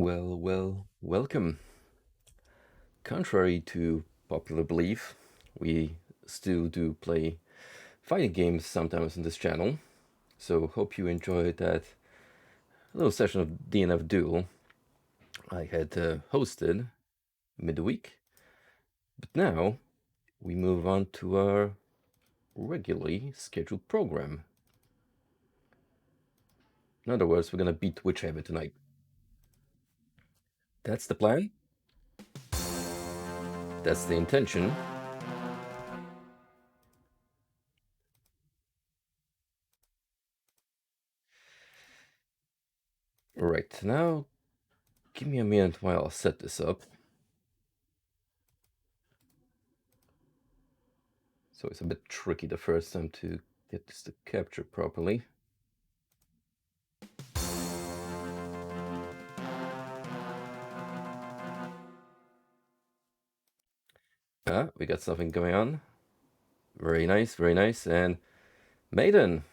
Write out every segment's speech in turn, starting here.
Welcome. Contrary to popular belief, we still do play fighting games sometimes on this channel, so hope you enjoyed that little session of DNF Duel I had hosted midweek. But now we move on to our regularly scheduled program. In other words, we're gonna beat Witchaven tonight. That's the plan. That's the intention. Right, now give me a minute while I set this up. So it's a bit tricky the first time to get this to capture properly. Ah, we got something going on. Very nice, very nice. And Maiden,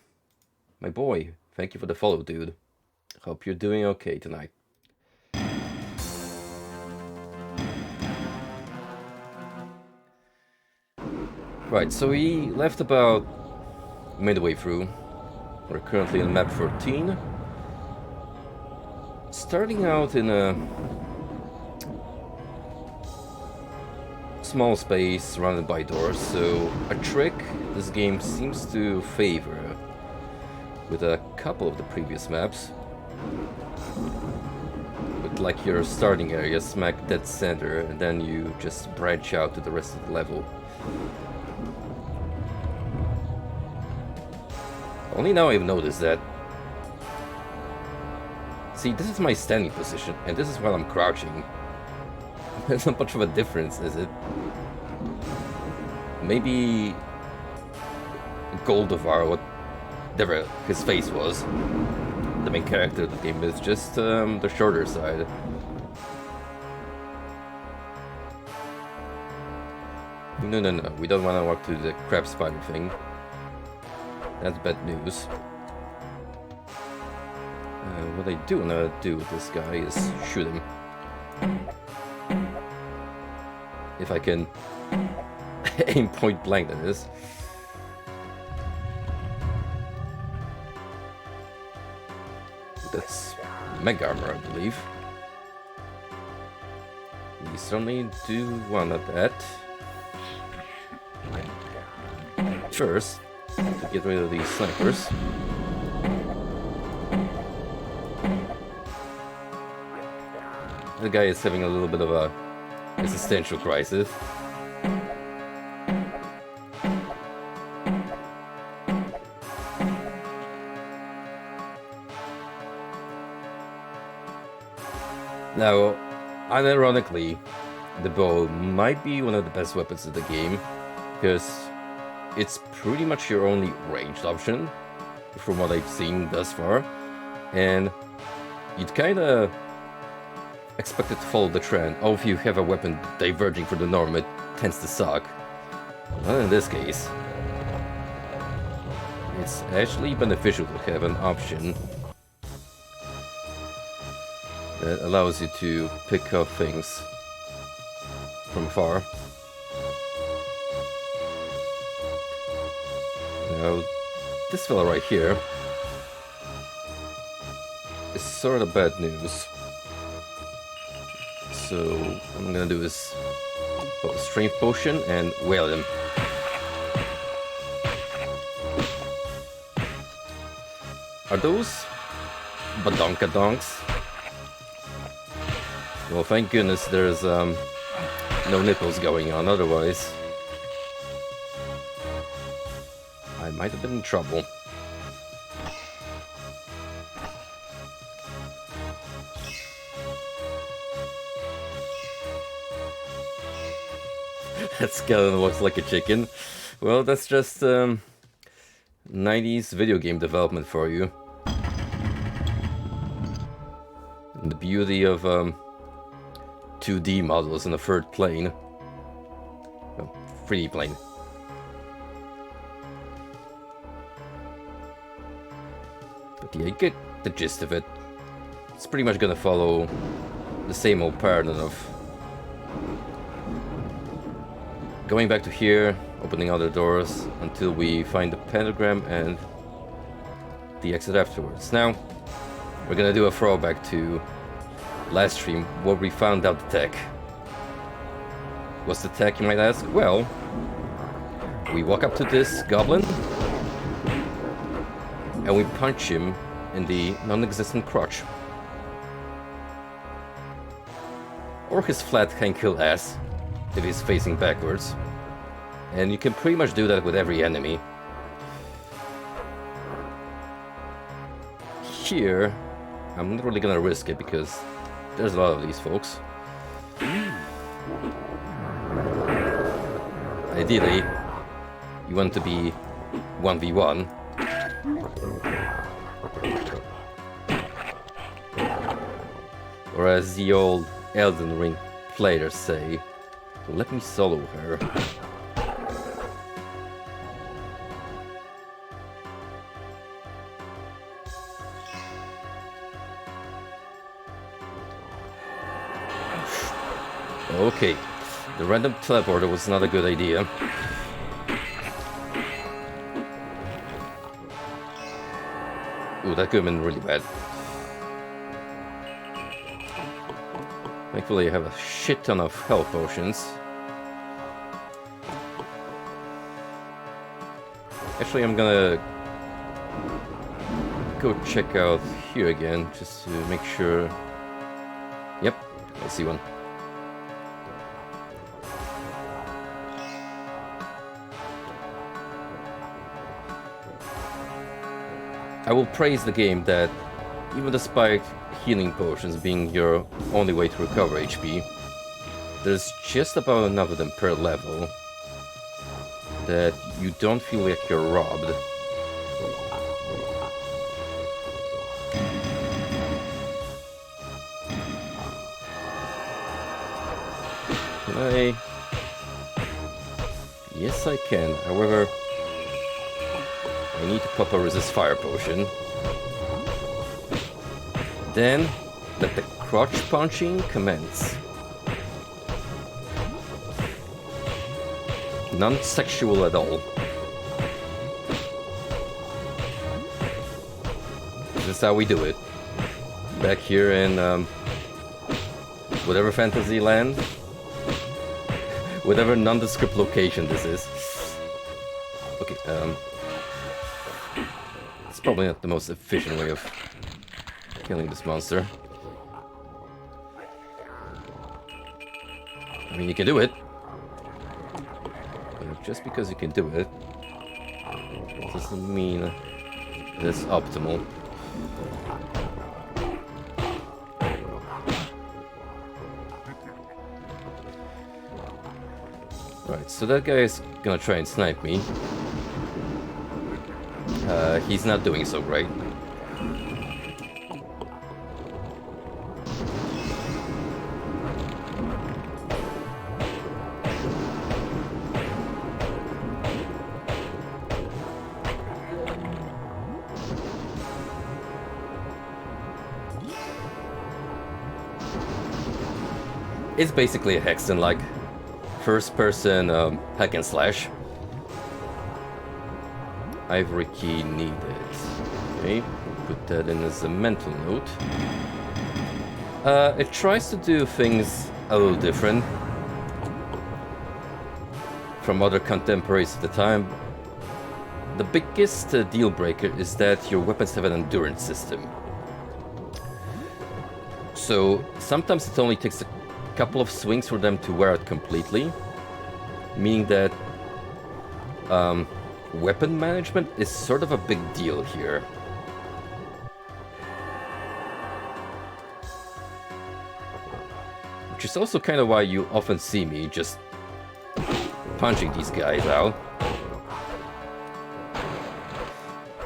my boy, thank you for the follow, dude. Hope you're doing okay tonight. Right, so we left about midway through. We're currently on map 14. Starting out in a small space surrounded by doors, so a trick this game seems to favor with a couple of the previous maps. With like your starting area smack dead center, and then you just branch out to the rest of the level. Only now I've noticed that. See, this is my standing position, and this is while I'm crouching. There's not much of a difference, is it? Maybe Goldovar, whatever his face was, the main character of the game, is just the shorter side. No, we don't want to walk to the crab spider thing. That's bad news. What I do want to do with this guy is shoot him. If I can aim point blank, that is. That's mega armor, I believe. We certainly do one of that. First, to get rid of these snipers. The guy is having a little bit of a existential crisis. Now, unironically, the bow might be one of the best weapons of the game, because it's pretty much your only ranged option, from what I've seen thus far, and you'd kinda expect it to follow the trend. Oh, if you have a weapon diverging from the norm, it tends to suck. Not in this case. It's actually beneficial to have an option that allows you to pick up things from afar. Now, this fella right here is sort of bad news. So, what I'm gonna do is put a strength potion and whale him. Are those badonkadonks? Well, thank goodness there's no nipples going on, otherwise I might have been in trouble. That skeleton looks like a chicken. Well, that's just 90s video game development for you. And the beauty of 2D models in the third plane. Well, 3D plane. But yeah, you get the gist of it. It's pretty much gonna follow the same old pattern of going back to here, opening other doors until we find the pentagram and the exit afterwards. Now, we're gonna do a throwback to last stream where we found out the tech. What's the tech, you might ask? Well, we walk up to this goblin and we punch him in the non-existent crotch. Or his flat can kill ass if he's facing backwards. And you can pretty much do that with every enemy. Here, I'm not really gonna risk it because there's a lot of these folks. Ideally, you want to be 1v1. Or as the old Elden Ring players say, let me solo her. Okay, the random teleporter was not a good idea. Ooh, that could have been really bad. Thankfully I have a shit ton of health potions. Actually, I'm gonna go check out here again, just to make sure... Yep, I see one. I will praise the game that, even despite healing potions being your only way to recover HP, there's just about enough of them per level that you don't feel like you're robbed. Can I? Yes, I can. However, I need to pop a resist fire potion. Then, let the crotch punching commence. Non-sexual at all. This is how we do it. Back here in whatever fantasy land, whatever nondescript location this is. Okay, it's probably not the most efficient way of killing this monster. I mean, you can do it. But just because you can do it doesn't mean it's optimal. Right, so that guy is gonna try and snipe me. He's not doing so great. It's basically a Hexen-like first-person hack and slash. Ivory key needed. Okay, put that in as a mental note. It tries to do things a little different from other contemporaries at the time. The biggest deal breaker is that your weapons have an endurance system. So sometimes it only takes a couple of swings for them to wear out completely, meaning that weapon management is sort of a big deal here. Which is also kind of why you often see me just punching these guys out.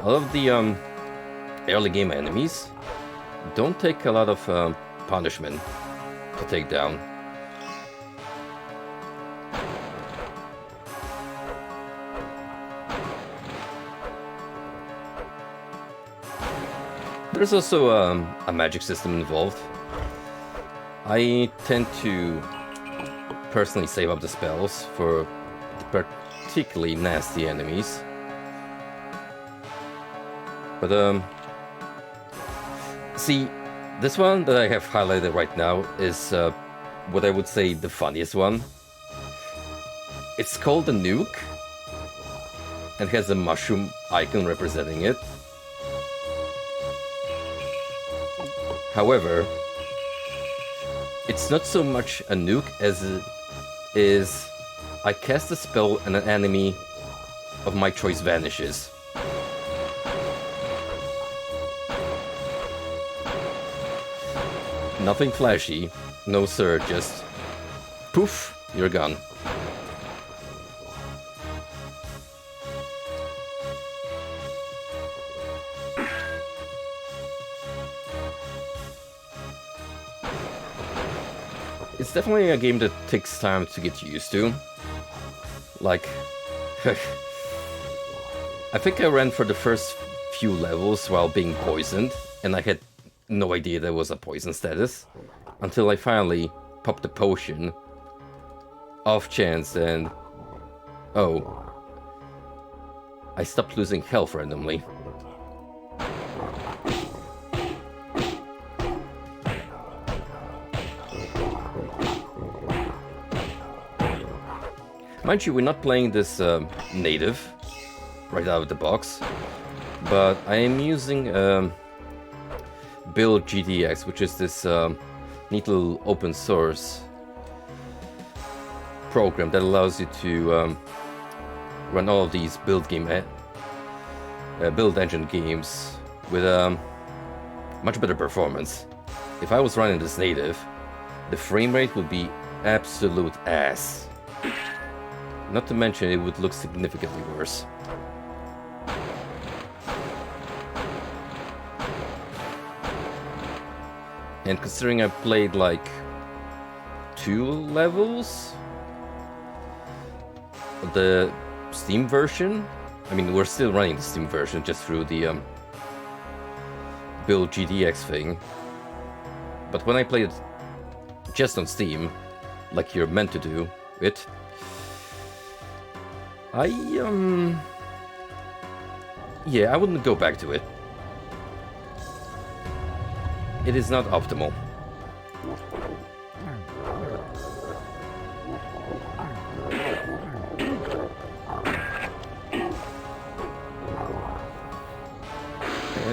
A lot of the early game enemies don't take a lot of punishment to take down. There's also a magic system involved. I tend to personally save up the spells for the particularly nasty enemies. But see, this one that I have highlighted right now is what I would say the funniest one. It's called the Nuke and has a mushroom icon representing it. However, it's not so much a nuke as it is I cast a spell and an enemy of my choice vanishes. Nothing flashy, no sir, just poof, you're gone. It's definitely a game that takes time to get used to. Like, I think I ran for the first few levels while being poisoned, and I had no idea there was a poison status, until I finally popped the potion off chance and... oh. I stopped losing health randomly. Mind you, we're not playing this native right out of the box, but I am using Build GDX, which is this neat little open source program that allows you to run all of these build engine games with much better performance. If I was running this native, the frame rate would be absolute ass. Not to mention, it would look significantly worse. And considering I played like 2 levels of the Steam version, I mean, we're still running the Steam version just through the Build GDX thing. But when I played it just on Steam, like you're meant to do it, yeah, I wouldn't go back to it. It is not optimal.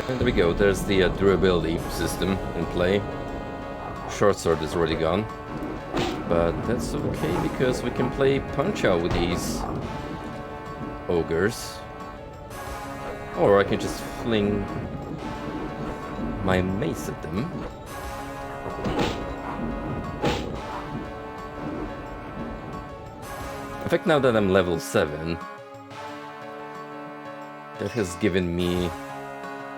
And there we go, there's the durability system in play. Short sword is already gone. But that's okay, because we can play Punch-Out with these ogres. Or I can just fling my mace at them. In fact, now that I'm level 7, that has given me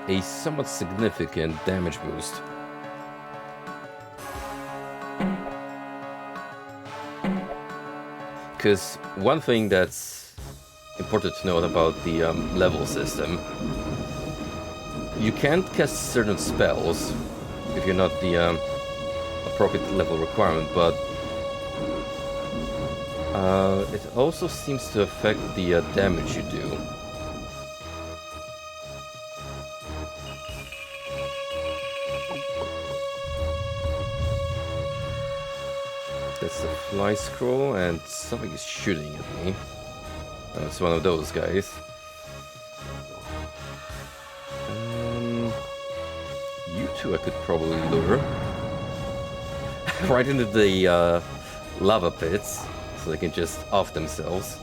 a somewhat significant damage boost. Because one thing that's important to note about the level system, you can't cast certain spells if you're not the appropriate level requirement, but it also seems to affect the damage you do. That's a fly scroll, and something is shooting at me. Oh, it's one of those guys. You two I could probably lure right into the lava pits, so they can just off themselves.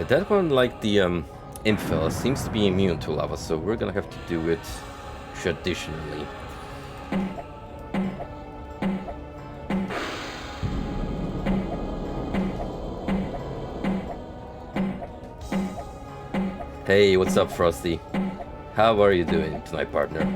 That one, like the Infel, seems to be immune to lava, so we're gonna have to do it traditionally. Hey, what's up, Frosty? How are you doing tonight, partner?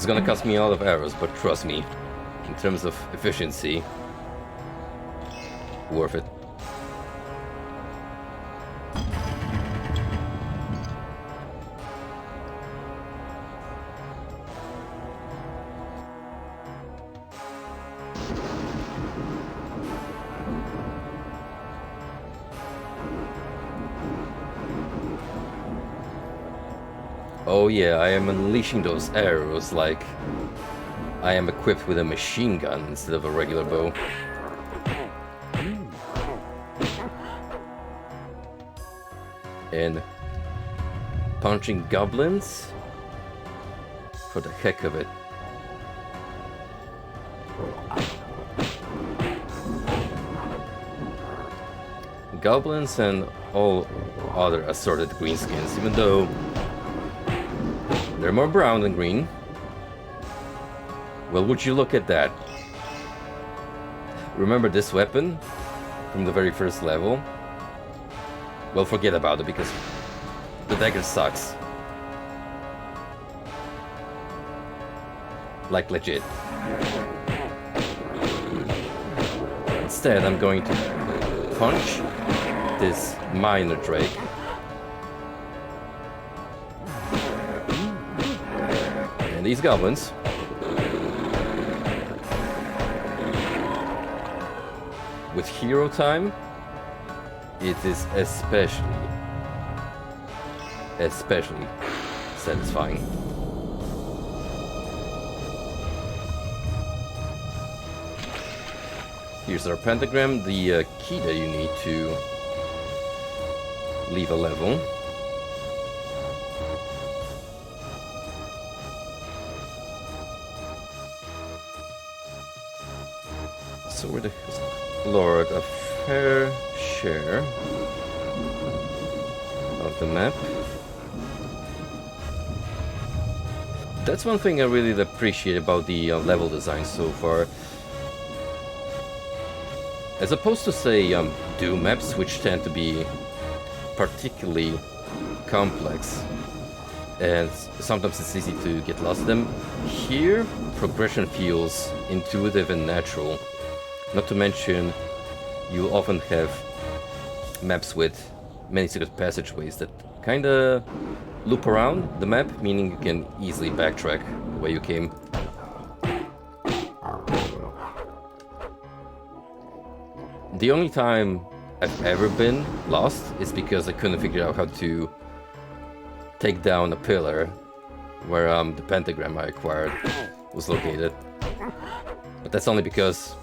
It's gonna cost me a lot of arrows, but trust me, in terms of efficiency, worth it. Oh yeah, I am unleashing those arrows like I am equipped with a machine gun instead of a regular bow. And punching goblins for the heck of it. Goblins and all other assorted greenskins, even though they're more brown than green. Well, would you look at that? Remember this weapon from the very first level? Well, forget about it because the dagger sucks. Like legit. Instead, I'm going to punch this minor drake. And these goblins. With hero time, it is especially satisfying. Here's our pentagram, the key that you need to leave a level. So we're the Lord, a fair share of the map. That's one thing I really appreciate about the level design so far. As opposed to, say, Doom maps, which tend to be particularly complex, and sometimes it's easy to get lost in them, here progression feels intuitive and natural. Not to mention, you often have maps with many secret passageways that kinda loop around the map, meaning you can easily backtrack the way you came. The only time I've ever been lost is because I couldn't figure out how to take down a pillar where the pentagram I acquired was located. But that's only because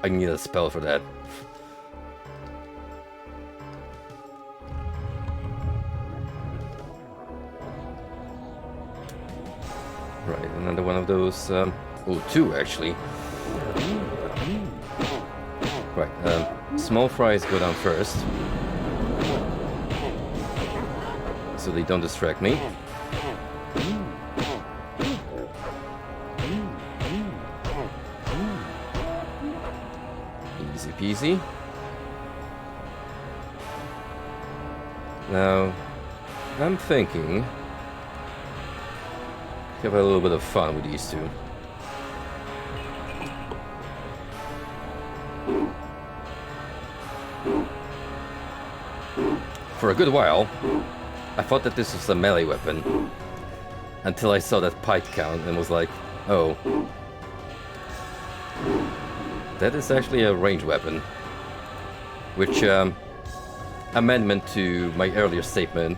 I need a spell for that. Right, another one of those. Oh, two actually. Right, small fries go down first, so they don't distract me. Easy peasy. Now, I'm thinking have a little bit of fun with these two. For a good while, I thought that this was a melee weapon, until I saw that pike count and was like, oh, that is actually a ranged weapon. Which, amendment to my earlier statement,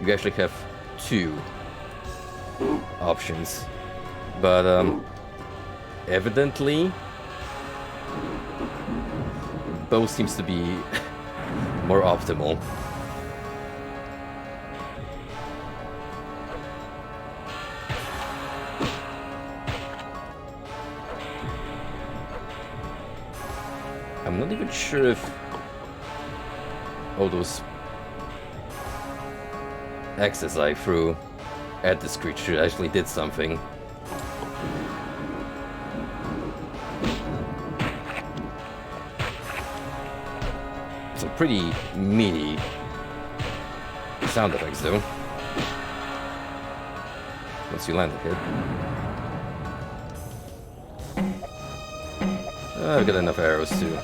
you actually have two options. But, evidently, bow seems to be more optimal. I'm not even sure if all those axes I threw at this creature actually did something. Some pretty meaty sound effects though, once you land a hit. I've got enough arrows to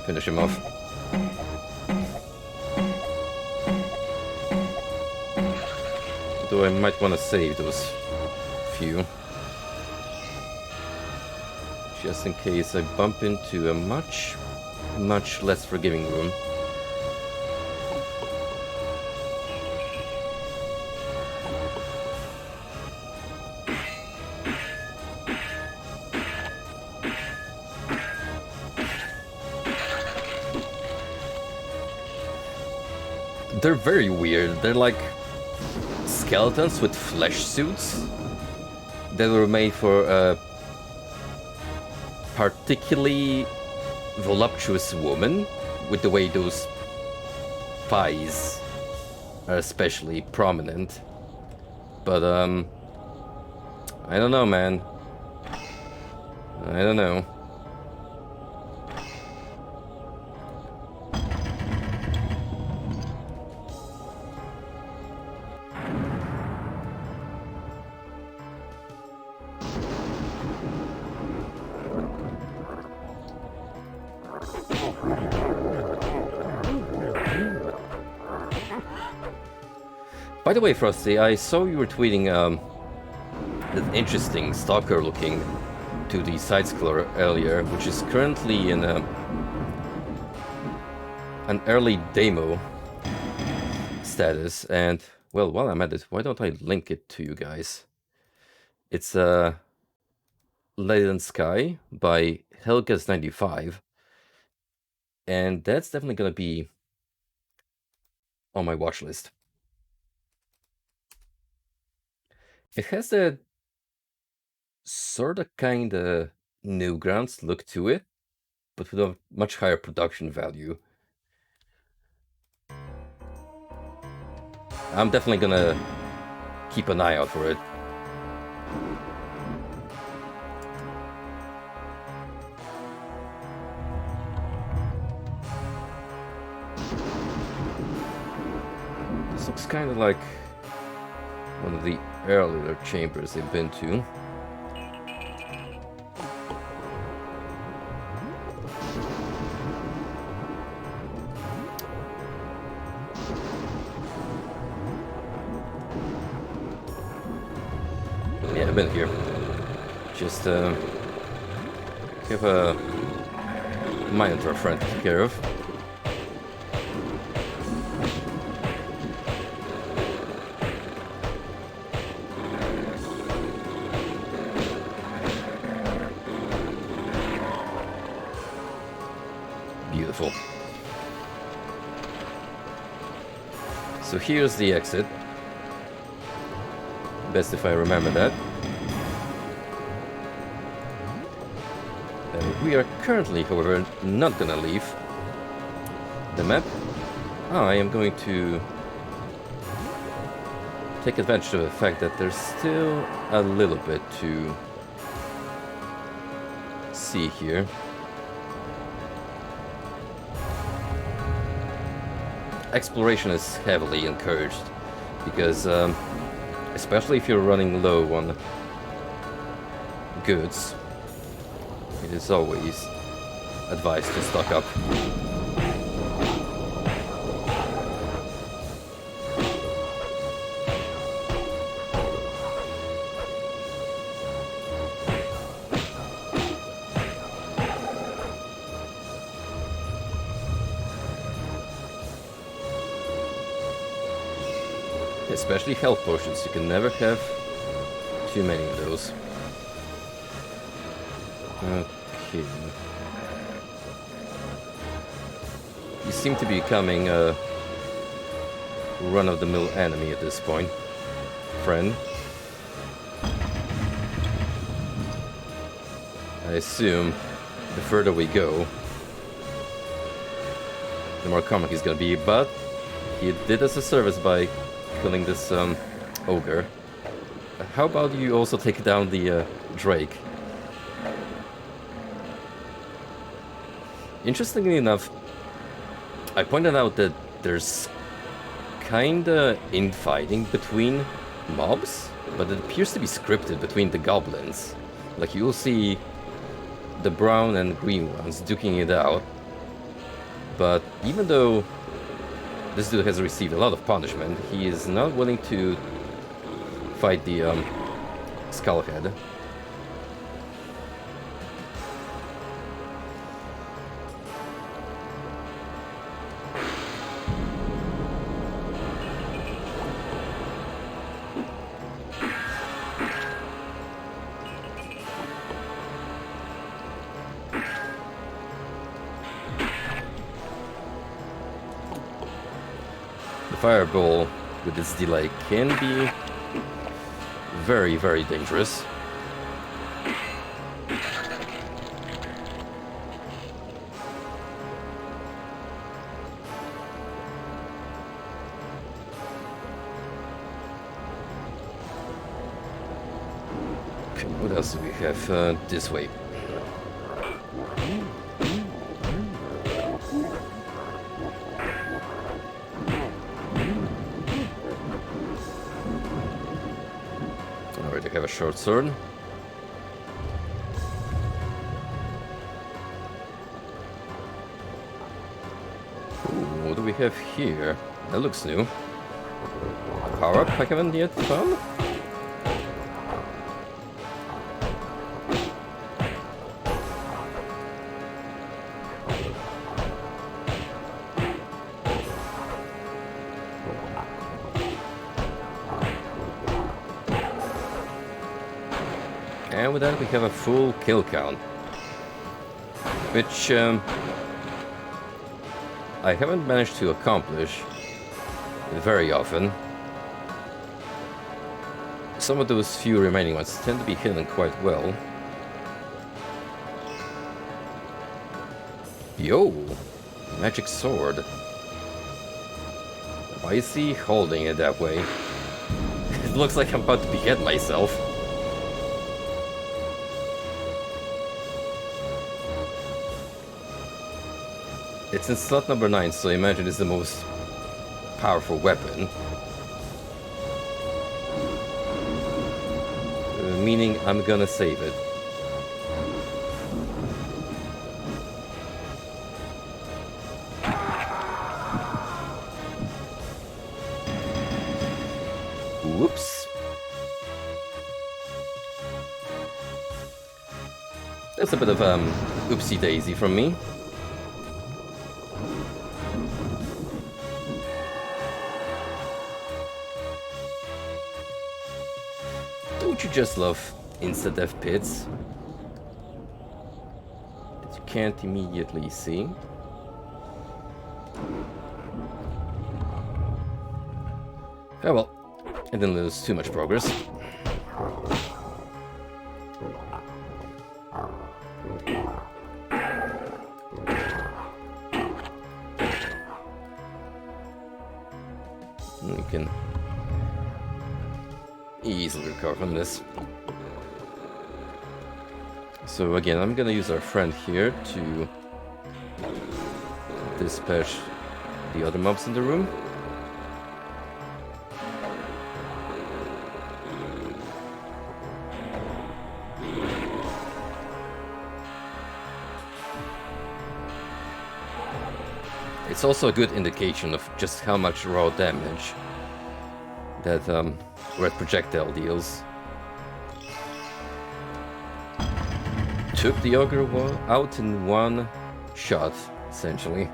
finish him off. Though I might want to save those few. Just in case I bump into a much less forgiving room. They're very weird. They're like skeletons with flesh suits that were made for a particularly voluptuous woman, with the way those thighs are especially prominent. But I don't know, man. I don't know. By the way, Frosty, I saw you were tweeting that interesting stalker-looking 2D side-scroller earlier, which is currently in an early demo status. And, well, while I'm at it, why don't I link it to you guys? It's Light Sky by Helgas95. And that's definitely going to be on my watch list. It has a sort of kind of Newgrounds look to it, but with a much higher production value. I'm definitely gonna keep an eye out for it. This looks kind of like one of the earlier chambers they've been to. Yeah, I've been here. Just have a minotaur friend to take care of. Beautiful. So here's the exit. Best if I remember that. We are currently, however, not gonna leave the map. I am going to take advantage of the fact that there's still a little bit to see here. Exploration is heavily encouraged because, especially if you're running low on goods, it is always advised to stock up. Especially health potions, you can never have too many of those. Okay. You seem to be becoming a run-of-the-mill enemy at this point, friend. I assume the further we go, the more comic he's gonna be, but he did us a service by killing this ogre. How about you also take down the Drake? Interestingly enough, I pointed out that there's kinda infighting between mobs, but it appears to be scripted between the goblins. Like, you'll see the brown and green ones duking it out. But even though this dude has received a lot of punishment, he is not willing to fight the Skullhead. Fireball with its delay can be very, very dangerous. Okay, what else do we have this way? Have a short sword. Ooh, what do we have here? That looks new. A power-up I haven't yet found? And with that we have a full kill count, which I haven't managed to accomplish very often. Some of those few remaining ones tend to be hidden quite well. Yo! Magic sword. Why is he holding it that way? It looks like I'm about to behead myself. It's in slot number 9, so I imagine it's the most powerful weapon. Meaning I'm gonna save it. Whoops. That's a bit of oopsie daisy from me. Don't you just love insta-death pits that you can't immediately see? Oh well, I didn't lose too much progress. We can easily recover from this. So again, I'm gonna use our friend here to dispatch the other mobs in the room. It's also a good indication of just how much raw damage that red projectile deals. Took the ogre out in one shot, essentially.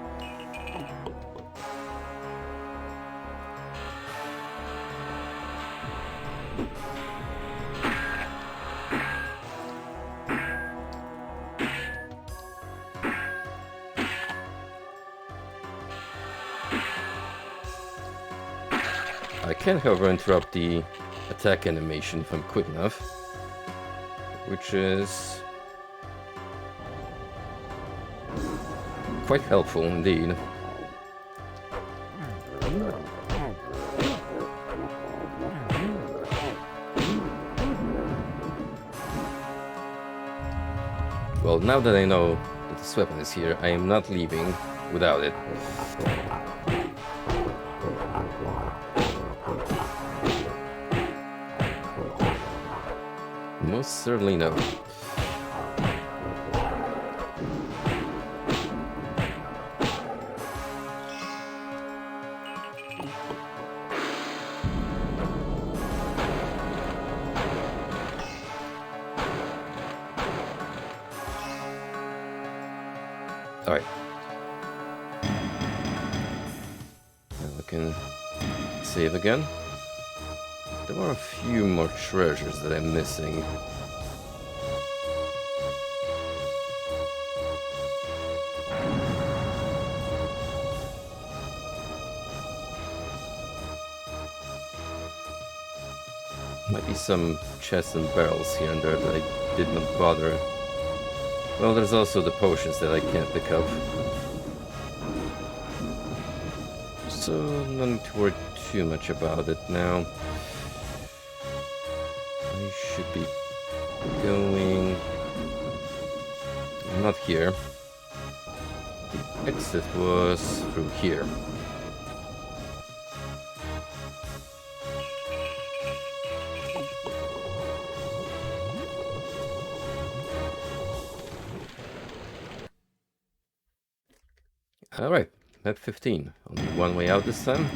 I can, however, interrupt the attack animation if I'm quick enough, which is quite helpful indeed. Well, now that I know that this weapon is here, I am not leaving without it. Most certainly no. Alright. Now we can save again. There are a few more treasures that I'm missing. Might be some chests and barrels here and there that I did not bother. Well, there's also the potions that I can't pick up. So, no need to worry too much about it now. I should be going... not here. The exit was through here. Alright, map 15. Only one way out this time.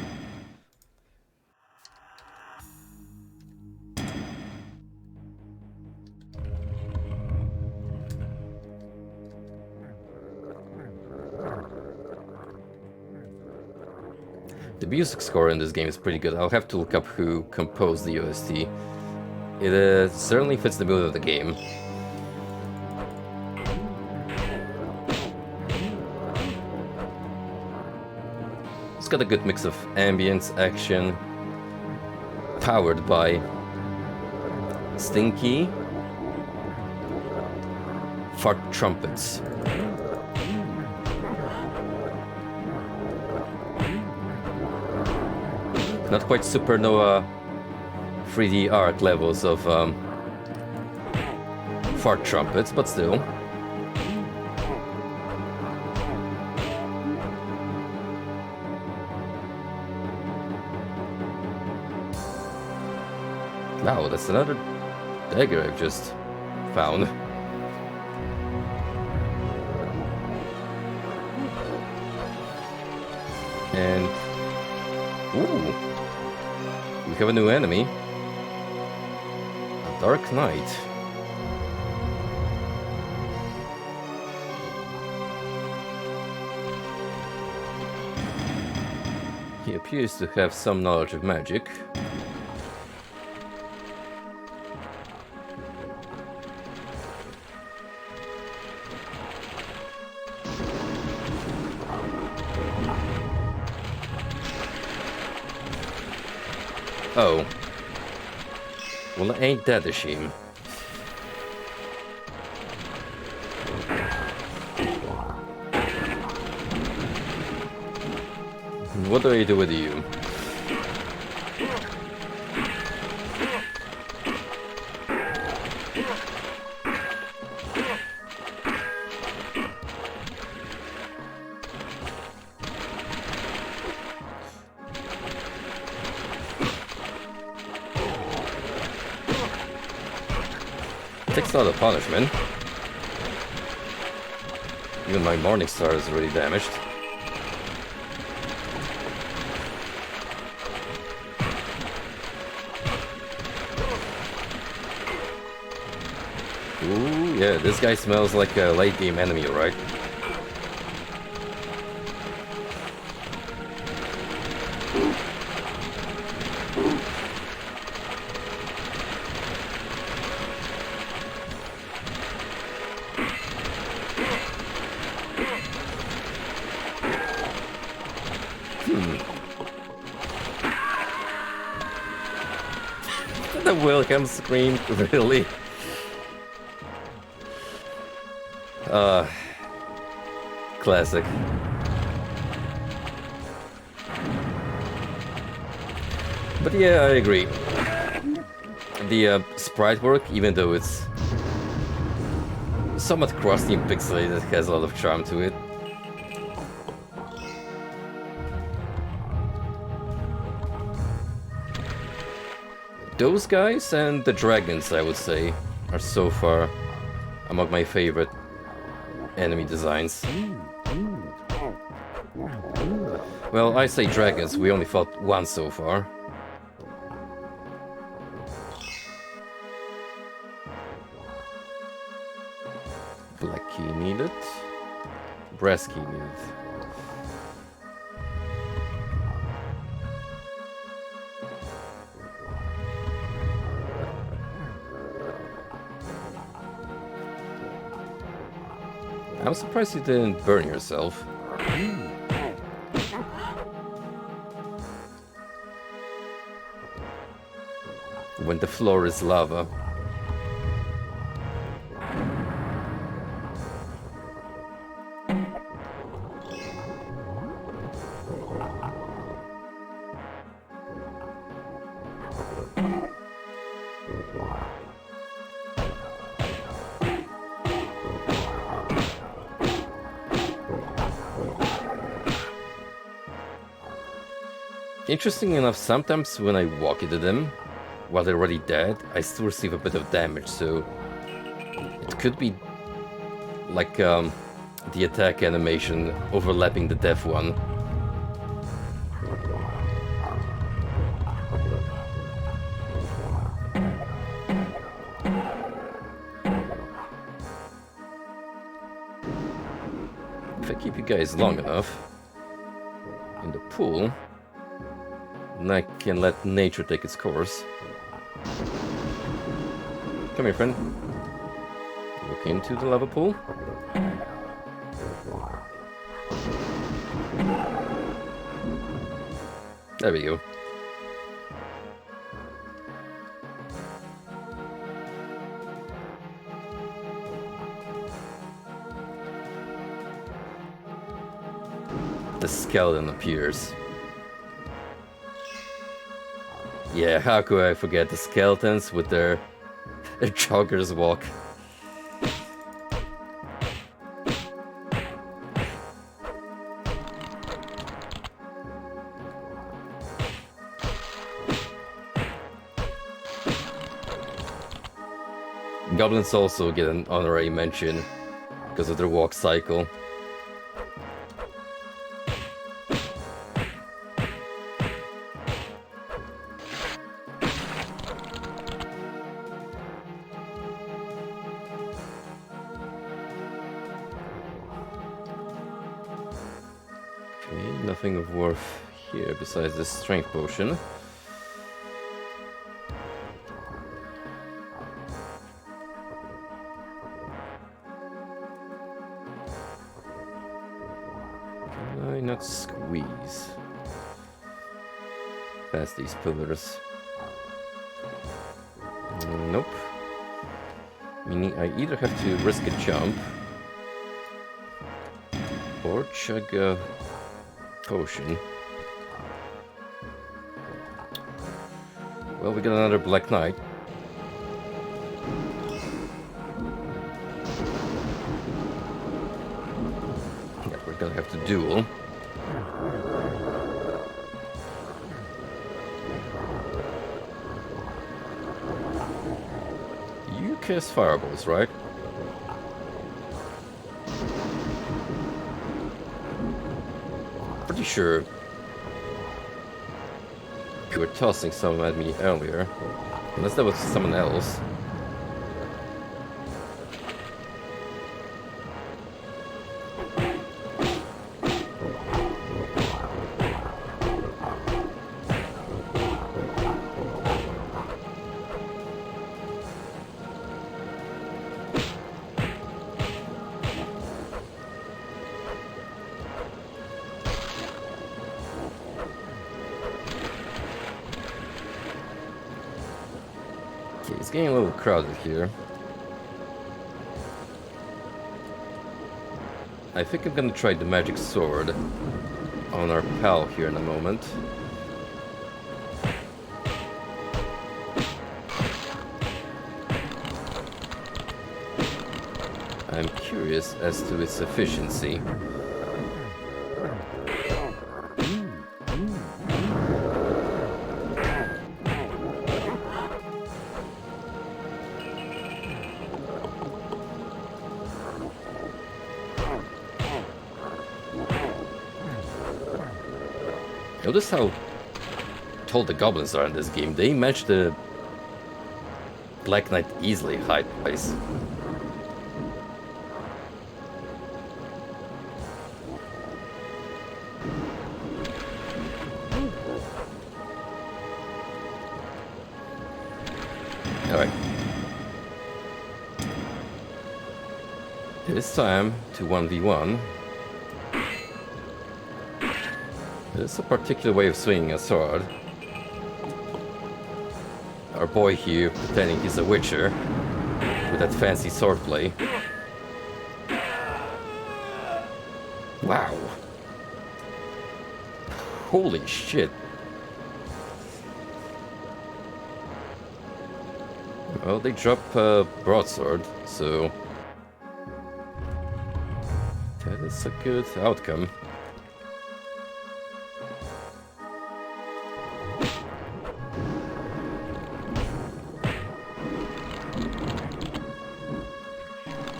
The music score in this game is pretty good. I'll have to look up who composed the OST. It certainly fits the mood of the game. It's got a good mix of ambience, action, powered by stinky fart trumpets. Not quite supernova 3D art levels of fart trumpets, but still. Wow, that's another dagger I've just found. And... ooh! We have a new enemy. A Dark Knight. He appears to have some knowledge of magic. Oh. Well, ain't that a shame? What do I do with you? Takes a lot of punishment. Even my Morning Star is already damaged. Ooh, yeah, this guy smells like a late game enemy, right? The welcome screen, really? Classic. But yeah, I agree. The sprite work, even though it's somewhat crusty and pixelated, has a lot of charm to it. Those guys and the dragons, I would say, are so far among my favorite enemy designs. Well, I say dragons, we only fought one so far. Black key needed. Brass key needed. I'm surprised you didn't burn yourself. When the floor is lava. Interesting enough, sometimes when I walk into them, while they're already dead, I still receive a bit of damage, so it could be like the attack animation overlapping the death one. If I keep you guys long enough in the pool, then I can let nature take its course. Come here, friend. Look into the lava pool. There we go. The skeleton appears. Yeah, how could I forget the skeletons with their jogger's walk? Goblins also get an honorary mention because of their walk cycle. Okay, nothing of worth here besides this strength potion. Can I not squeeze past these pillars? Nope. Meaning I either have to risk a jump or chug a potion. Well, we got another Black Knight. Yeah, we're gonna have to duel. You cast fireballs, right? Pretty sure you were tossing some at me earlier, unless that was someone else. It's getting a little crowded here. I think I'm gonna try the magic sword on our pal here in a moment. I'm curious as to its efficiency. Notice how tall the goblins are in this game. They match the Black Knight easily height-wise. This time to 1v1. There's a particular way of swinging a sword. Our boy here pretending he's a witcher with that fancy swordplay. Wow. Holy shit. Well, they drop a broadsword, so that is a good outcome.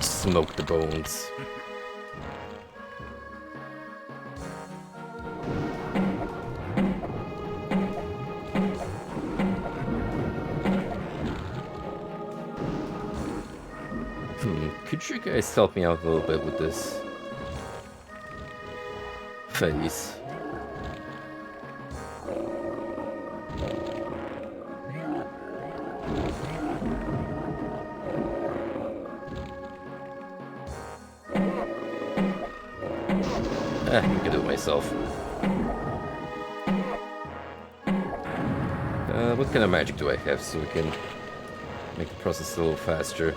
Smoke the bones. Could you guys help me out a little bit with this face? I can do it myself. What kind of magic do I have so we can make the process a little faster?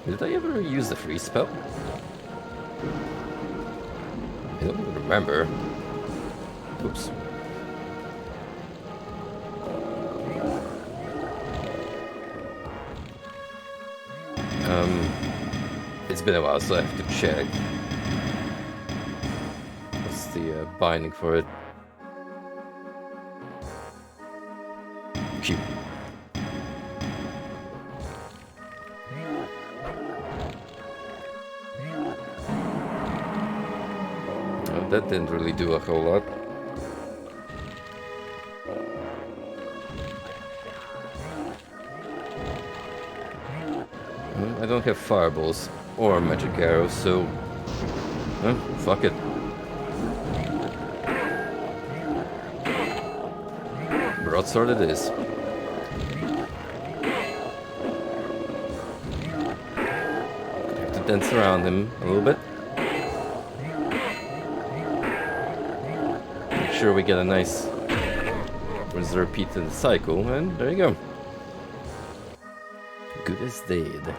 Did I ever use the freeze spell? I don't even remember. Oops. It's been a while, so I have to check. What's the binding for it? Q. Well, that didn't really do a whole lot. Well, I don't have fireballs or magic arrows, so fuck it. Broadsword it is. Have to dance around him a little bit. Make sure we get a nice repeated cycle, and there you go. Good as dead.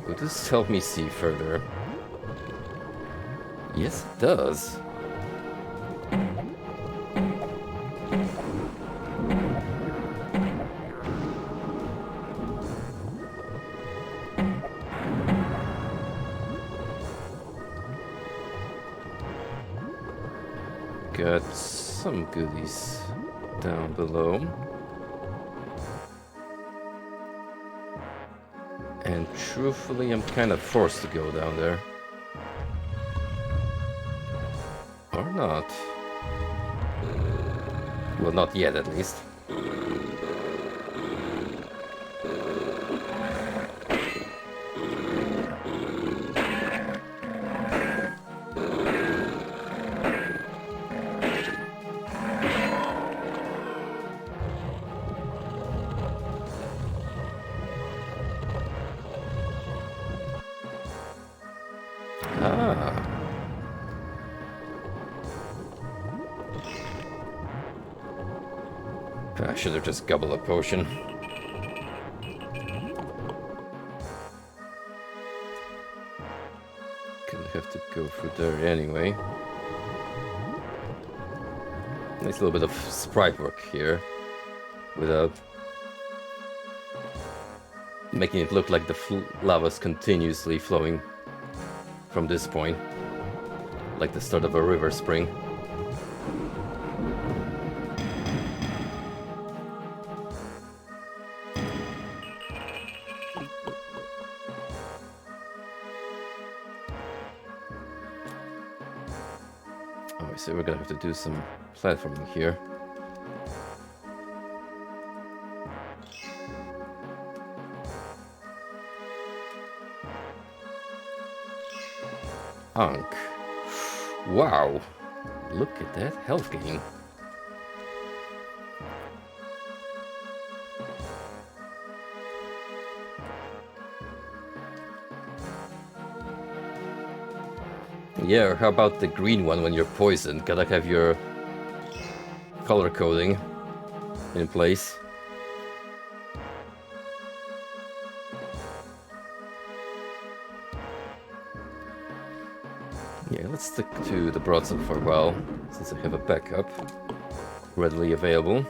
Will this help me see further? Yes, it does. Got some goodies down below. And truthfully, I'm kind of forced to go down there. Or not. Well, not yet, at least. I should have just gobbled a potion. Gonna have to go through there anyway. Nice little bit of sprite work here, without making it look like the lava's continuously flowing from this point, like the start of a river spring. So we're gonna have to do some platforming here. Ankh. Wow, look at that health gain. Yeah, or how about the green one when you're poisoned? Gotta have your color coding in place. Yeah, let's stick to the broadsword for a while, since I have a backup readily available.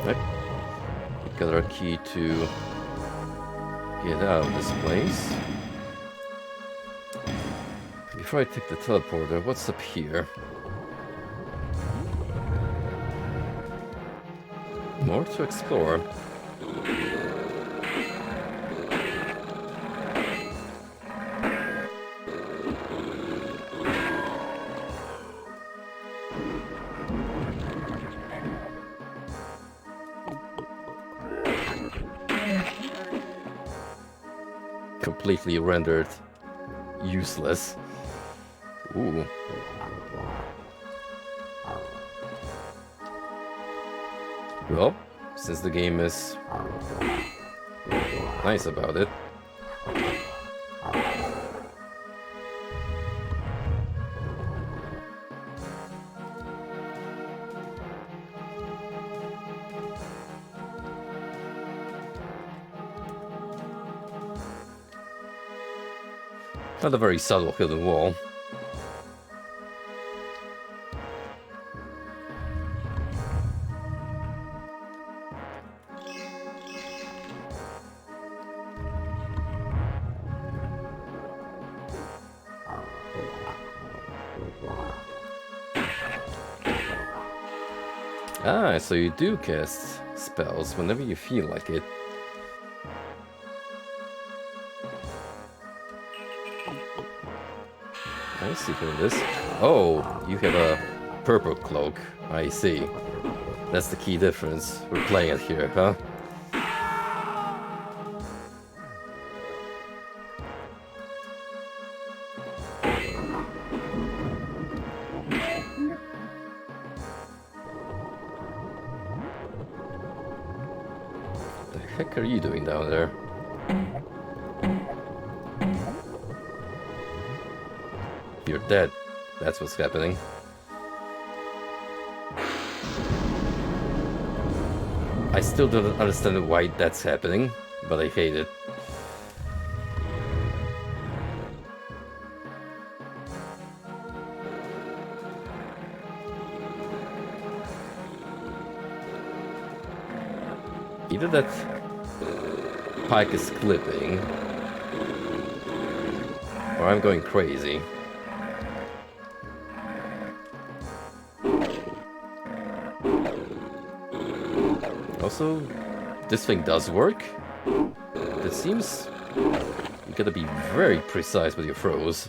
Right. We got our key to get out of this place. Before I take the teleporter, what's up here? More to explore. Completely rendered useless. Ooh. Well, since the game is nice about it. Not a very subtle hidden wall. Ah, so you do cast spells whenever you feel like it. I see through this. Oh, you have a purple cloak. I see. That's the key difference. We're playing it here, huh? What the heck are you doing down there? You're dead. That's what's happening. I still don't understand why that's happening, but I hate it. Either that pike is clipping, or I'm going crazy. Also, this thing does work. It seems you gotta be very precise with your throws.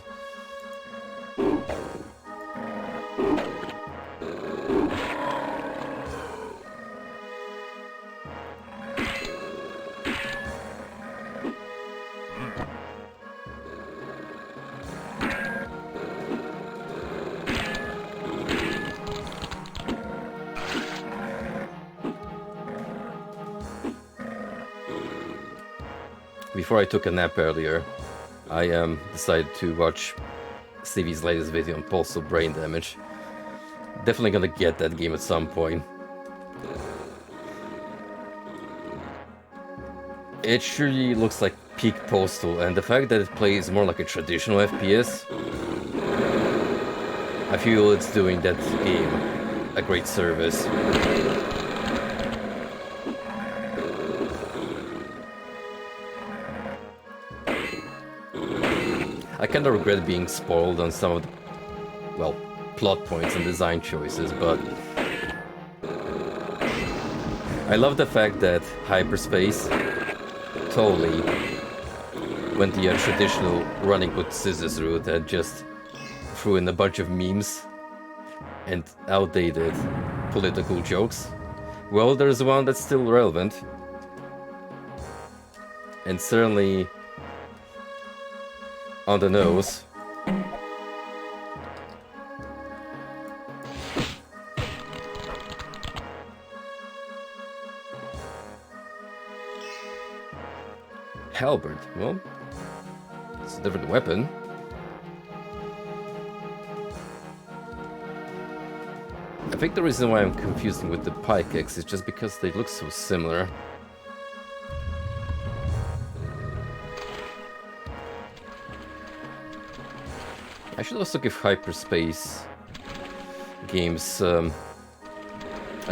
Before I took a nap earlier, I decided to watch Stevie's latest video on pulsal brain damage. Definitely gonna get that game at some point. It surely looks like peak Postal, and the fact that it plays more like a traditional FPS, I feel it's doing that game a great service. I kinda regret being spoiled on some of the, well, plot points and design choices, but I love the fact that Hyperspace totally went the traditional running with scissors route and just threw in a bunch of memes and outdated political jokes. Well, there's one that's still relevant. and certainly on the nose. Halberd, well, it's a different weapon. I think the reason why I'm confusing with the pickaxe is just because they look so similar. I should also give hyperspace games a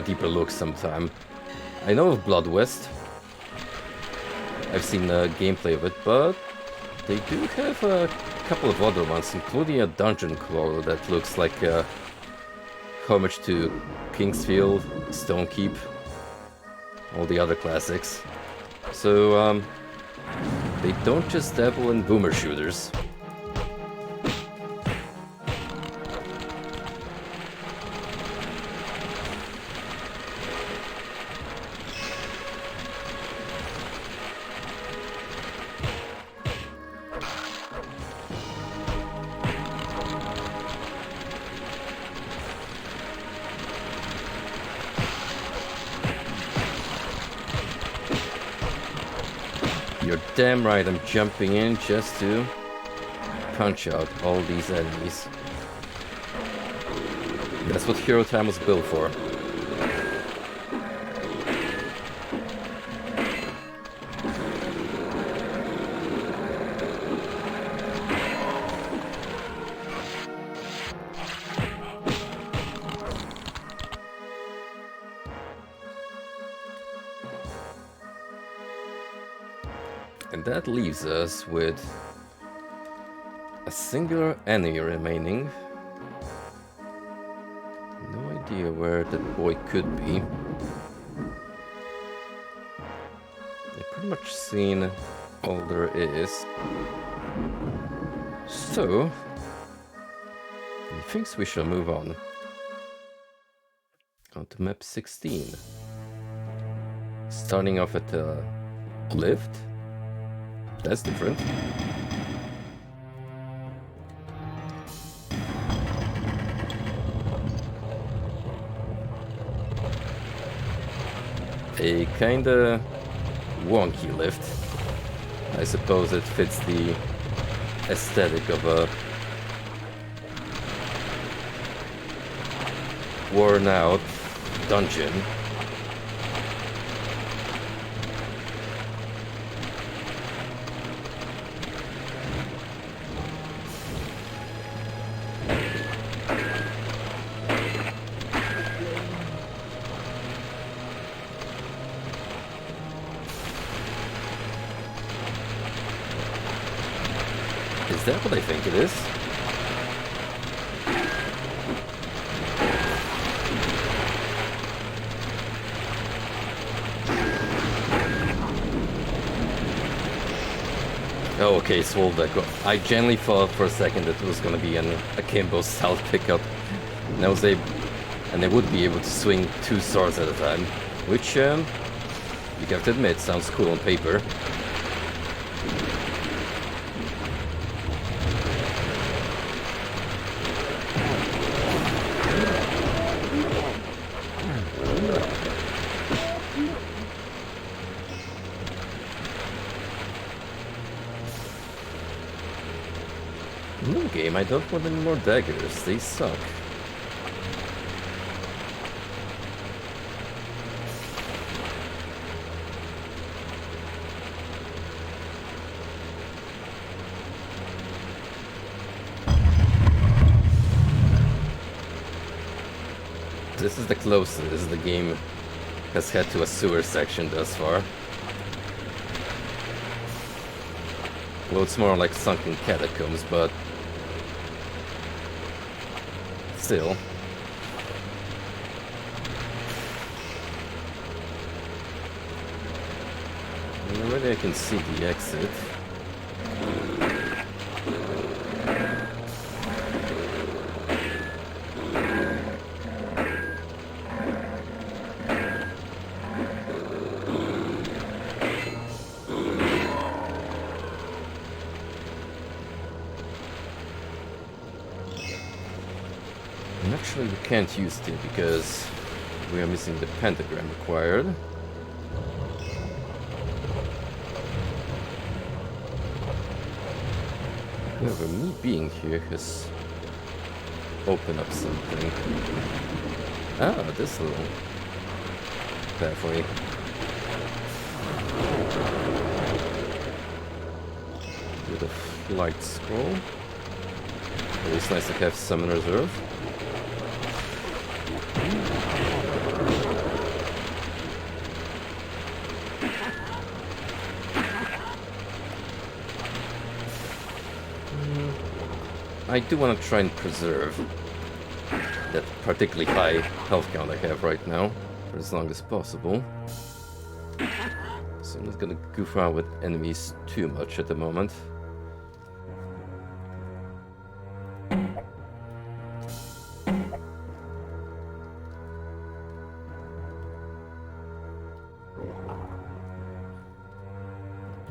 deeper look sometime. I know of Blood West. I've seen gameplay of it, but they do have a couple of other ones, including a dungeon crawler that looks like a homage to Kingsfield, Stonekeep, all the other classics. So, they don't just dabble in boomer shooters. You're damn right I'm jumping in just to punch out all these enemies. That's what Hero Time was built for. And that leaves us with a singular enemy remaining. No idea where that boy could be. I've pretty much seen all there is. So, methinks we shall move on. On to map 16. Starting off at the lift. That's different. A kinda wonky lift. I suppose it fits the aesthetic of a worn out dungeon. Is that what I think it is? Oh, okay, Swoldeck. I genuinely thought for a second that it was gonna be an akimbo style pickup. And they would be able to swing 2 swords at a time, which you have to admit sounds cool on paper. New game, I don't want any more daggers, they suck. This is the closest the game has had to a sewer section thus far. Well, it's more like sunken catacombs, but still. Already I can see the exit. Unfortunately, we can't use it because we are missing the pentagram required. However, me being here has opened up something. Ah, this little pathway. With a flight scroll. Always nice to have some in reserve. I do want to try and preserve that particularly high health count I have right now for as long as possible. So I'm not gonna goof around with enemies too much at the moment.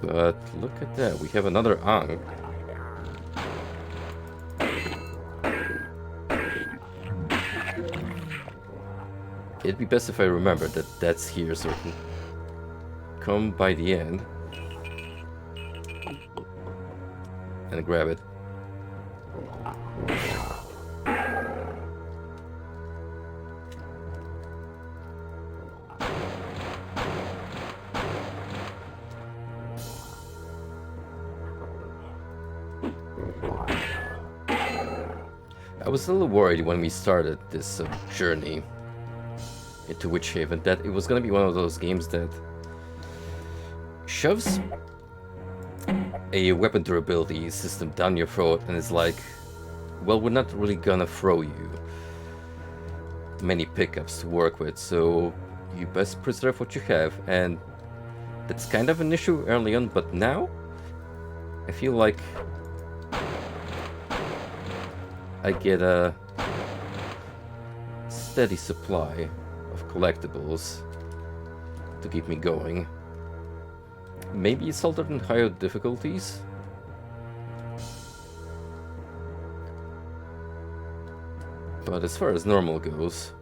But look at that, we have another Ang. It'd be best if I remember that that's here so I can come by the end and grab it. I was a little worried when we started this journey into Witchaven that it was going to be one of those games that shoves a weapon durability system down your throat and is like, well, we're not really gonna throw you many pickups to work with, so you best preserve what you have. And that's kind of an issue early on, but now I feel like I get a steady supply of collectibles to keep me going. Maybe it's altered in higher difficulties. But as far as normal goes,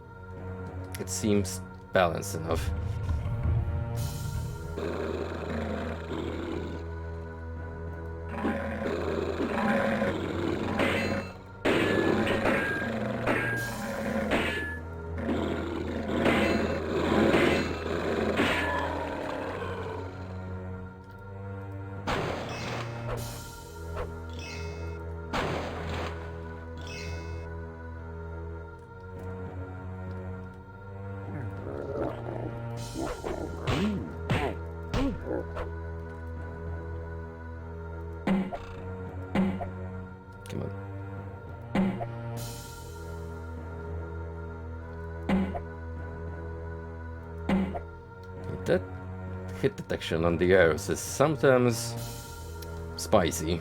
it seems balanced enough. Come on. That hit detection on the arrows is sometimes spicy.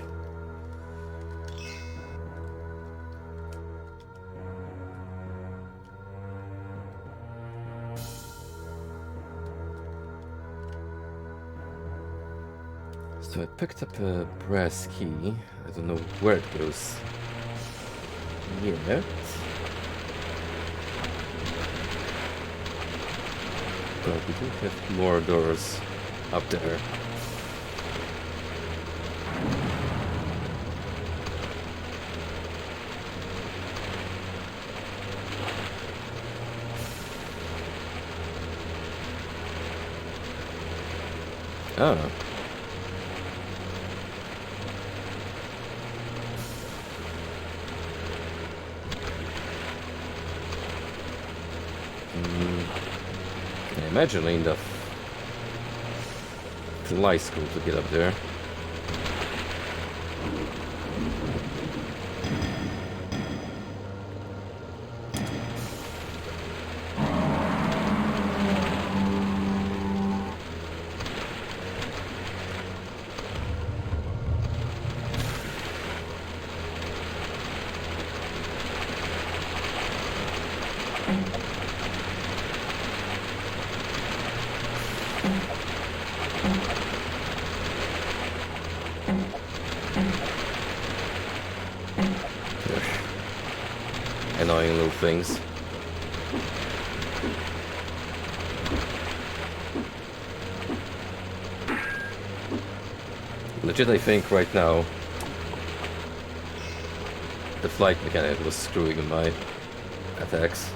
So I picked up a brass key. I don't know where it goes yet. But we do have more doors up there. Ah. I imagine enough to lie school to get up there. things. Legit, I think right now the flight mechanic was screwing with my attacks.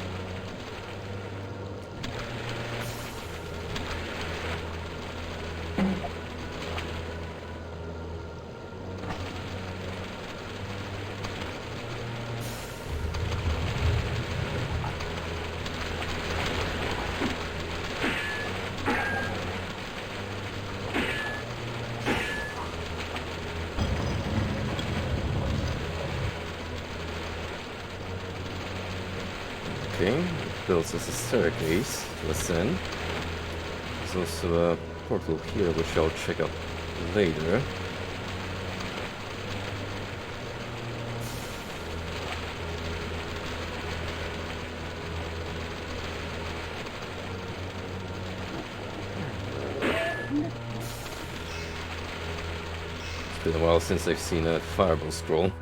Okay, it builds us a staircase to ascend. There's also a portal here, which I'll check out later. It's been a while since I've seen a fireball scroll.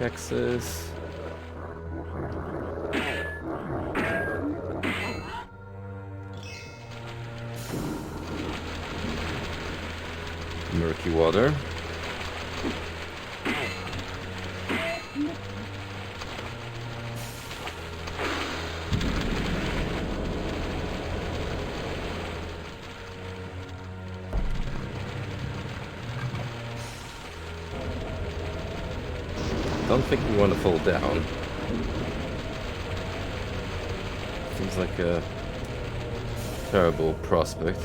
Pickaxes. Murky water. Don't think we want to fall down. Seems like a terrible prospect.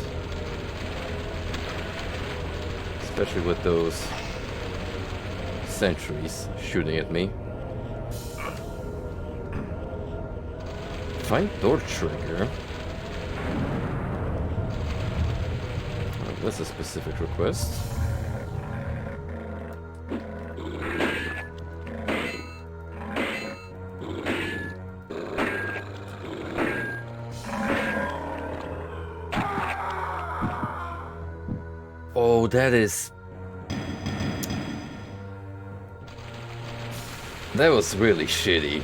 Especially with those sentries shooting at me. Find door trigger. That's a specific request. Oh, that was really shitty.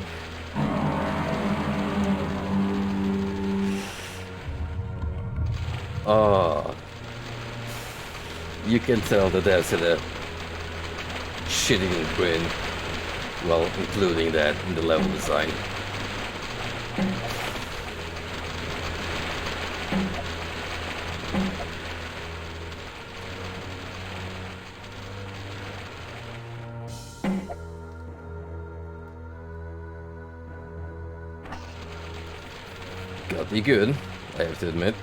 Oh, you can tell that that's a shitty grin. Well, including that in the level design. Got me good, I have to admit.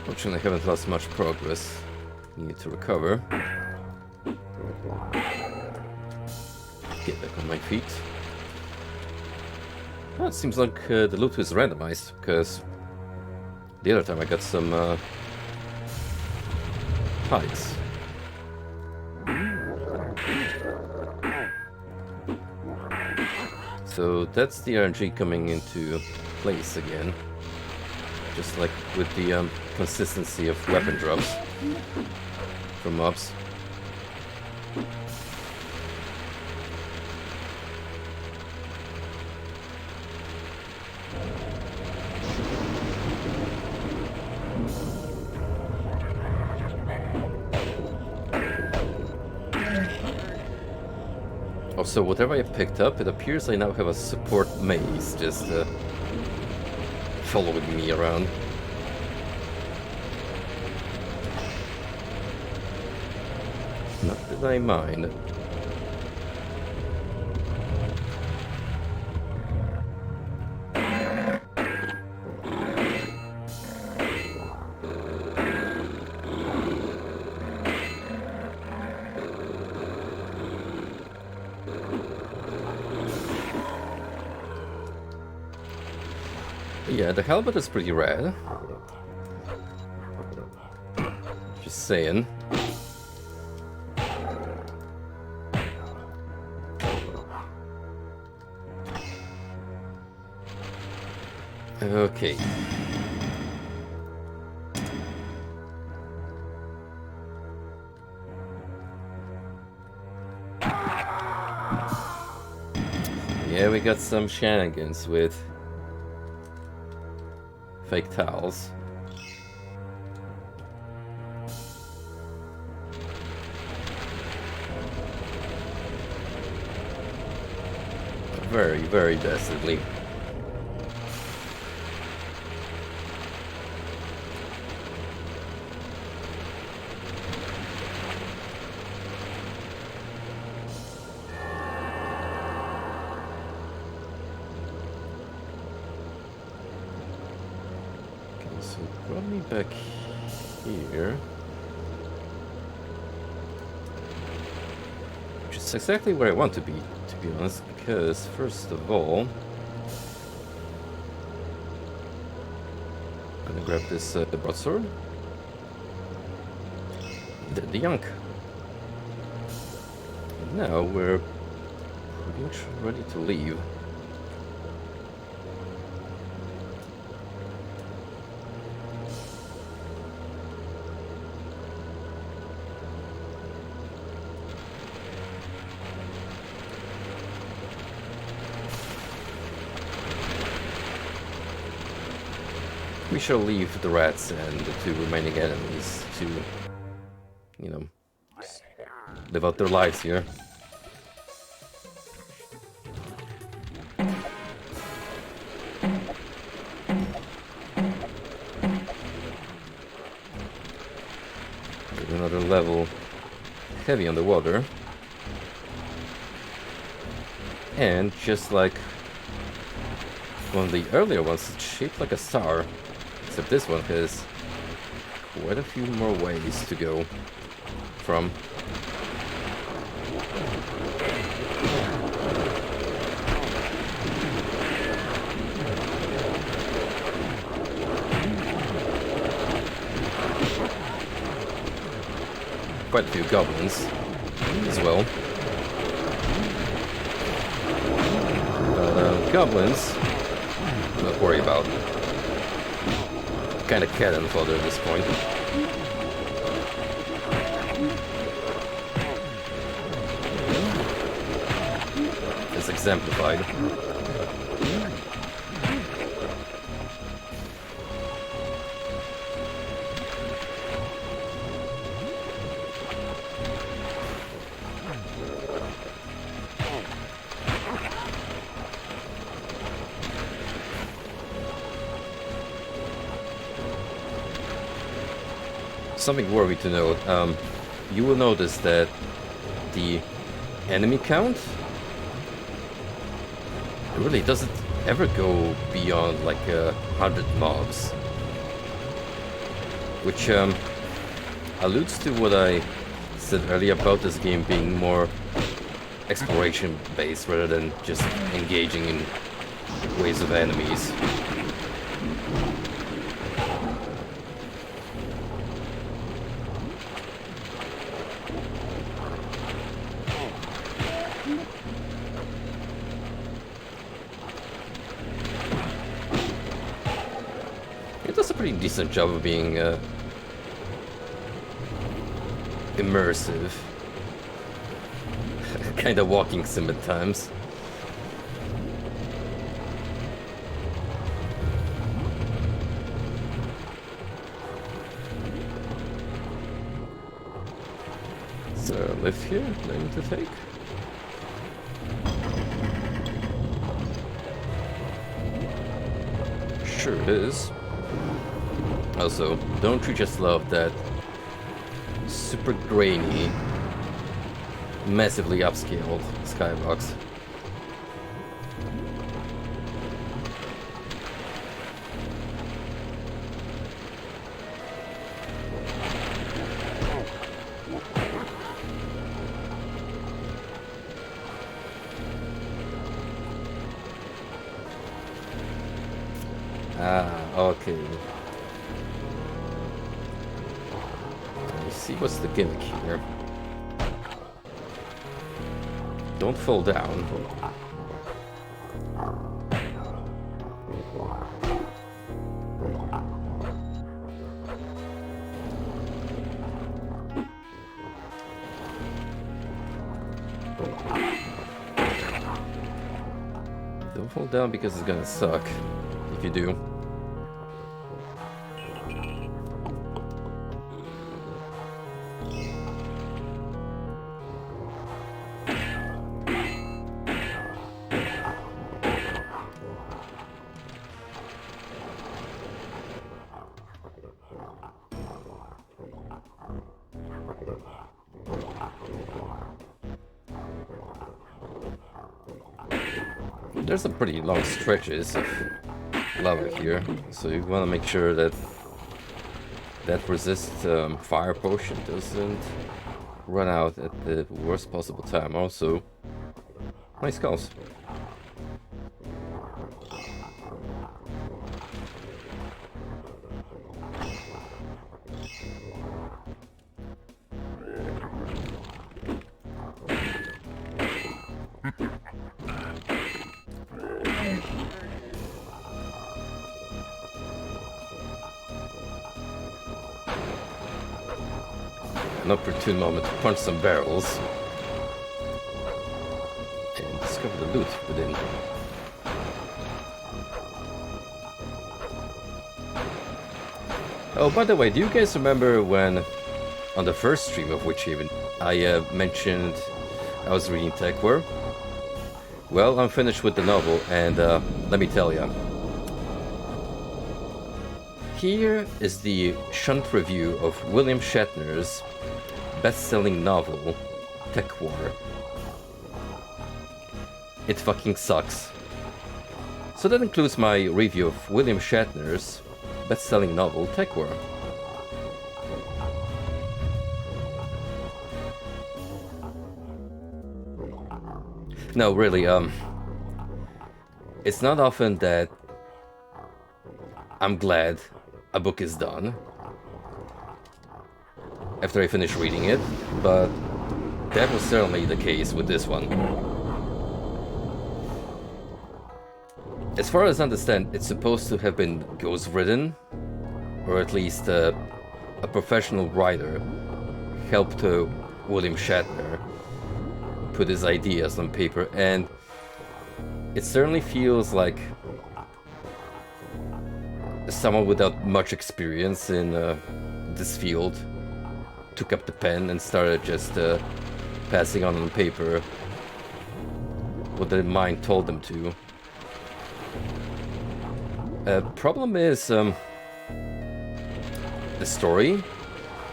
Fortunately, I haven't lost much progress. Need to recover. Get back on my feet. Well, it seems like the loot is randomized, because the other time I got some pikes. So that's the RNG coming into place again. Just like with the consistency of weapon drops from mobs. Also, whatever I picked up, it appears I now have a support maze just following me around. Not that I mind. Yeah, the helmet is pretty rad. Just saying. Okay. Yeah, we got some shenanigans with fake towels. Very, very dastardly. So brought me back here. Which is exactly where I want to be honest, because first of all, I'm gonna grab this broadsword. The yunk. And now we're pretty much ready to leave. We shall leave the rats and the two remaining enemies to, you know, live out their lives here. There's another level heavy on the water. And just like one of the earlier ones, it's shaped like a star. Except this one has quite a few more ways to go from. Quite a few goblins as well. But goblins, not worry about. Kind of cannon fodder at this point. It's exemplified. Something worthy to note, you will notice that the enemy count really doesn't ever go beyond like 100 mobs, which alludes to what I said earlier about this game being more exploration based rather than just engaging in waves of enemies. It does a pretty decent job of being immersive. Kind of walking sim at times. So, lift here, lane to take. sure it is. Also, don't you just love that super grainy, massively upscaled skybox? Ah, okay. Let me see what's the gimmick here. Don't fall down. Don't fall down because it's gonna suck if you do. There's some pretty long stretches of lava here, so you want to make sure that that resist fire potion doesn't run out at the worst possible time. Also, nice skulls. An opportune moment to punch some barrels and discover the loot within. Oh, by the way, do you guys remember when on the first stream of Witchaven I mentioned I was reading TechWare? Well, I'm finished with the novel, and let me tell you. Here is the shunt review of William Shatner's best-selling novel, Tech War. It fucking sucks. So that includes my review of William Shatner's best-selling novel, Tech War. No, really, it's not often that I'm glad a book is done after I finish reading it, but that was certainly the case with this one. As far as I understand, it's supposed to have been ghost-written, or at least a professional writer helped William Shatner put his ideas on paper, and it certainly feels like someone without much experience in this field took up the pen and started just passing on paper what their mind told them to. Problem is, the story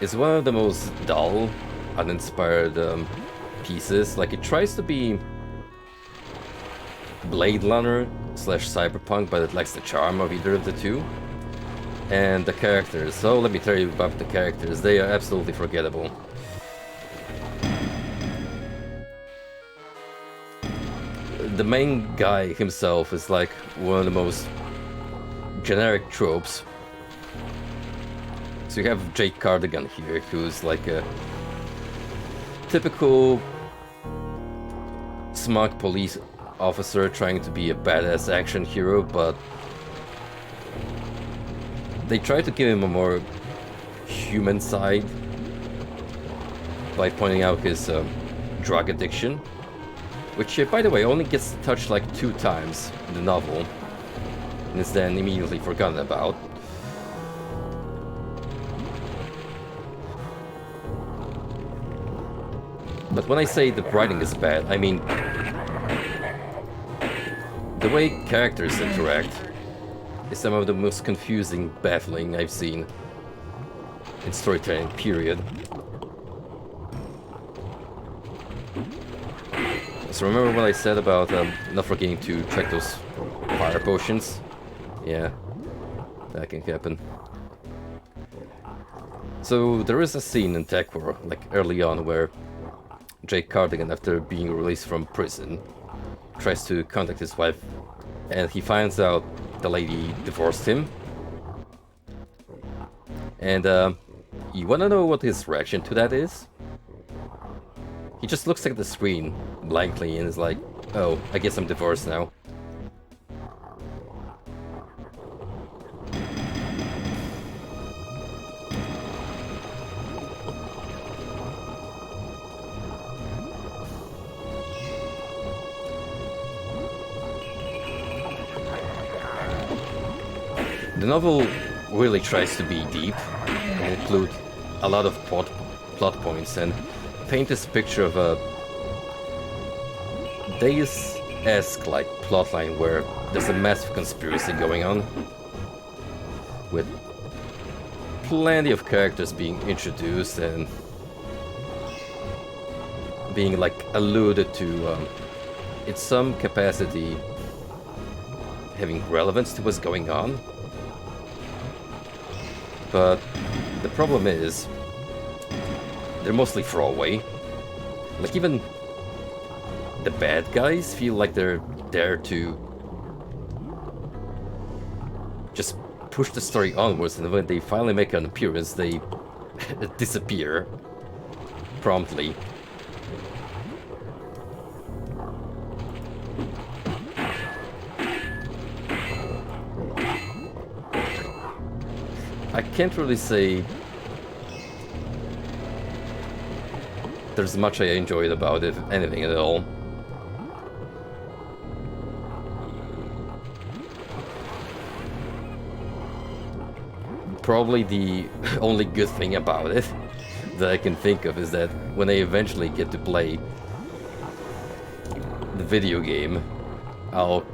is one of the most dull, uninspired pieces. Like, it tries to be Blade Runner / Cyberpunk, but it lacks the charm of either of the two. And the characters, so let me tell you about the characters, they are absolutely forgettable. The main guy himself is like one of the most generic tropes. So you have Jake Cardigan here, who's like a typical smug police officer trying to be a badass action hero, but they try to give him a more human side by pointing out his drug addiction, which, by the way, only gets touched like 2 times in the novel, and is then immediately forgotten about. But when I say the writing is bad, I mean the way characters interact. is some of the most confusing battling I've seen in storytelling, period. So remember what I said about not forgetting to check those fire potions? Yeah, that can happen. So there is a scene in Tech War, like early on, where Jake Cardigan, after being released from prison, tries to contact his wife, and he finds out the lady divorced him. And you wanna know what his reaction to that is? He just looks at the screen blankly and is like, oh, I guess I'm divorced now. The novel really tries to be deep and include a lot of plot points and paint this picture of a Deus-esque like plotline where there's a massive conspiracy going on, with plenty of characters being introduced and being like alluded to in some capacity, having relevance to what's going on. But the problem is, they're mostly throwaway. Like, even the bad guys feel like they're there to just push the story onwards, and when they finally make an appearance, they disappear promptly. I can't really say there's much I enjoyed about it, if anything at all. Probably the only good thing about it that I can think of is that when I eventually get to play the video game, I'll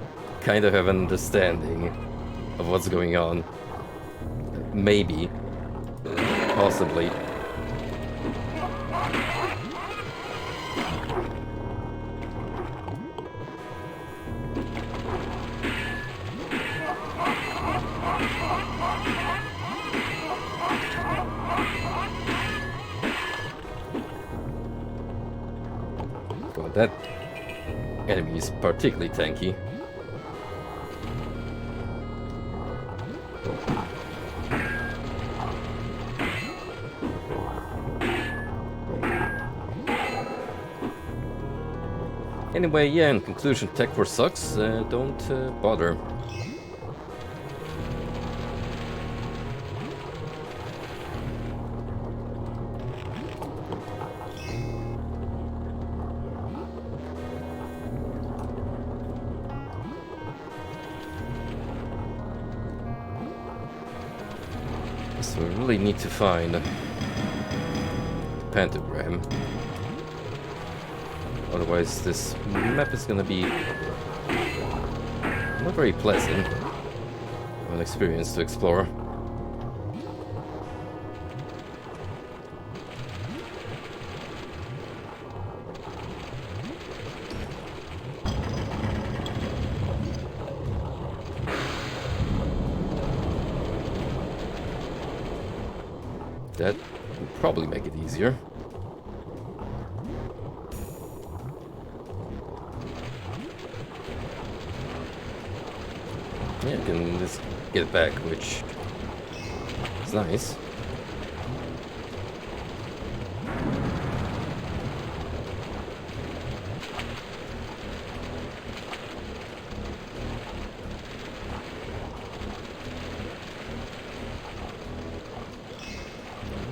kind of have an understanding of what's going on. Maybe. Possibly. Well, that enemy is particularly tanky. Anyway, yeah, in conclusion, Tech War sucks, don't bother. So we really need to find the pentagram. Otherwise, this map is gonna be not very pleasant of an experience to explore. That would probably make it easier. Yeah, I can just get it back, which is nice.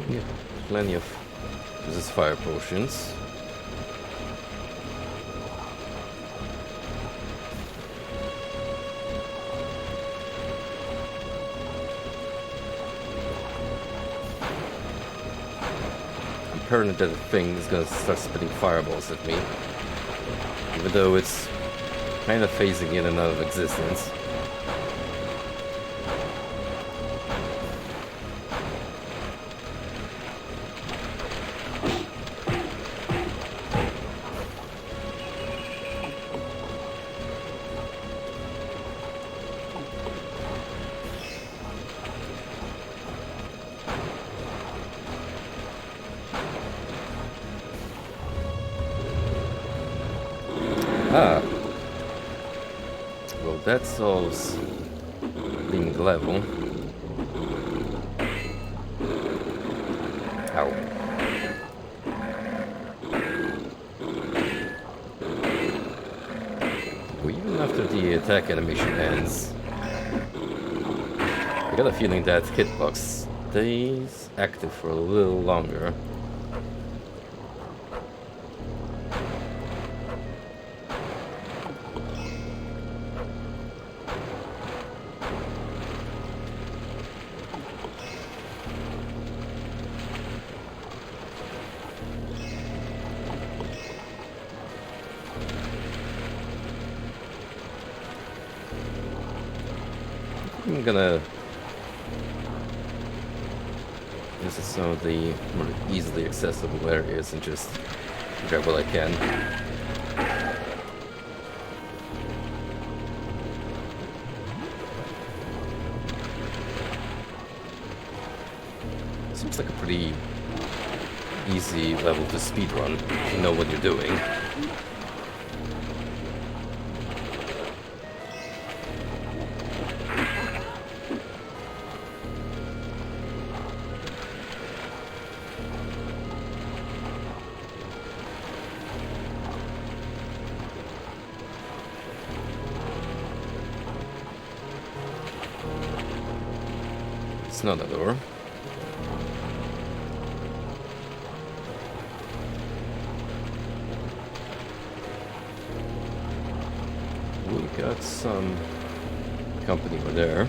Yeah, plenty of this fire potions. That the thing is gonna start spitting fireballs at me, even though it's kind of phasing in and out of existence. that solves being level. Ow. Well, even after the attack animation ends, I got a feeling that hitbox stays active for a little longer. I'm gonna visit some of the more easily accessible areas and just grab what I can. Seems like a pretty easy level to speedrun if you know what you're doing. It's not a door. We got some company over there.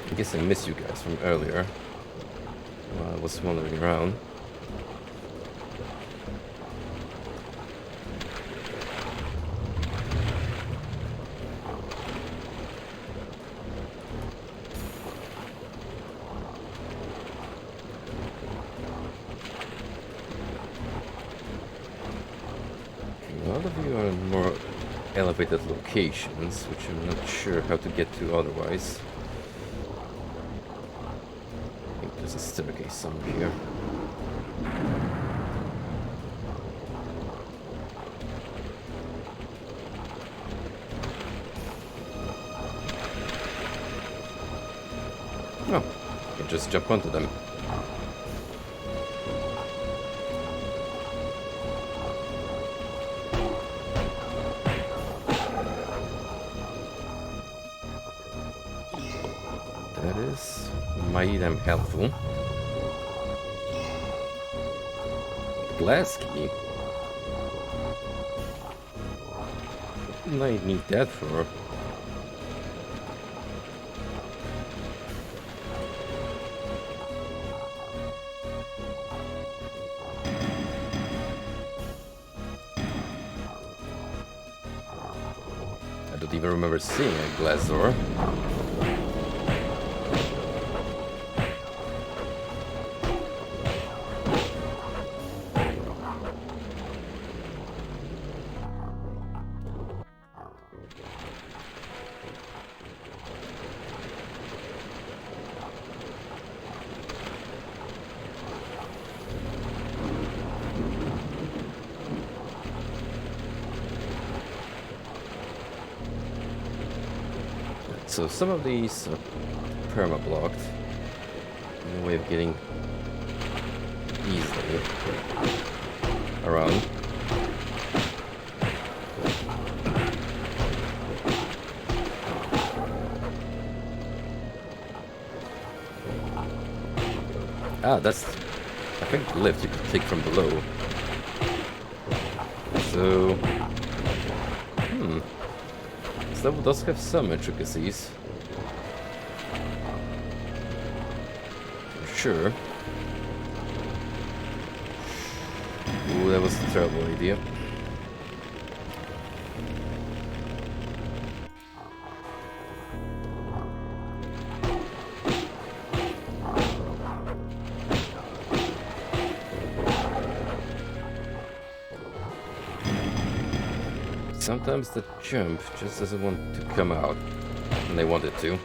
I guess I missed you guys from earlier while I was wandering around. A lot of you are in more elevated locations, which I'm not sure how to get to otherwise. There's a staircase somewhere here. Oh, I can just jump onto them. That is mighty damn helpful. Glass key? What do I need that for? I don't even remember seeing a glass door. So some of these are perma-blocked in a way of getting easily around. Ah, that's, I think, the lift you could take from below. So, this level does have some intricacies. For sure. Ooh, that was a terrible idea. Sometimes the jump just doesn't want to come out, and they want it to.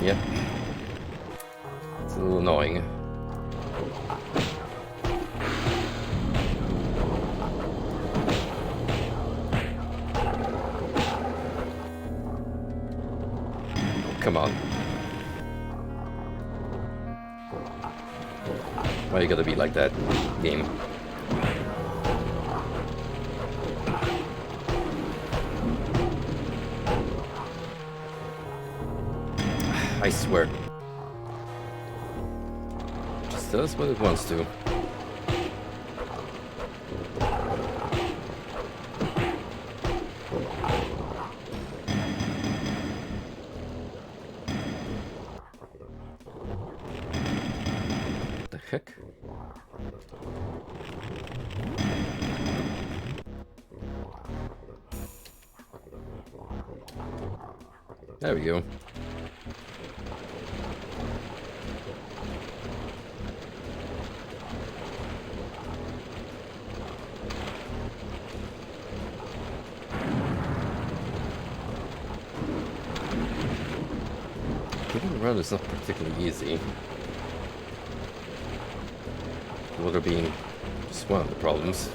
Yep. It's a little annoying. Come on. Why you gotta be like that, game? I swear. Just does what it wants to. What the heck? There we go. Getting around is not particularly easy. The water being just one of the problems.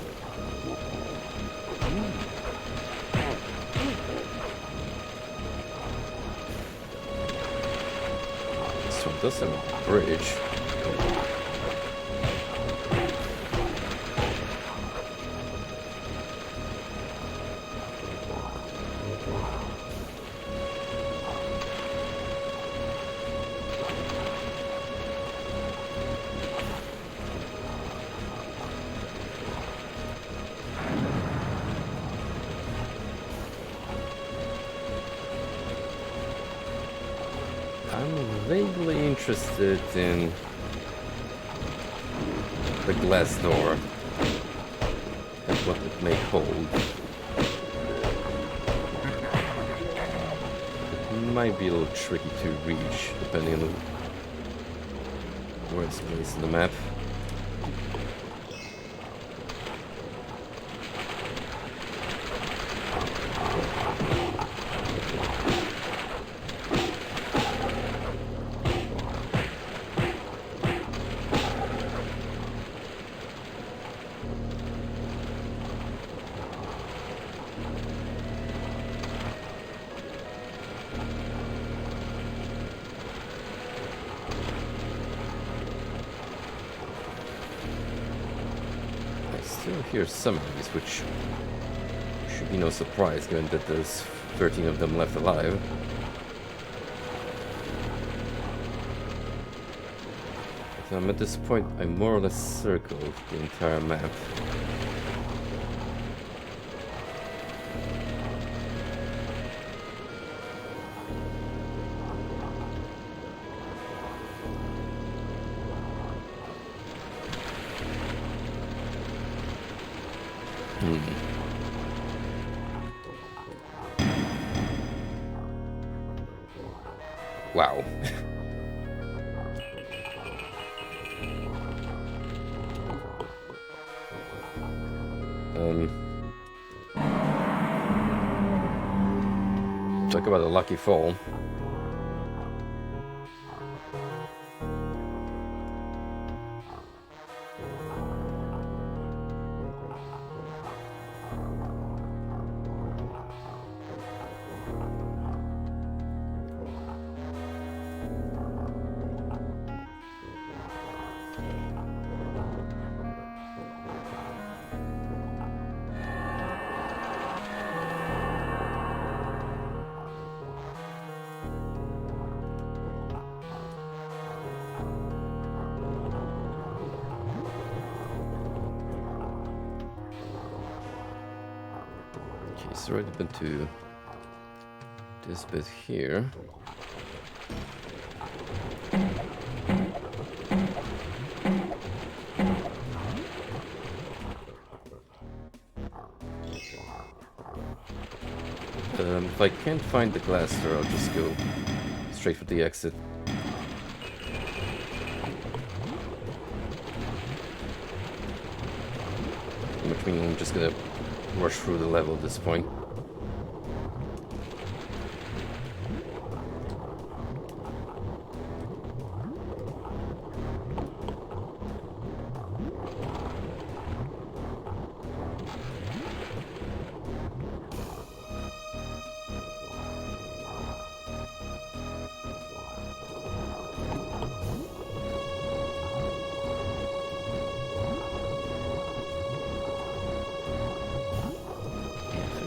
This one does have a bridge. I'm vaguely interested in the glass door and what it may hold. It might be a little tricky to reach depending on where it's placed in the map. Still hear some enemies, which should be no surprise given that there's 13 of them left alive. So at this point I more or less circled the entire map. Wow. Talk about a lucky fall. It's already been to this bit here. If I can't find the glass door, I'll just go straight for the exit. think I'm just gonna rush through the level at this point.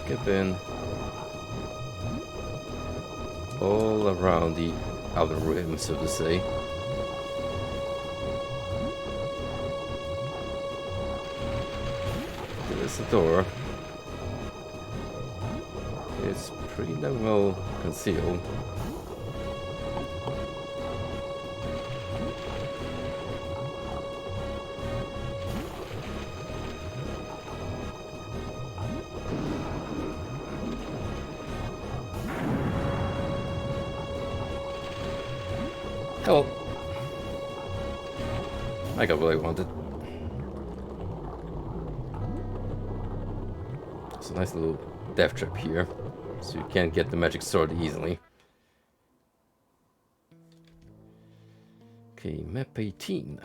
I've been all around the outer rim, so to say. There's a door. It's pretty damn well concealed. Hello. I got what I wanted. It's a nice little death trap here, so you can't get the magic sword easily. Okay, map 18.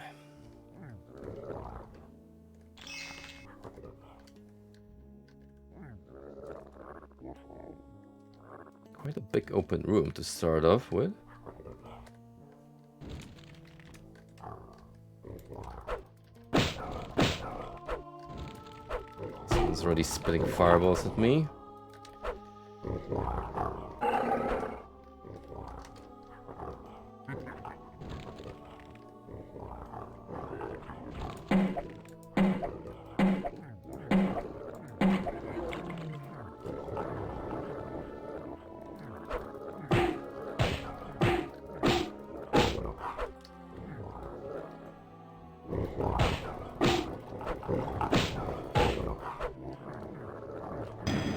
Quite a big open room to start off with. Someone's already spitting fireballs at me.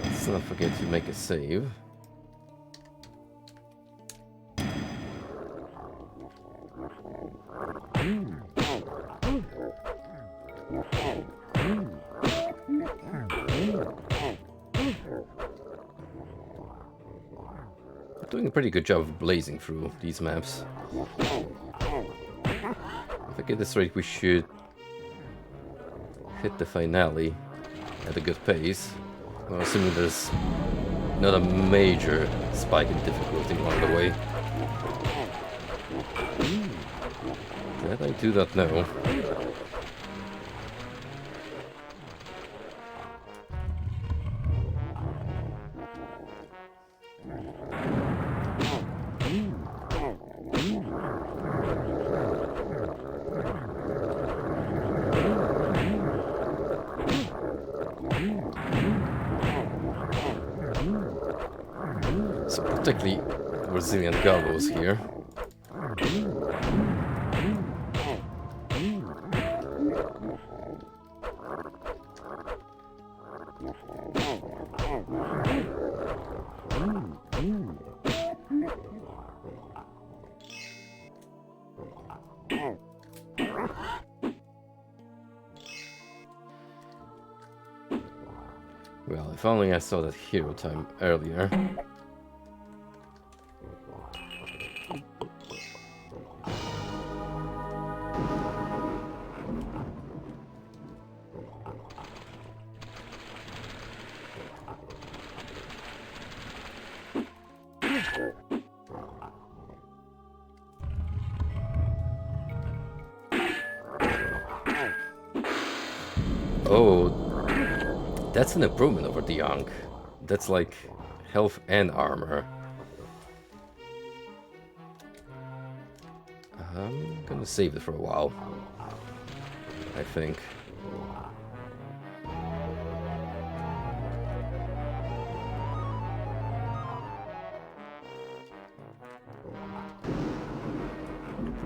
Let's not forget to make a save. Doing a pretty good job of blazing through these maps. If I get this right, we should hit the finale at a good pace. Well, assuming there's not a major spike in difficulty along the way. That I do not know. So particularly resilient gallows here. Well, if only I saw that hero time earlier. Oh, that's an improvement over the Ankh. That's like health and armor. I'm gonna save it for a while, I think.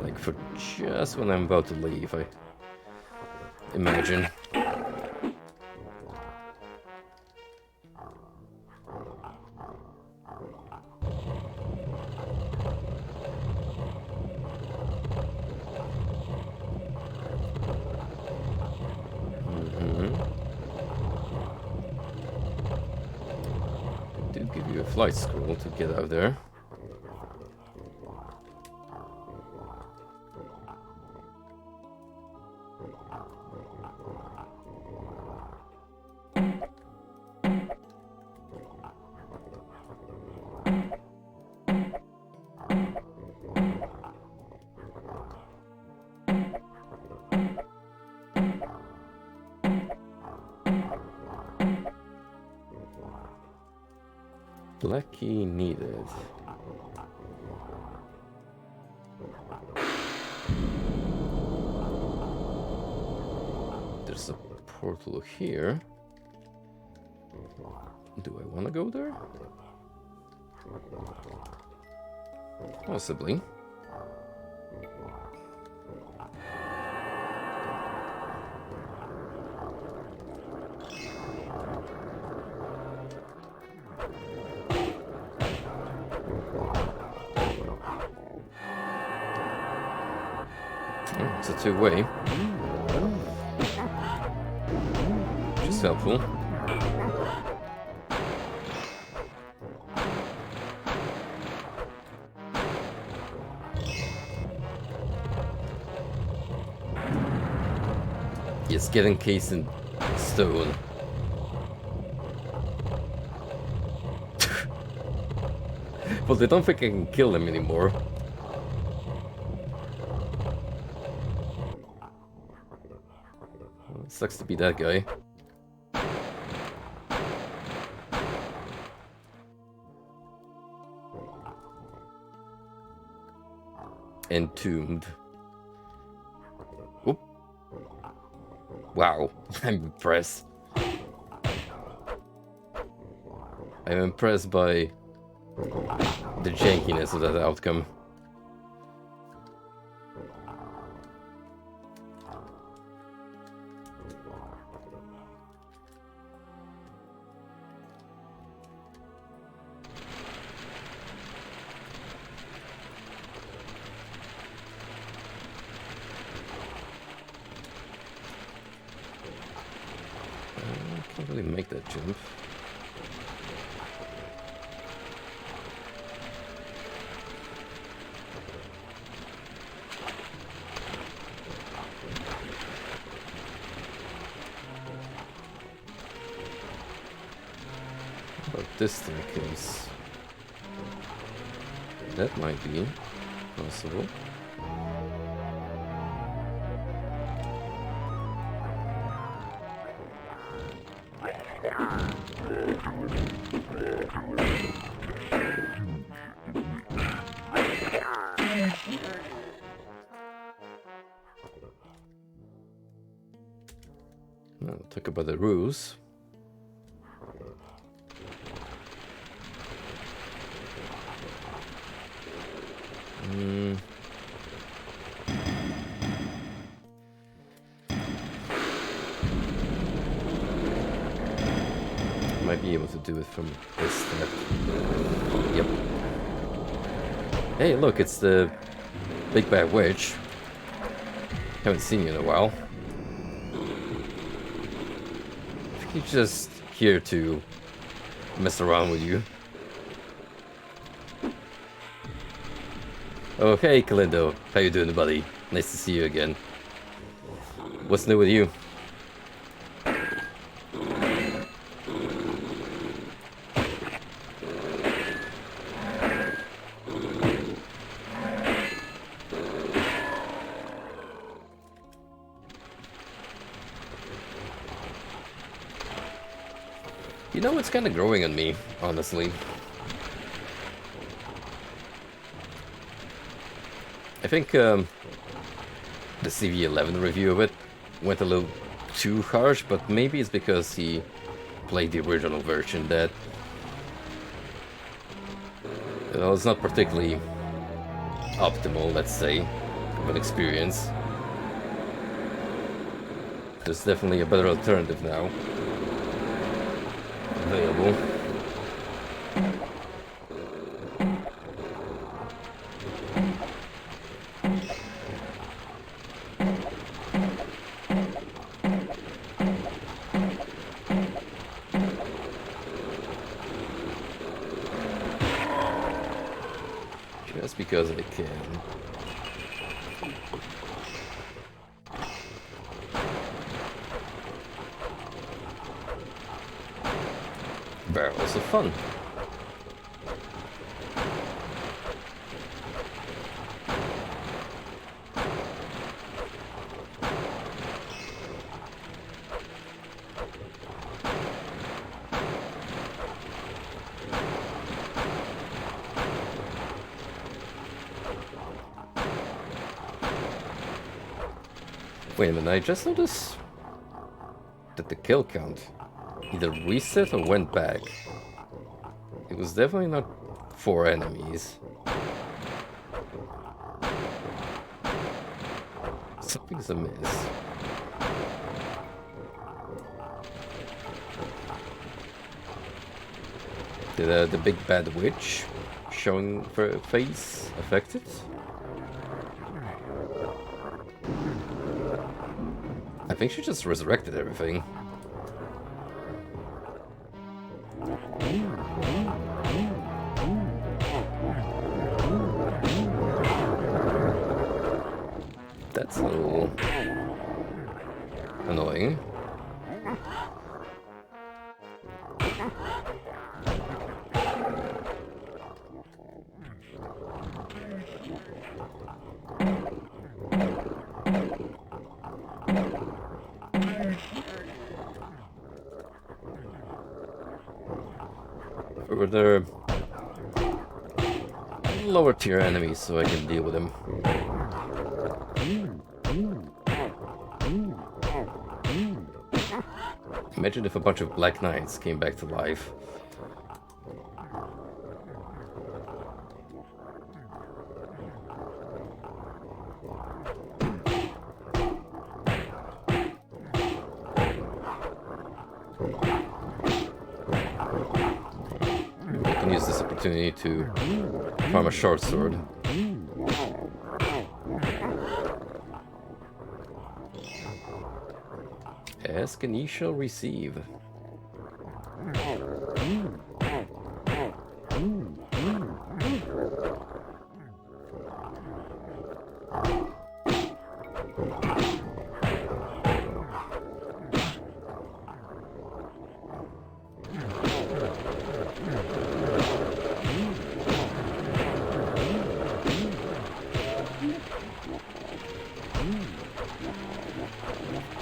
Like for just when I'm about to leave, I imagine. flight school to get out there. Black key needed. There's a portal here. Do I want to go there? Possibly. It's a two-way. Which is helpful. Yes, get encased in stone. Well, they don't think I can kill them anymore. Well, it sucks to be that guy. Entombed. Oop. Wow, I'm impressed. I'm impressed by the jankiness of that outcome. I can't really make that jump. But this staircase, that might be possible. Now, talk about the rules. Might be able to do it from this step. Yep. Hey, look, it's the Big Bad Witch. Haven't seen you in a while. I think he's just here to mess around with you. Oh, hey, Kalindo. How you doing, buddy? Nice to see you again. What's new with you? You know, it's kind of growing on me, honestly. I think the CV11 review of it went a little too harsh, but maybe it's because he played the original version that well, it's not particularly optimal, let's say, of an experience. There's definitely a better alternative now available. because I can. Barrels of fun. Wait a minute, I just noticed that the kill count either reset or went back. It was definitely not 4 enemies. Something's amiss. Did the big bad witch showing her face affect it? I think she just resurrected everything. That's a little annoying. Or they're lower tier enemies so I can deal with them. Imagine if a bunch of Black Knights came back to life. I can use this opportunity to farm a short sword. Ask and ye shall receive.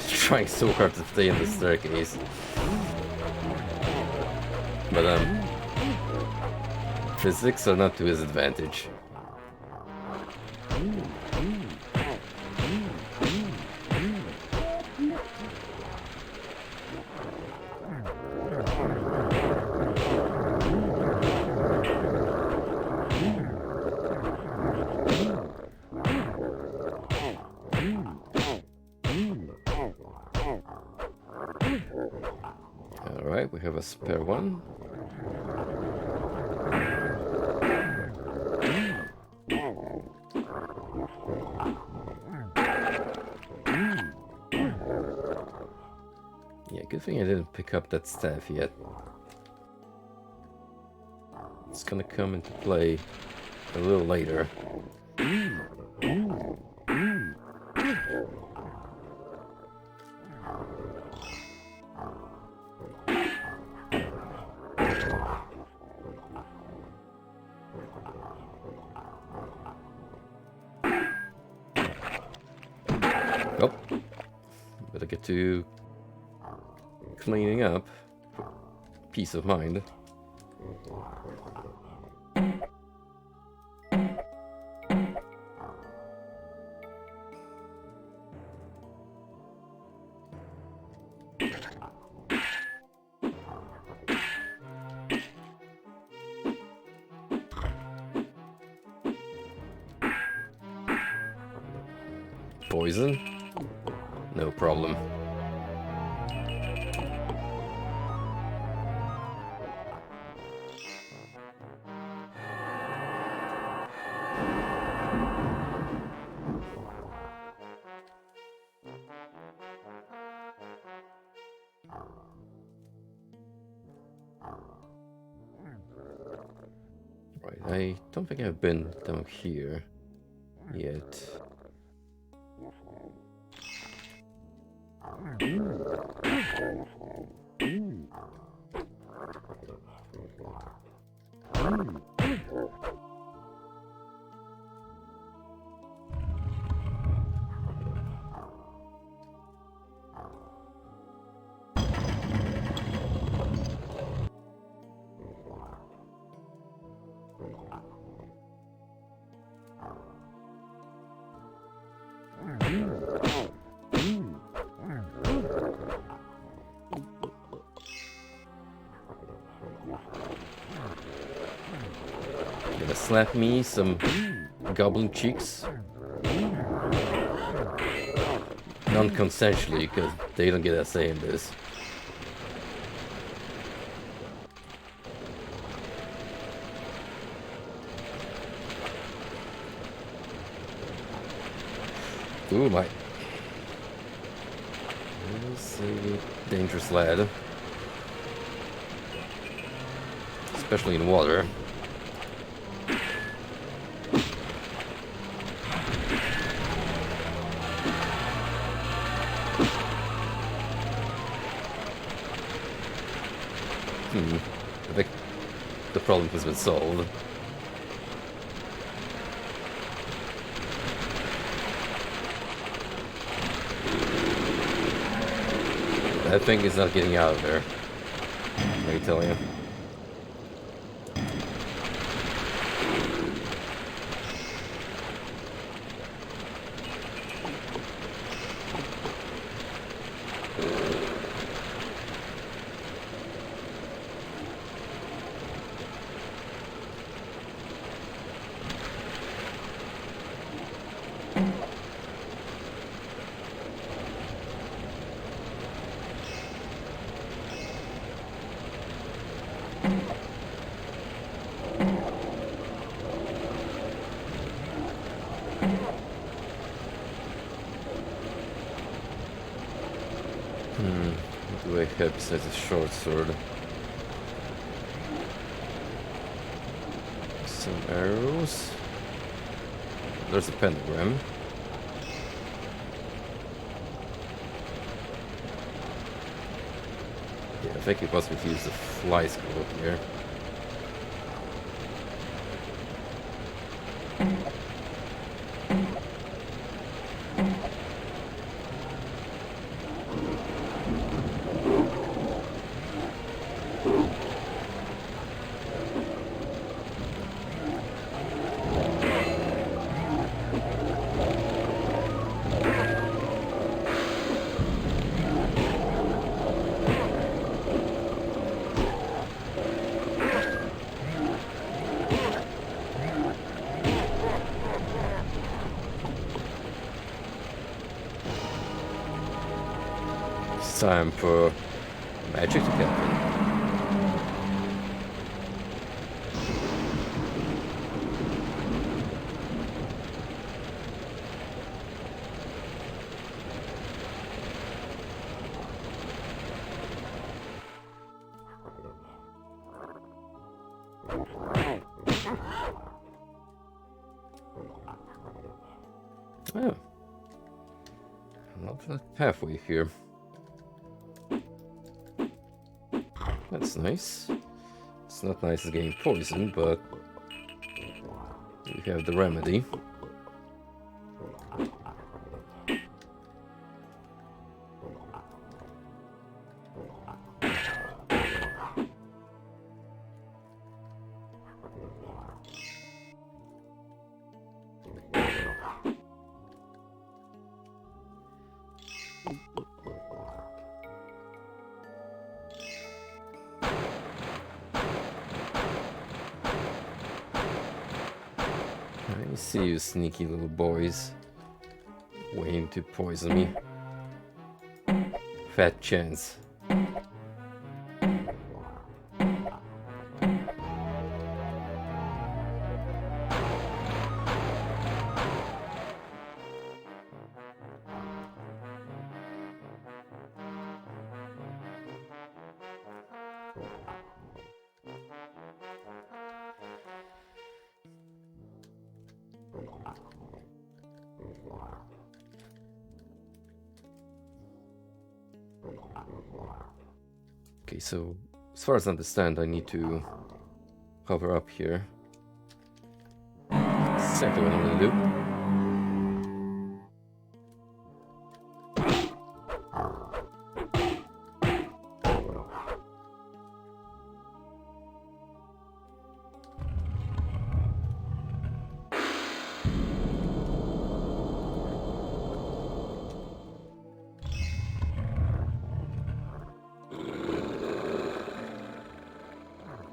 Trying so hard to stay in the staircase. But physics are not to his advantage. Alright, we have a spare one. Yeah, good thing I didn't pick up that staff yet. It's gonna come into play a little later. Oh, better get to cleaning up. Peace of mind. Poison? No problem. Right, I don't think I've been down here yet. Gonna slap me some goblin cheeks. Non-consensually, because they don't get a say in this. Ooh, my. This is a dangerous lad. Especially in water. I think the problem has been solved. That thing is not getting out of there. Let me tell you. What do I have besides a short sword? Some arrows. There's a pentagram. Yeah, I think it was to use the fly scroll here. It's time for magic to happen. Oh. Not halfway here. That's nice. It's not nice as getting poisoned, but we have the remedy. I see you sneaky little boys waiting to poison me. Fat chance. Okay, so as far as I understand, I need to hover up here. Exactly what I'm gonna do.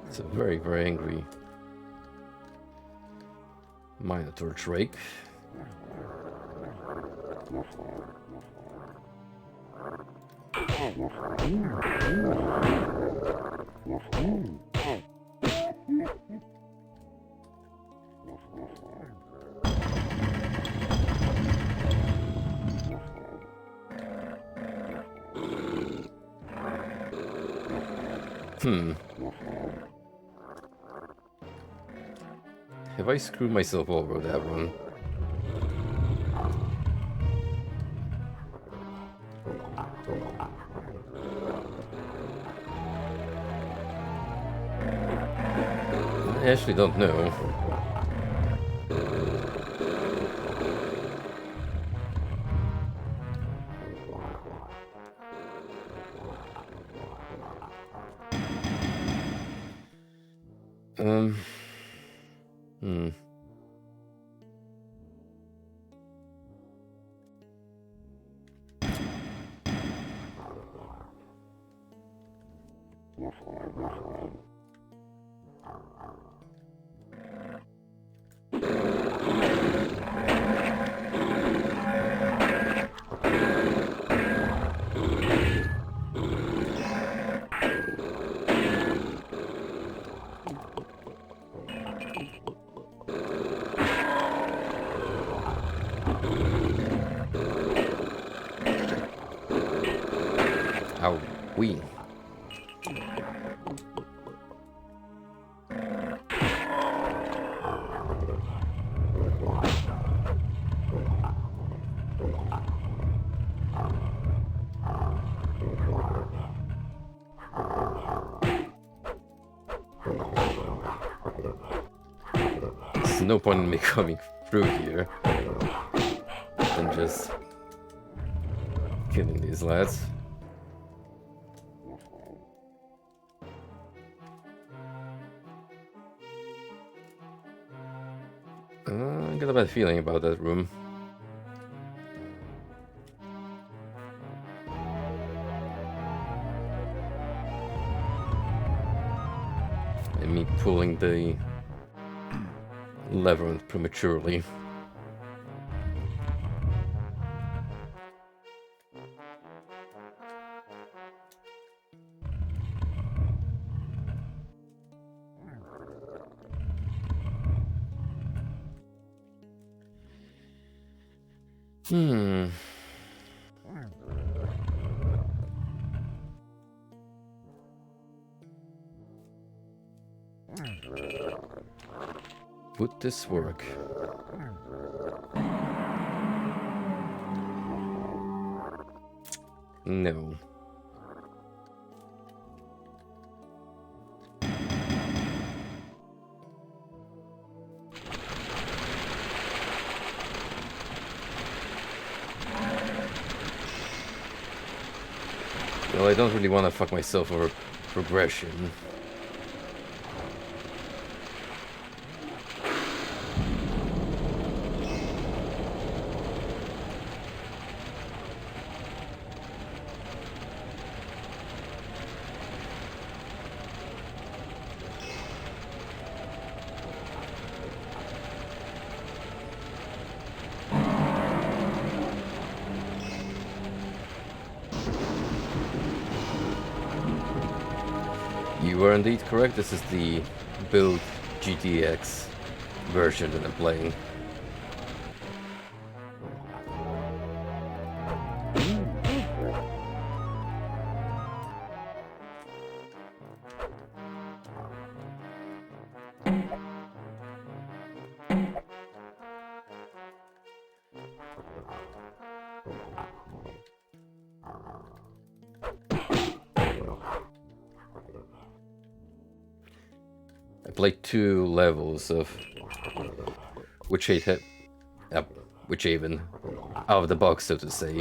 It's a very, very angry Minotaur Drake. Have I screwed myself over that one? I actually don't know. Hmm. How we? There's no point in me coming through here and just killing these lads. I got a bad feeling about that room. And me pulling the lever prematurely. Would this work? No. Well, I don't really want to fuck myself over progression. You are indeed correct. This is the build GTX version that I'm playing. I played 2 levels of Witchaven, Witchaven out of the box, so to say,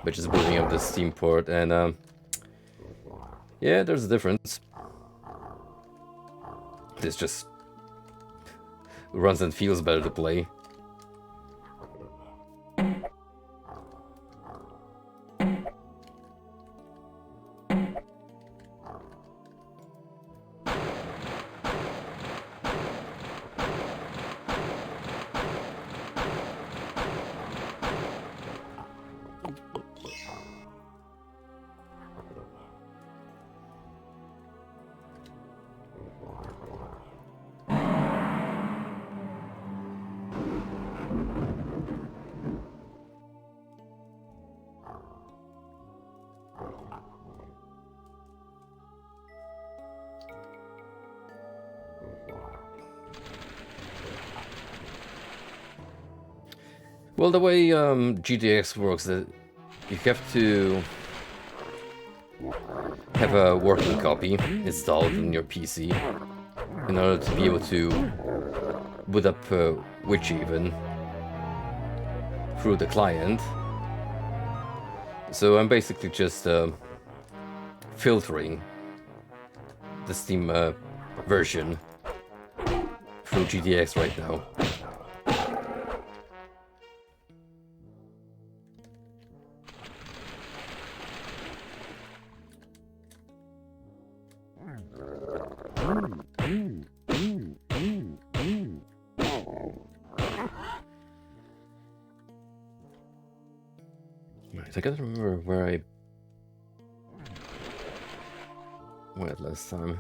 which is booting up the Steam port, and yeah, there's a difference. This just runs and feels better to play. Well, the way GTX works, you have to have a working copy installed on your PC in order to be able to boot up Witchaven through the client. So I'm basically just filtering the Steam version through GTX right now. Right, I gotta remember where I went last time.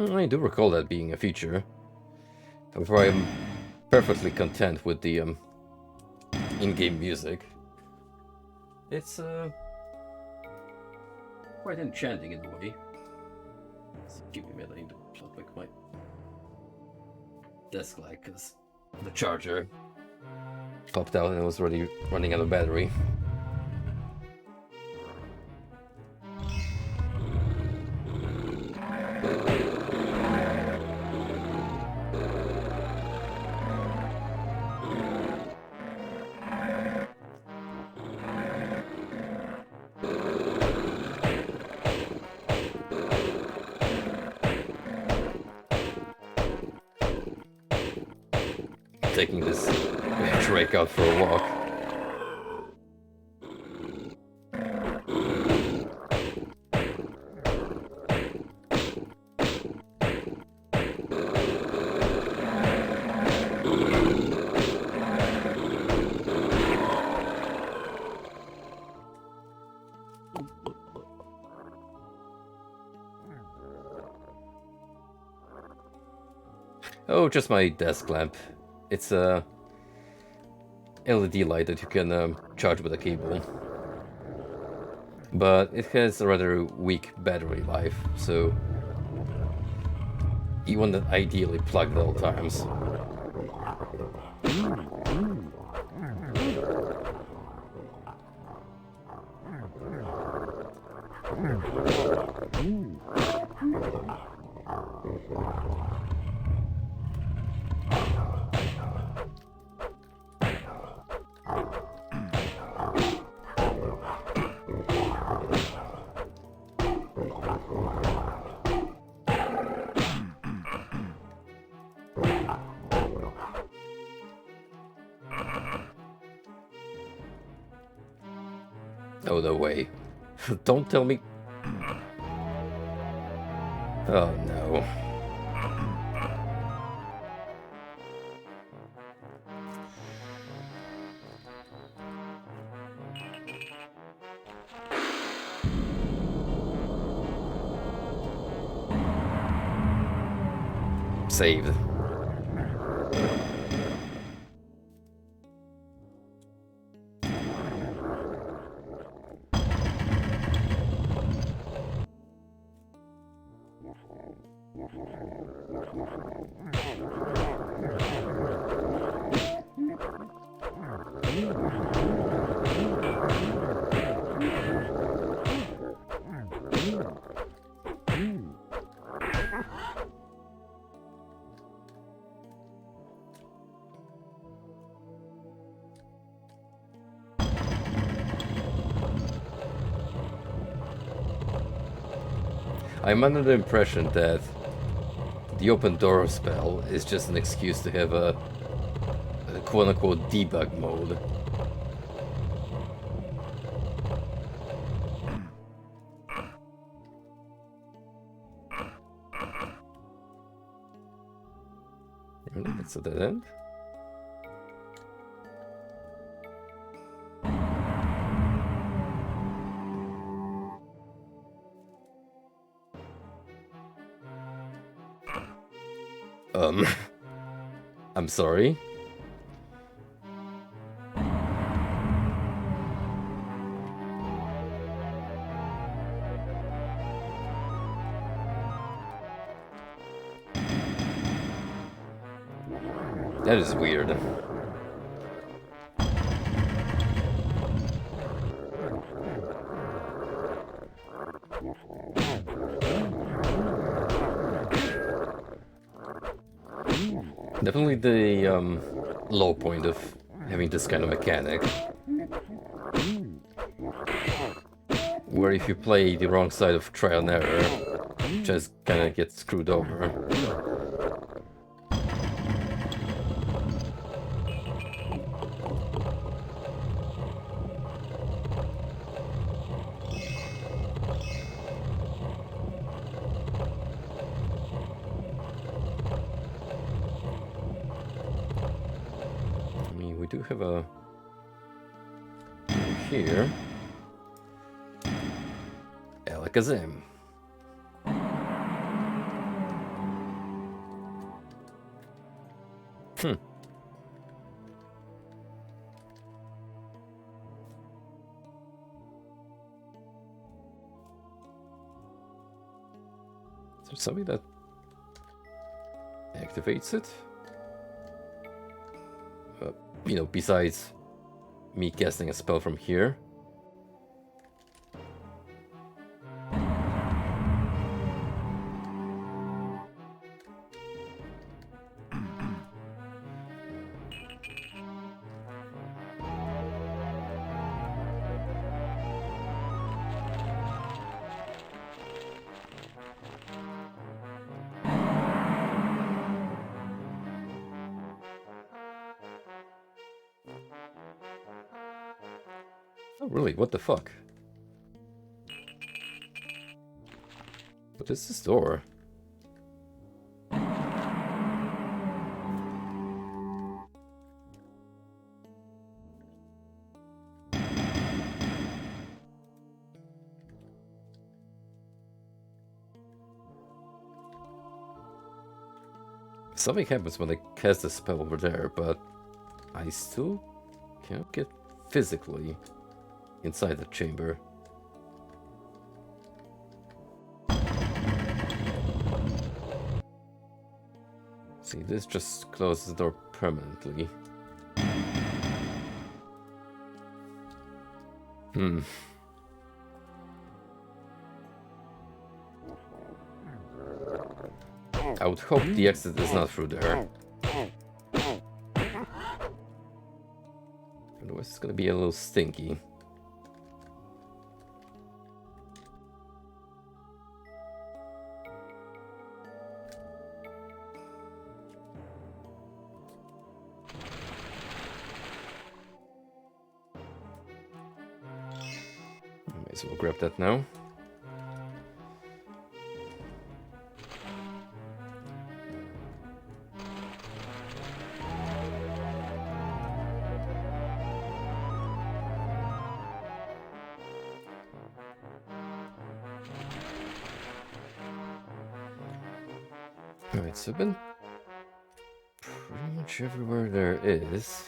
I do recall that being a feature. However, I'm perfectly content with the in-game music. It's quite enchanting in a way. So give me a minute, I need to plug back my desk light because the charger popped out and I was already running out of battery. Taking this rake out for a walk. Oh, just my desk lamp. It's a LED light that you can charge with a cable, but it has a rather weak battery life, so you want it ideally plugged at all times. Oh, no way. Don't tell me. Oh, no. saved. I'm under the impression that the open door spell is just an excuse to have a quote-unquote debug mode. Really? That's a dead end? I'm sorry. That is weird. Definitely the low point of having this kind of mechanic. Where if you play the wrong side of trial and error, just kind of get screwed over. We do have a here Alakazam. Is there something that activates it? You know, besides me casting a spell from here. Oh, really? What the fuck? What is this door? Something happens when I cast a spell over there, but I still can't get physically inside the chamber. See, this just closes the door permanently. I would hope the exit is not through there. Otherwise it's gonna be a little stinky. Might as well grab that now. Alright, so I've been much everywhere there is.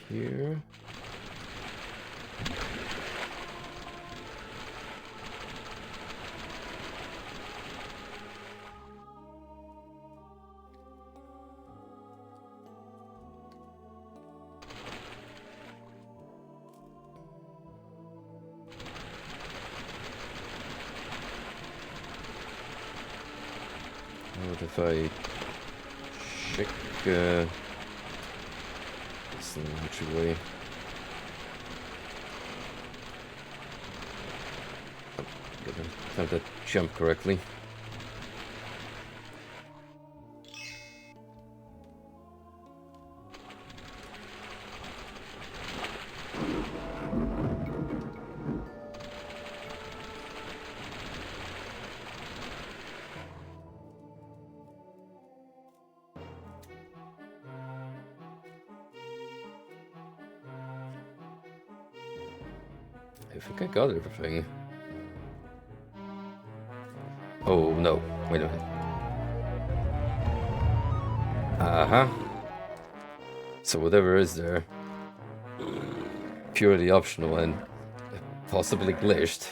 Here. What if I check this in a natural way? Oh, gotta have that jump correctly. I think I got everything. Oh no, wait a minute. Uh-huh. So whatever is there, purely optional and possibly glitched.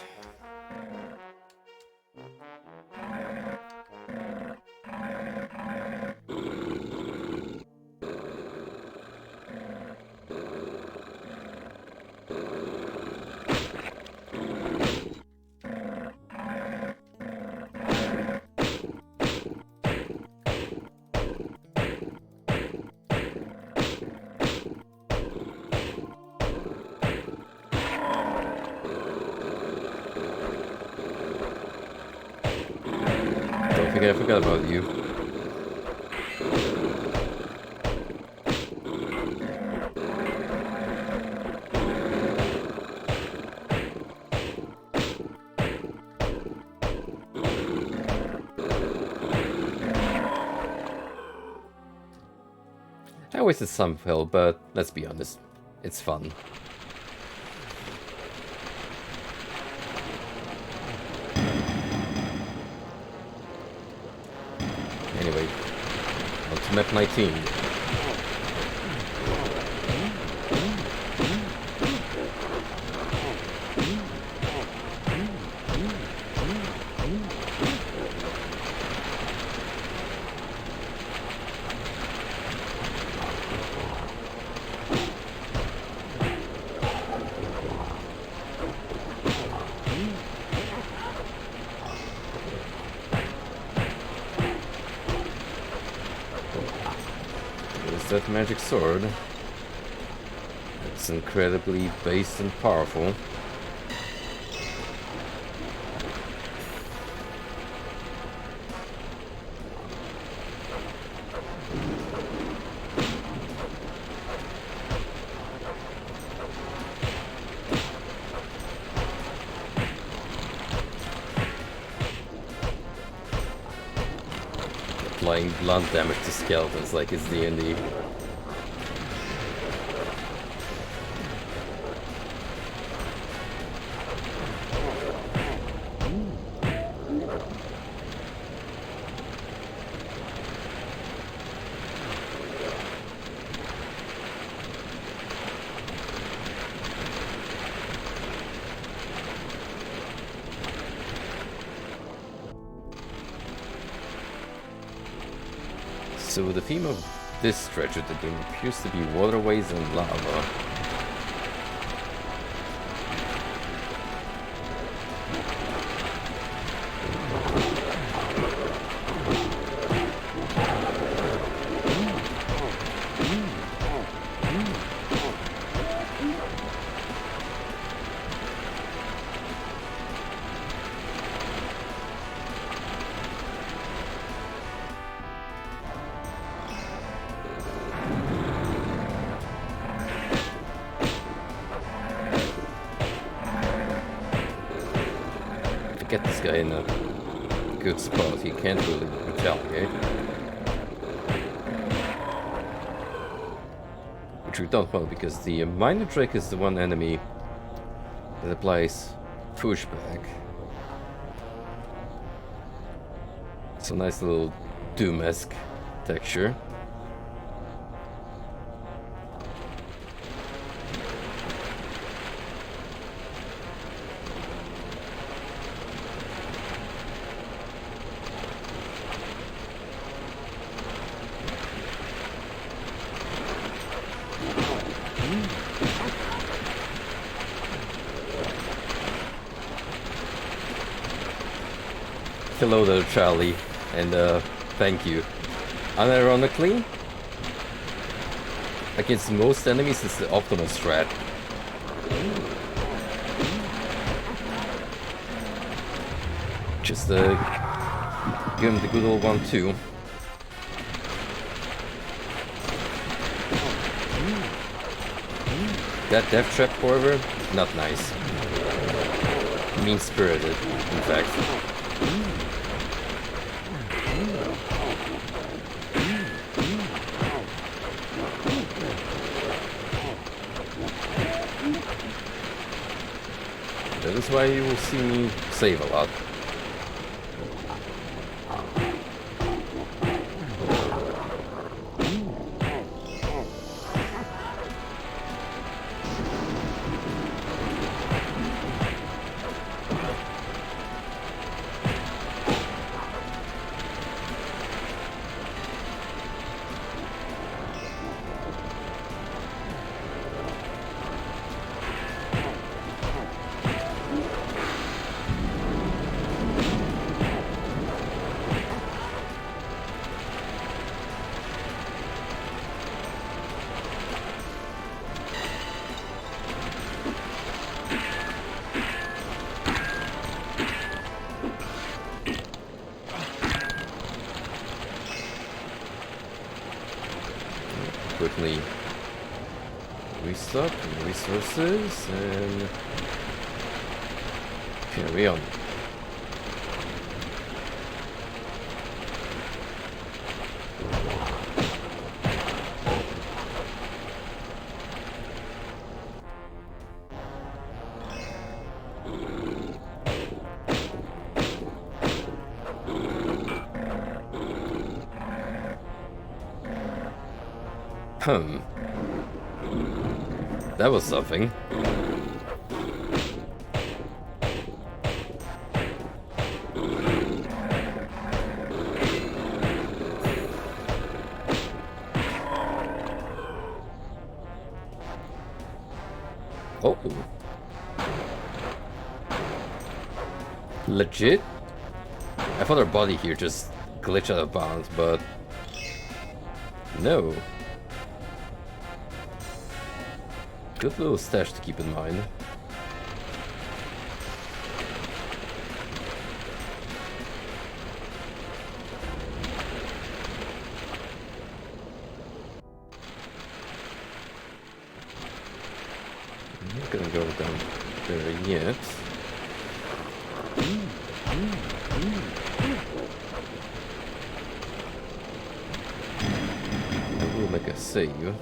Don't think I forgot about you. I wasted some hell, but let's be honest, it's fun. Anyway, on to map 19. That magic sword. It's incredibly based and powerful. Applying blunt damage to skeletons like it's D&D. So the theme of this stretch of the game appears to be waterways and lava. Get this guy in a good spot, he can't really retaliate. Actually, don't well, because the minor trick is the one enemy that applies pushback. It's a nice little Doom-esque texture. Hello there, Charlie, and thank you. Unironically, against most enemies, it's the optimal strat. Just give him the good old 1-2. That death trap, however, not nice. Mean-spirited, in fact. That is why you will see me save a lot. Quickly restock resources and carry on. That was something. Oh. Legit? I thought our body here just glitched out of bounds, but no. Good little stash to keep in mind. I'm not gonna go down there yet. I will make a save.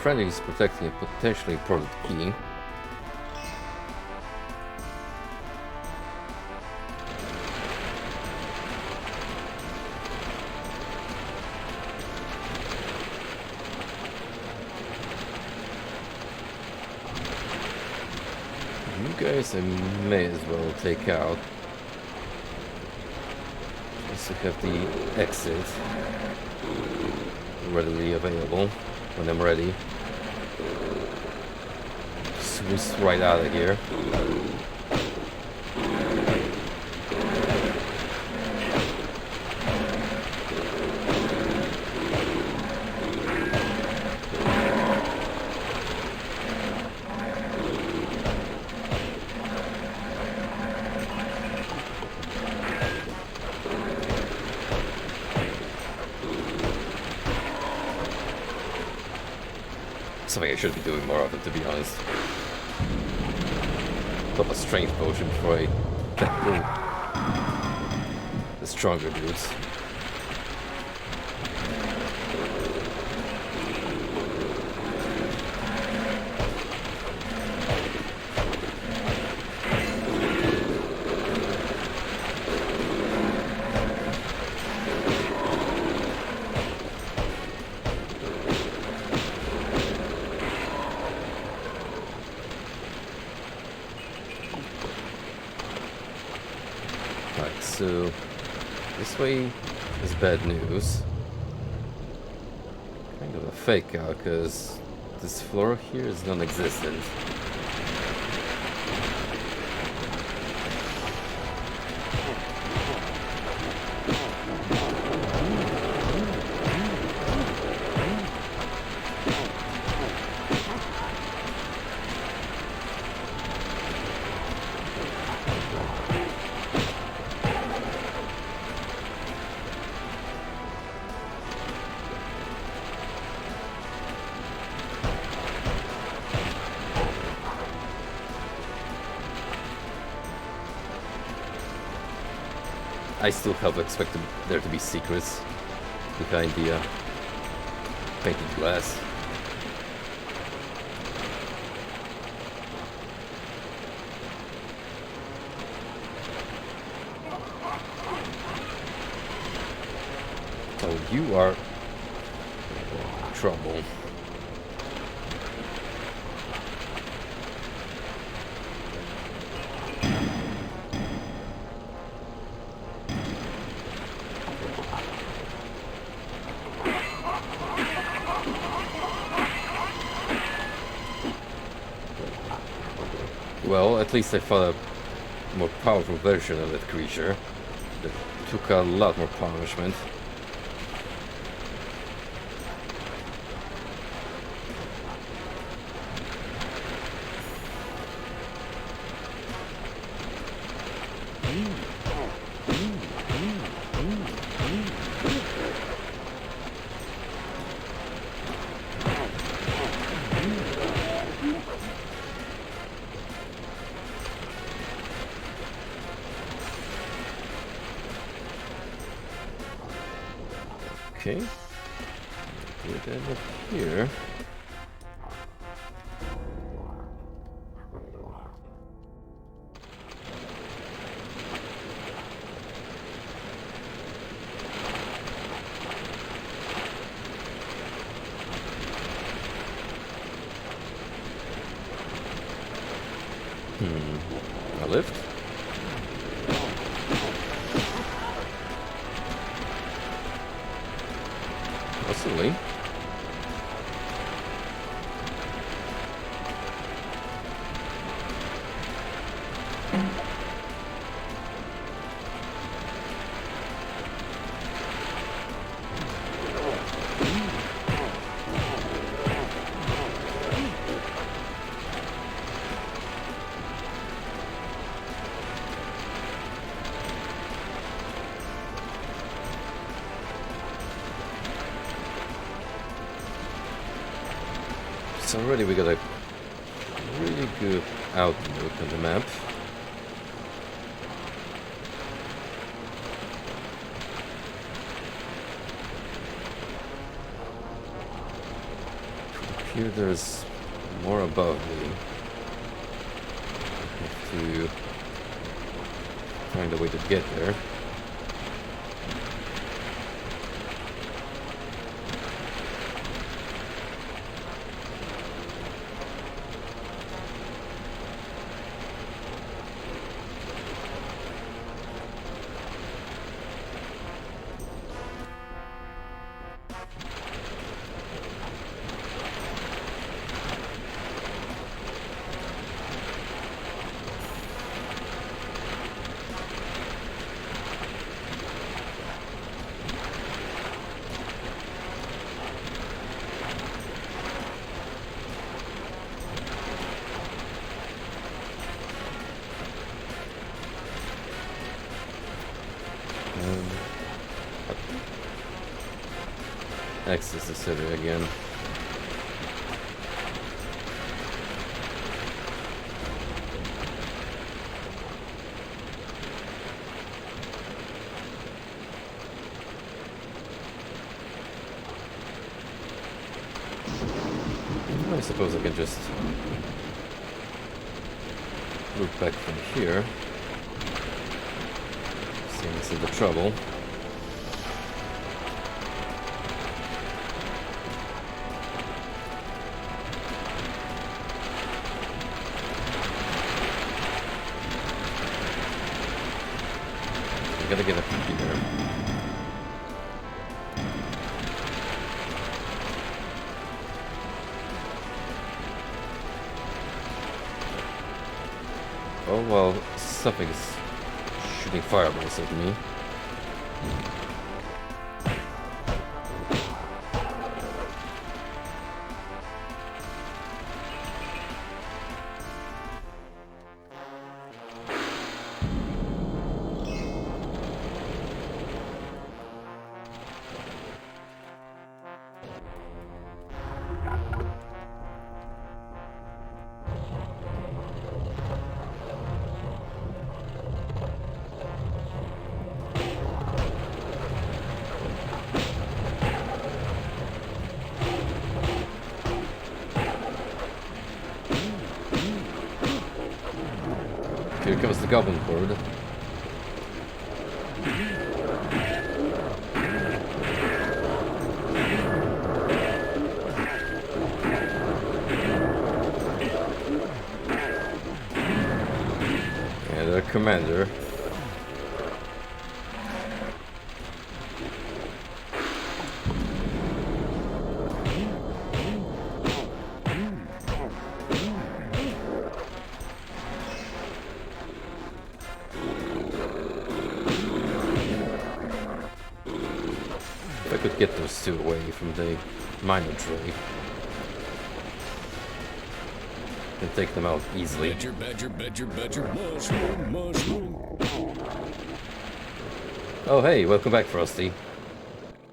Friend is protecting a potentially important key. You guys I may as well take out. Just to have the exit readily available when I'm ready. Just right out of here. something I should be doing more often, to be honest. Pop a strength potion before I tackle the stronger dudes. So, this way is bad news. Kind of a fake out, because this floor here is non-existent. I still have expected there to be secrets behind the painted glass. Oh, you are trouble. Well, at least I found a more powerful version of that creature that took a lot more punishment. Okay, get that up here. A lift? Possibly. So already we got a really good outlook on the map. Here there's more above me. I have to find a way to get there. Access this area again. suppose I can just look back from here. Seems in the trouble. I gotta get a peek here. Oh well, something's shooting fireballs at me. Here comes the goblin horde. And their commander. If I could get those two away from the miner tray, can take them out easily. Badger, mushroom. Oh hey, welcome back, Frosty.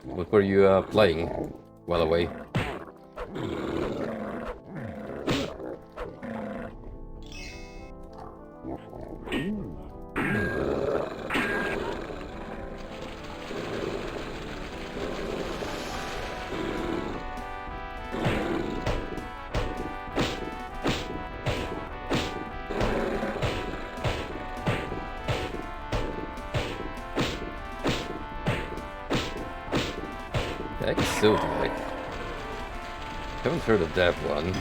What were you playing while away? Zodiac. Haven't heard of that one.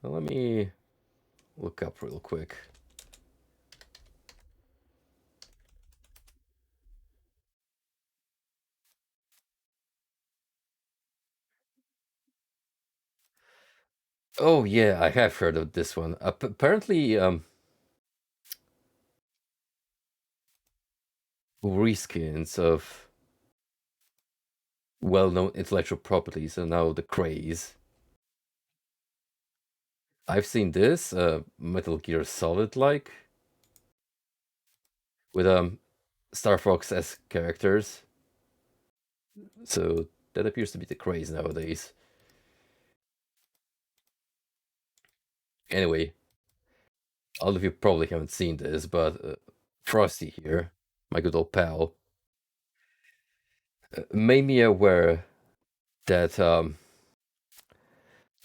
Well, let me look up real quick. Oh yeah, I have heard of this one. Apparently, reskins of well-known intellectual properties are now the craze. I've seen this, Metal Gear Solid-like, with Star Fox-esque characters. So that appears to be the craze nowadays. Anyway, all of you probably haven't seen this, but Frosty here, my good old pal, made me aware that the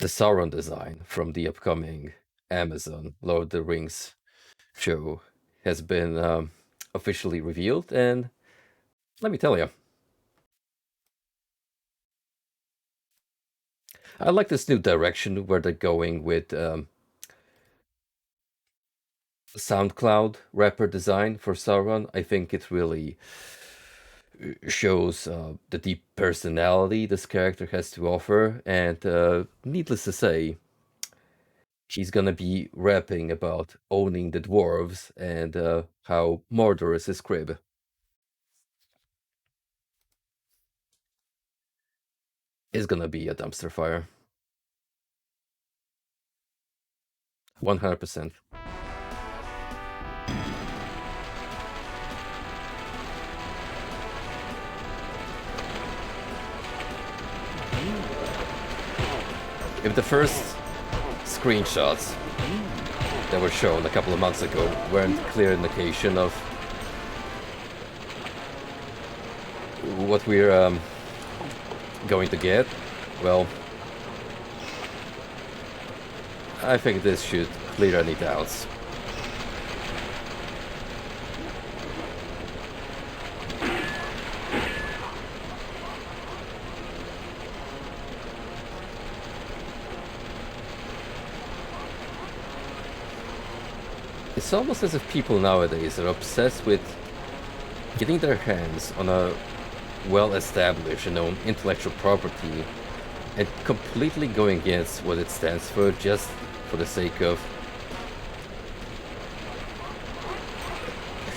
Sauron design from the upcoming Amazon Lord of the Rings show has been officially revealed, and let me tell you, I like this new direction where they're going with SoundCloud rapper design for Sauron. I think it really shows the deep personality this character has to offer, and needless to say, he's gonna be rapping about owning the dwarves and how Mordor is his crib. It's gonna be a dumpster fire. 100%. If the first screenshots that were shown a couple of months ago weren't clear indication of what we're going to get, well, I think this should clear any doubts. It's almost as if people nowadays are obsessed with getting their hands on a well-established, intellectual property and completely going against what it stands for just for the sake of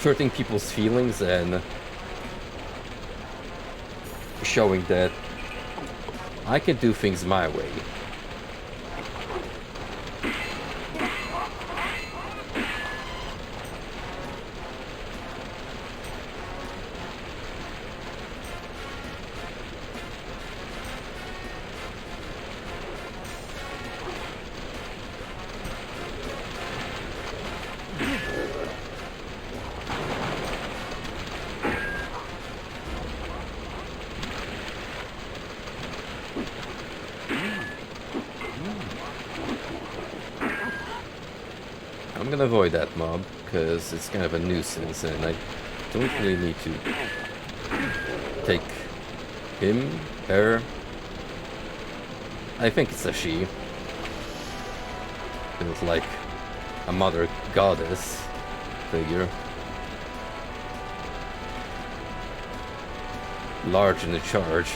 hurting people's feelings and showing that I can do things my way. I'm gonna avoid that mob, because it's kind of a nuisance, and I don't really need to take him, her. I think it's a she. Built like a mother goddess figure. Large in the charge.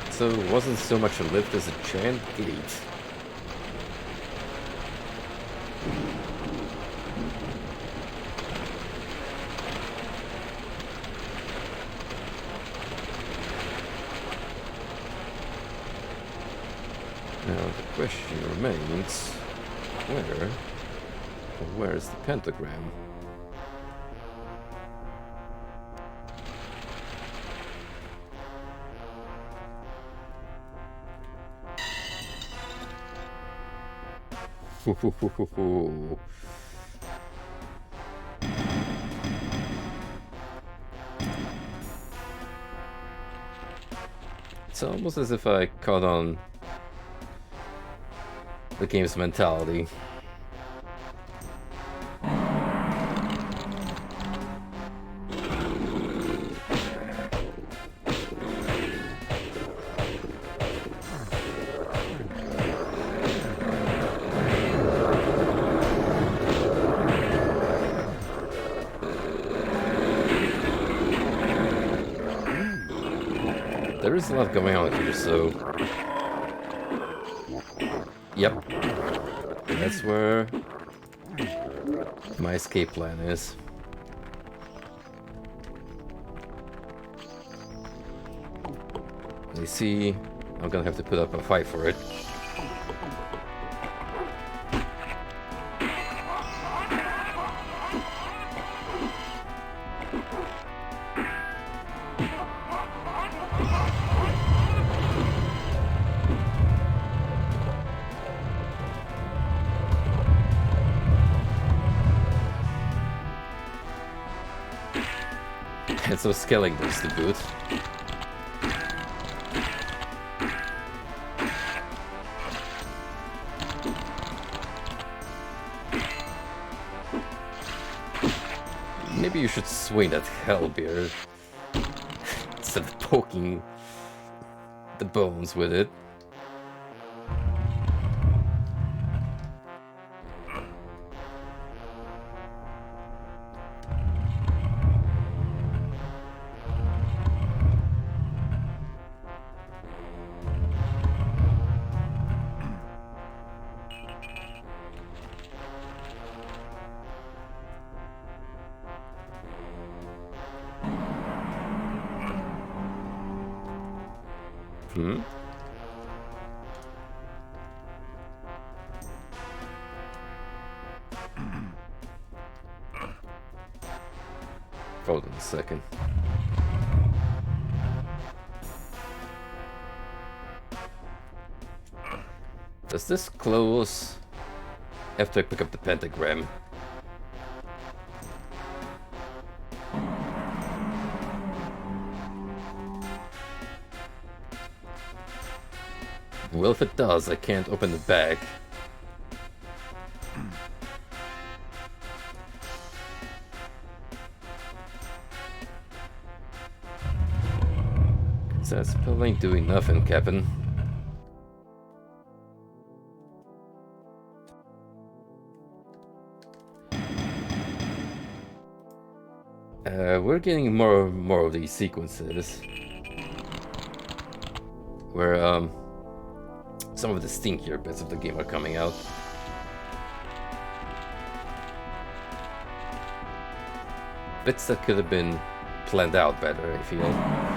So it wasn't so much a lift as a giant gate. Now the question remains, where is the pentagram? It's almost as if I caught on the game's mentality. There is a lot going on here, so... Yep. That's where my escape plan is. You see, I'm gonna have to put up a fight for it. And so skeletons to boot. Maybe you should swing that hellbeer instead of poking the bones with it. Hold on a second. Does this close after I pick up the pentagram? Well, if it does, I can't open the bag. That spell ain't doing nothing, Captain. We're getting more of these sequences where some of the stinkier bits of the game are coming out. Bits that could have been planned out better, I feel.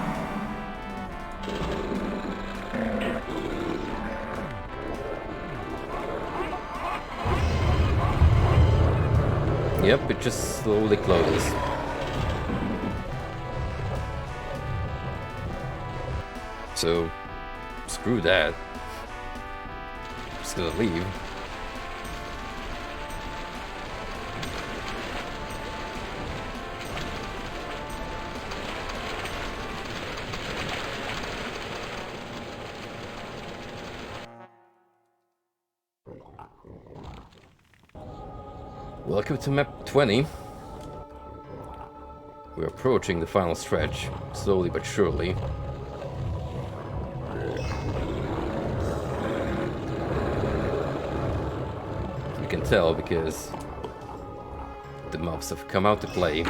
Yep, it just slowly closes. So, screw that. Just gonna leave. Welcome to map 20. We're approaching the final stretch, slowly but surely. You can tell because the mobs have come out to play.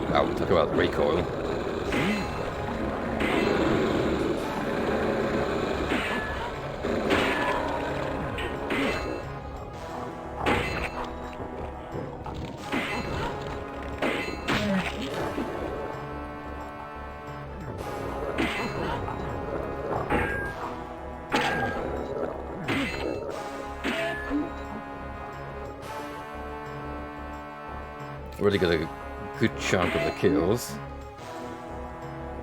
Wow, talk about recoil. Already got a good chunk of the kills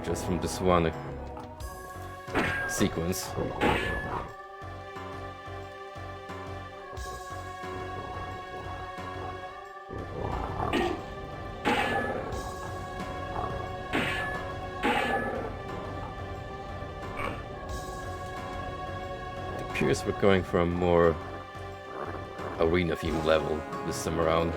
just from this one sequence. It appears we're going from more arena view level this time around.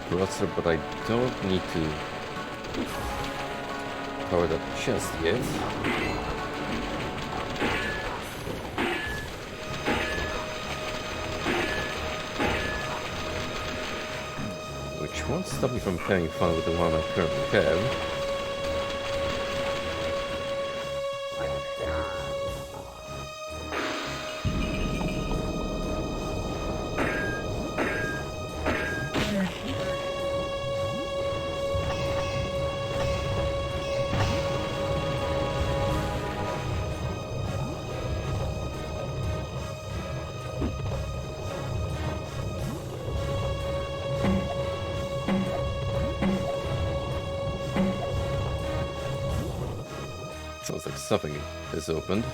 Brother, but I don't need to power that chest yet. Which won't stop me from having fun with the one I currently have. Sounds like something is opened.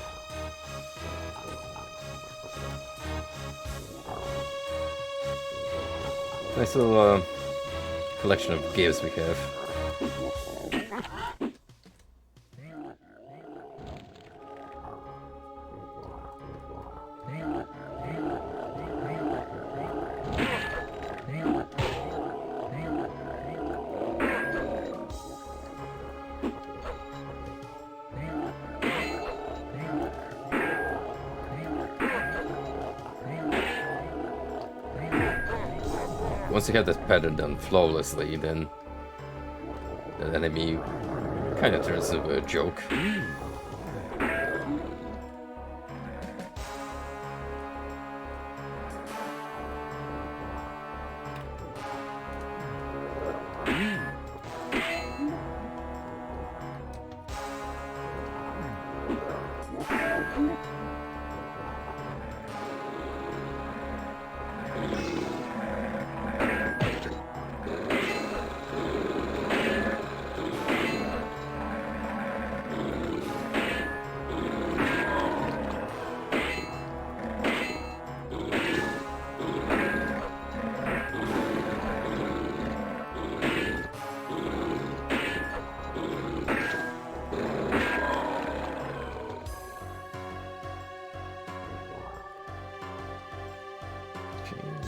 Nice little collection of gifts we have. once you have that pattern done flawlessly, then that enemy kind of turns into a joke.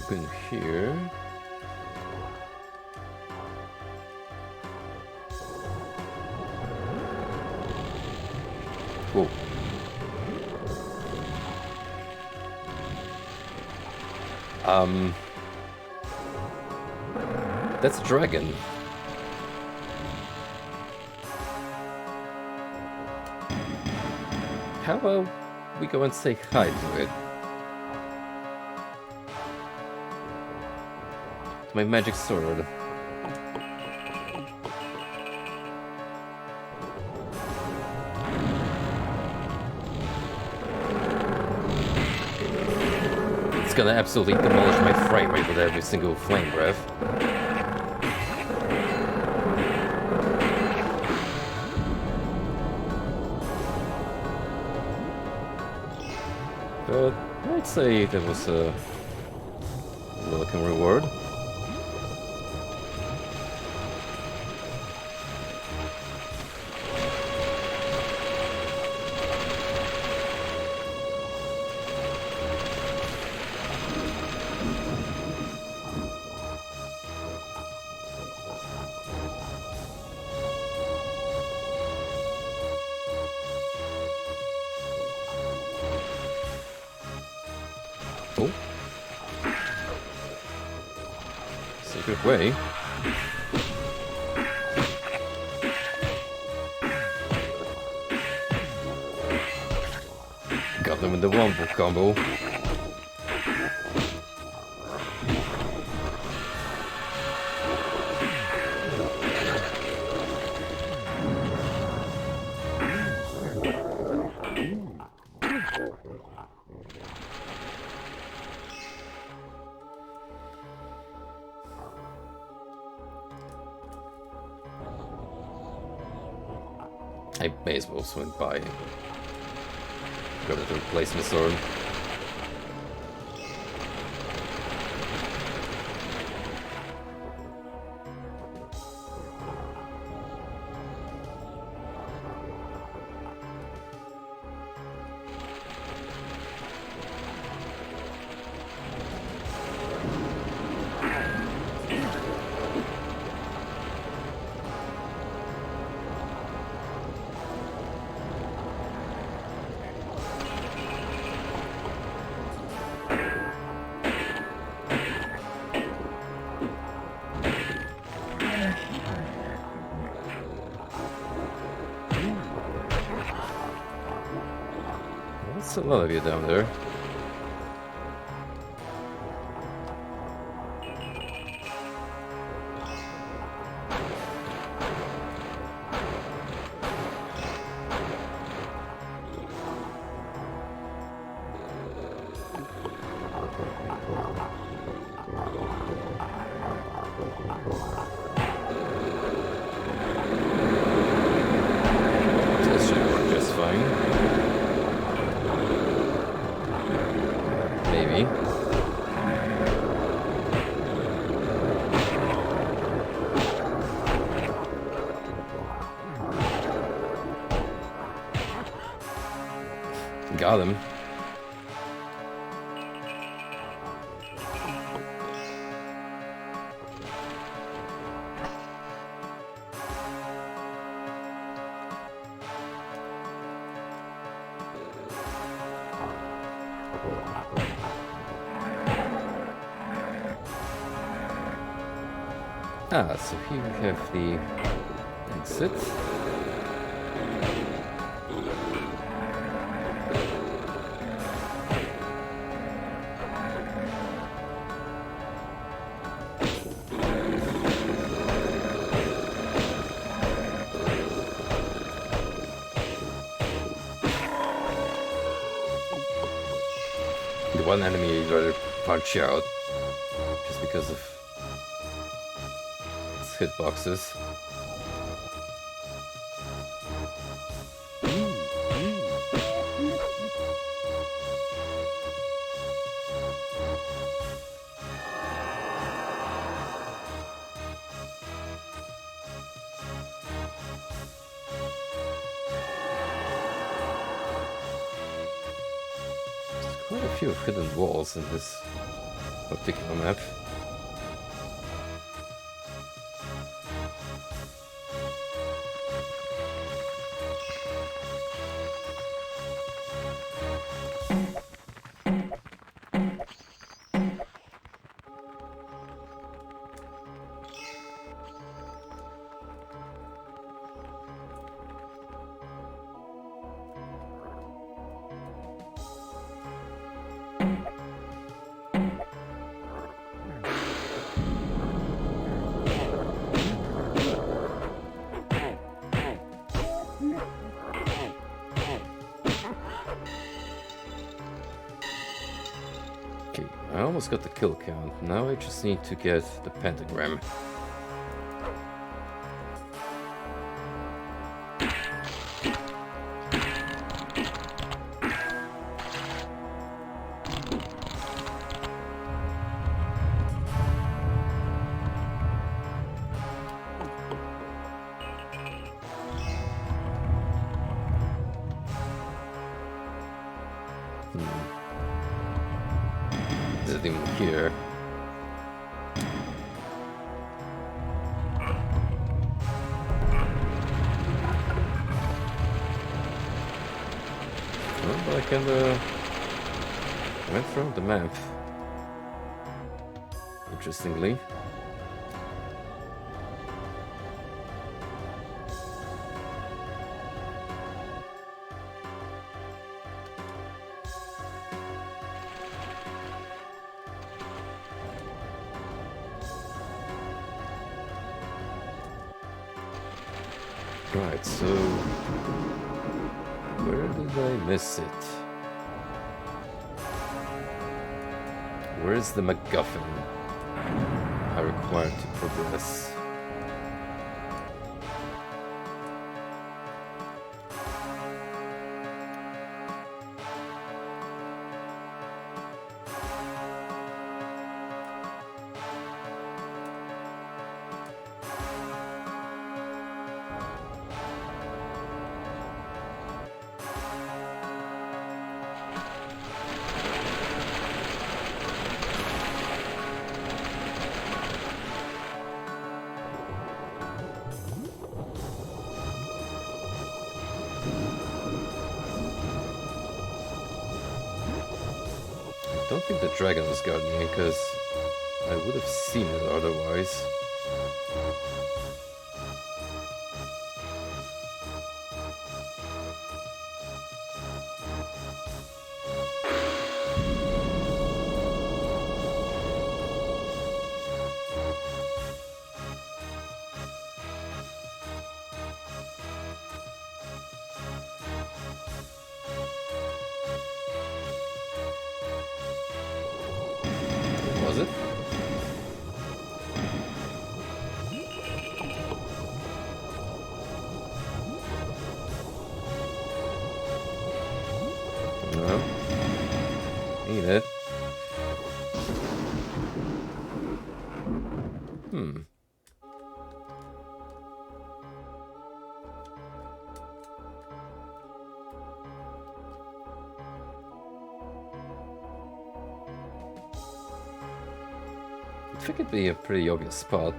Open here. Whoa. That's a dragon. How about we go and say hi to it? My magic sword. It's gonna absolutely demolish my frame rate with every single flame breath. But I'd say that was a welcome reward. Oh. Secret way. Got them in the wombo combo. I may as well swing by. Go to replace my sword. That's a lot of you down there. This should work just fine. Maybe. Got him. So here we have the exit. The one enemy I'd rather punch out just because of its hitboxes. Quite a few hidden walls in this particular map. Okay, I almost got the kill count. Now I just need to get the pentagram. Is it even here? Well, but I can went from the map. Interestingly. Right, so where did I miss it? Where is the MacGuffin I require to progress? I don't think the dragon was guarding me, because I would have seen it otherwise. Was it? No. Ain't it? I think it'd be a pretty obvious spot.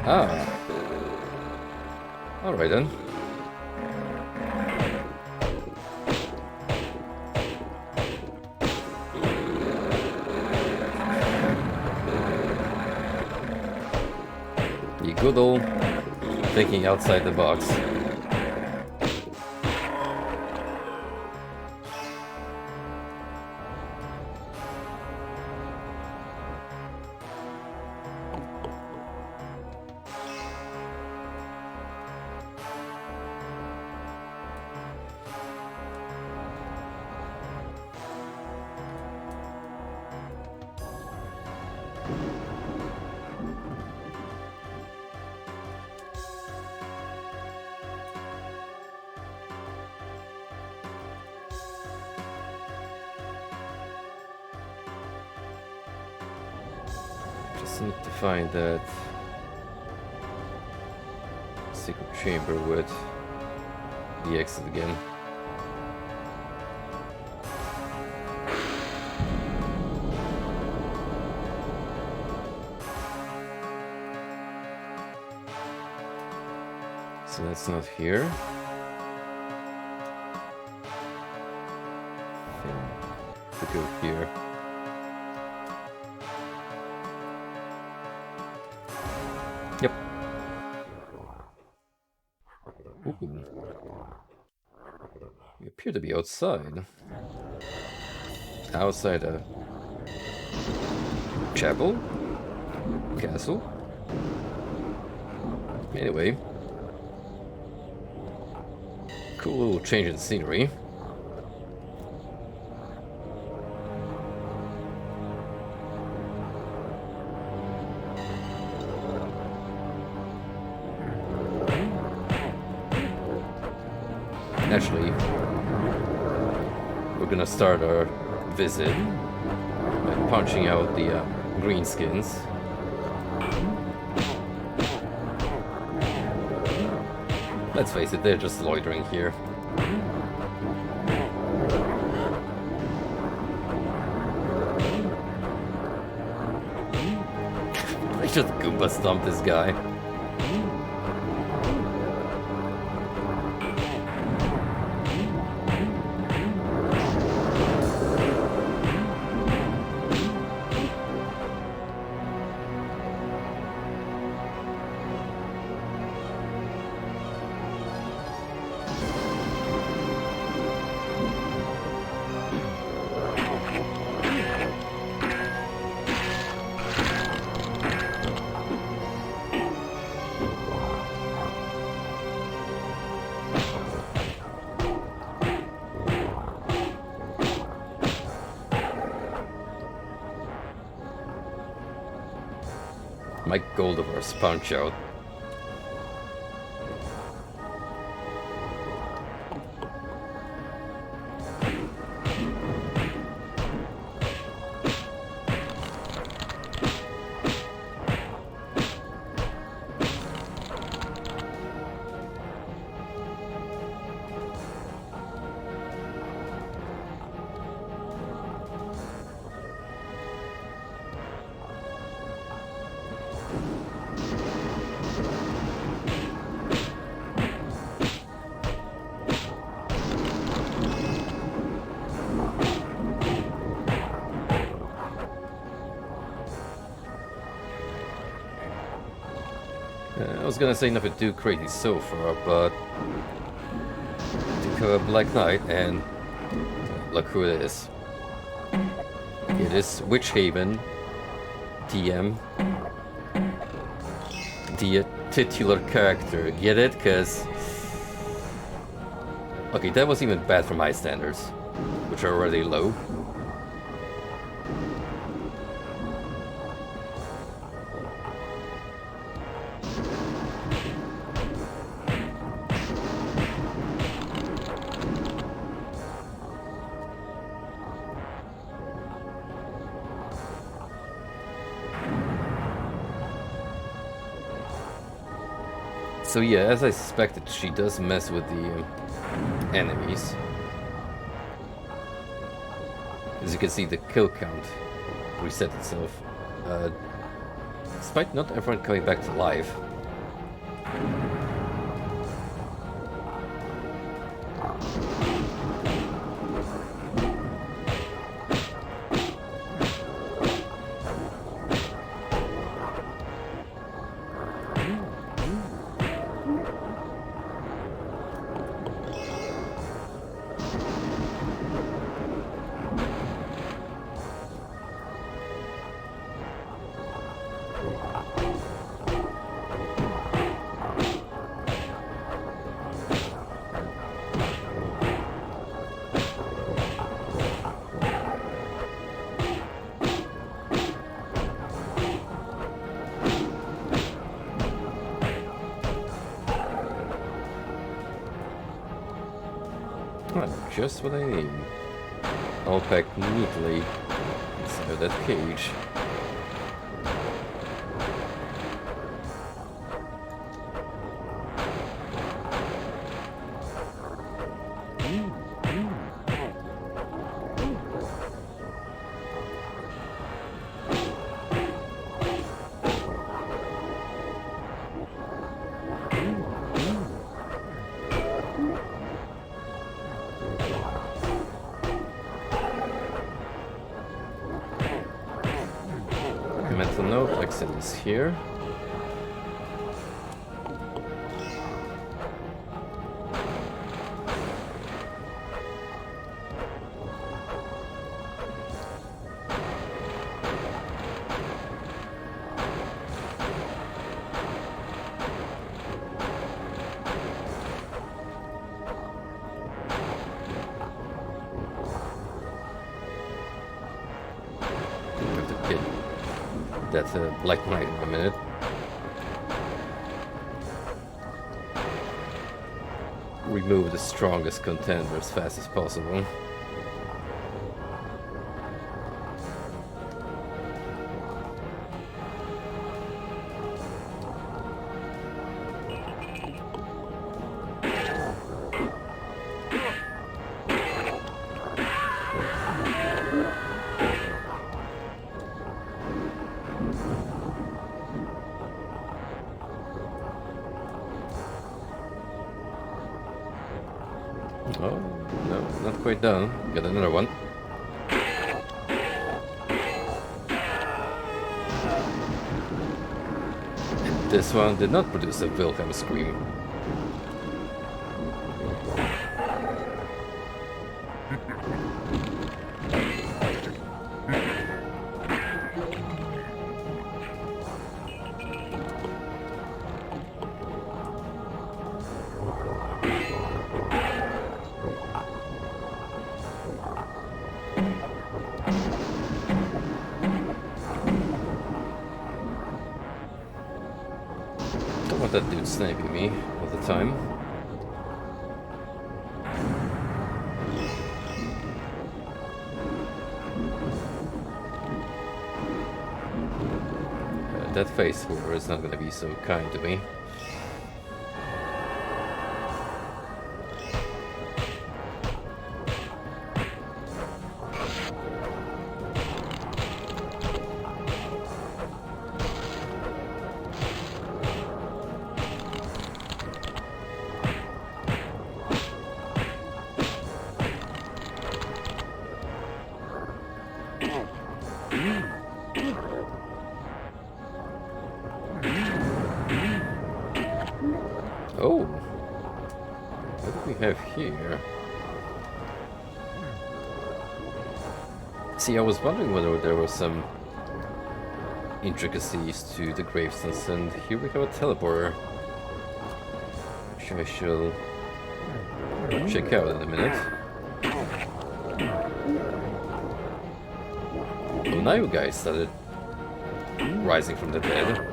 Ah, alright then. The good old thinking outside the box. Just need to find that secret chamber with the exit again. So that's not here. To go here. Yep. Ooh. We appear to be outside. Outside a chapel? Castle? Anyway. Cool little change in scenery. Actually, we're gonna start our visit by punching out the greenskins. Let's face it, they're just loitering here. I just Goomba stomped this guy. Mike Goldiver's punch out. I was gonna say nothing too crazy so far, but do have a Black Knight, and look who it is. It is Witchaven, TM, the titular character. Get it? Cause okay, that was even bad for my standards, which are already low. So yeah, as I suspected, she does mess with the enemies. As you can see, the kill count reset itself. Despite not everyone coming back to life. Ah, just what I need. All packed neatly inside that cage. Mental note, exit is here. Have to get that black knight in a minute. Remove the strongest contender as fast as possible. Oh, no, not quite done. Got another one. This one did not produce a Wilhelm scream. Don't want that dude sniping me all the time. That face horror is not gonna be so kind to me. Oh, what do we have here? See, I was wondering whether there were some intricacies to the gravestones, and here we have a teleporter, which I shall check out in a minute. Oh, now you guys started rising from the dead.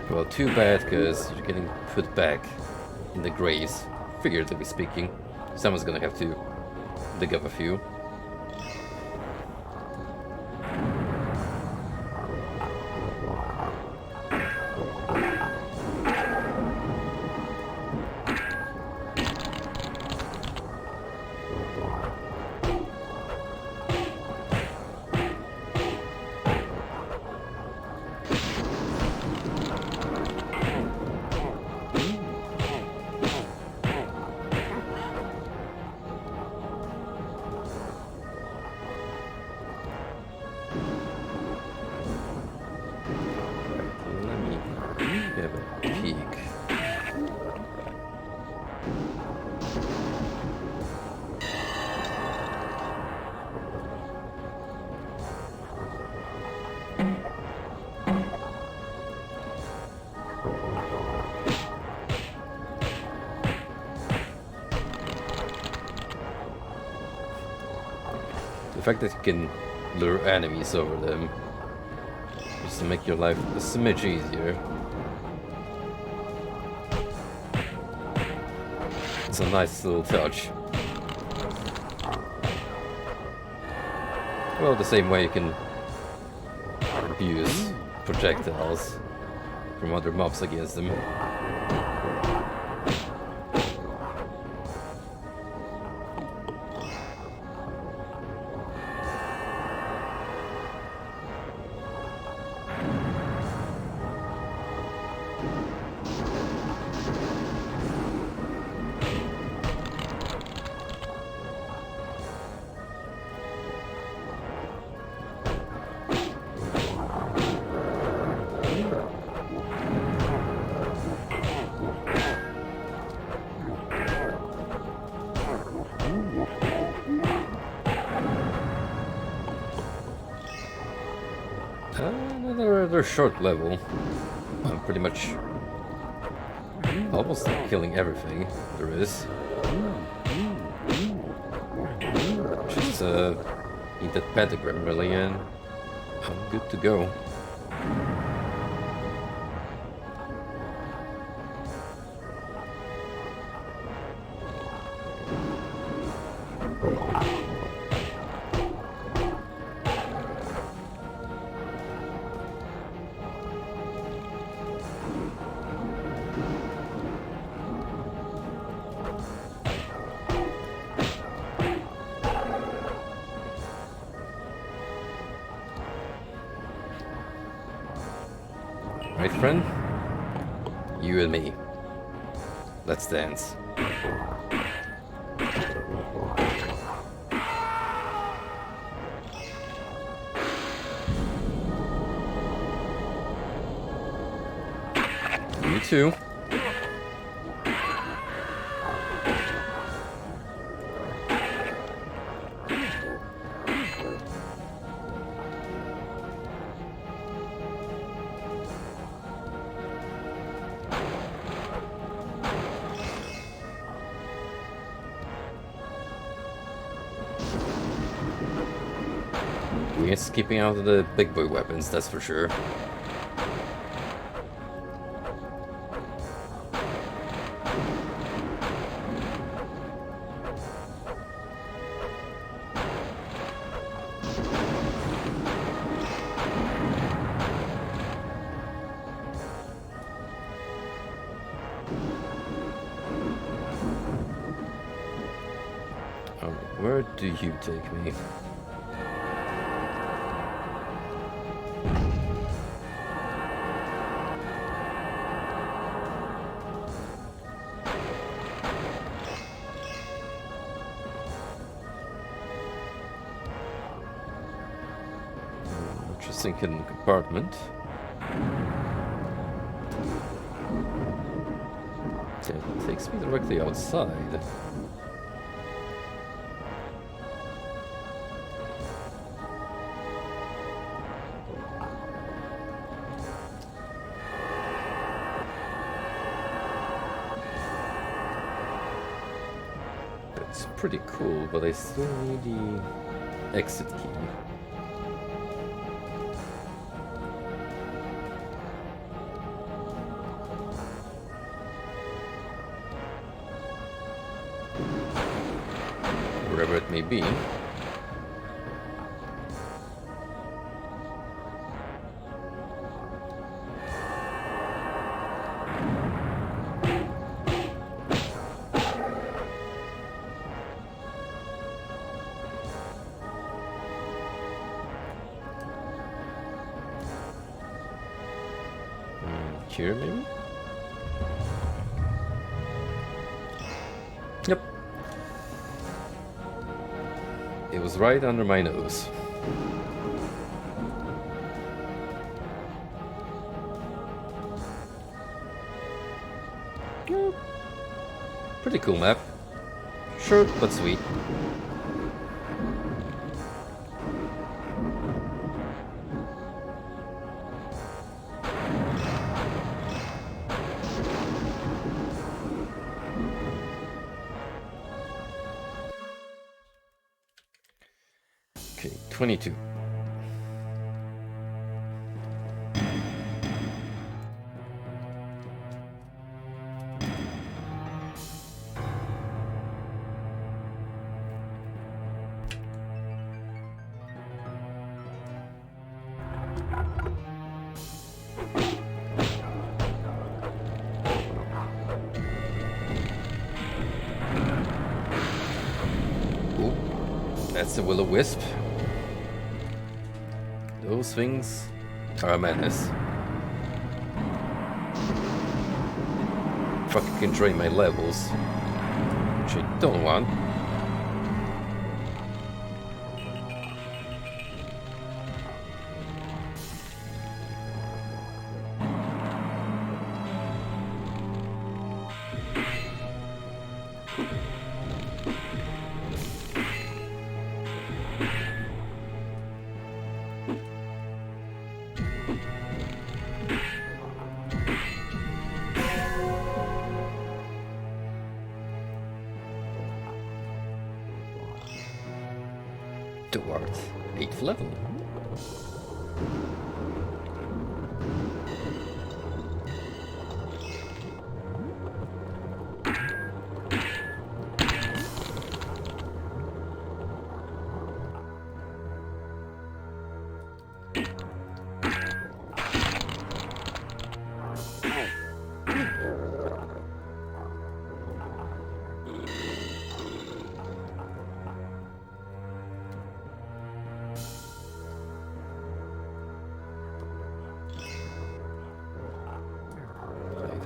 Well, too bad, because you're getting put back in the graves, figuratively speaking. Someone's gonna have to dig up a few. Have a peek. The fact that you can lure enemies over them just to make your life a smidge easier. It's a nice little touch. Well, the same way you can abuse projectiles from other mobs against them. Another short level. I'm pretty much almost killing everything there is. Just eat that pentagram really and I'm good to go. Right, friend? You and me. Let's dance. You too. We ain't skipping out of the big boy weapons, that's for sure. Where do you take me? Interesting hidden compartment. It takes me directly outside. It's pretty cool, but I still need the exit key. Wherever it may be. Here, maybe? Yep. It was right under my nose. Yeah. Pretty cool map. Short but sweet. Okay, 22. Ooh, that's a will-o-wisp. Those things are a menace. Fucking can drain my levels, which I don't want. Towards 8th level.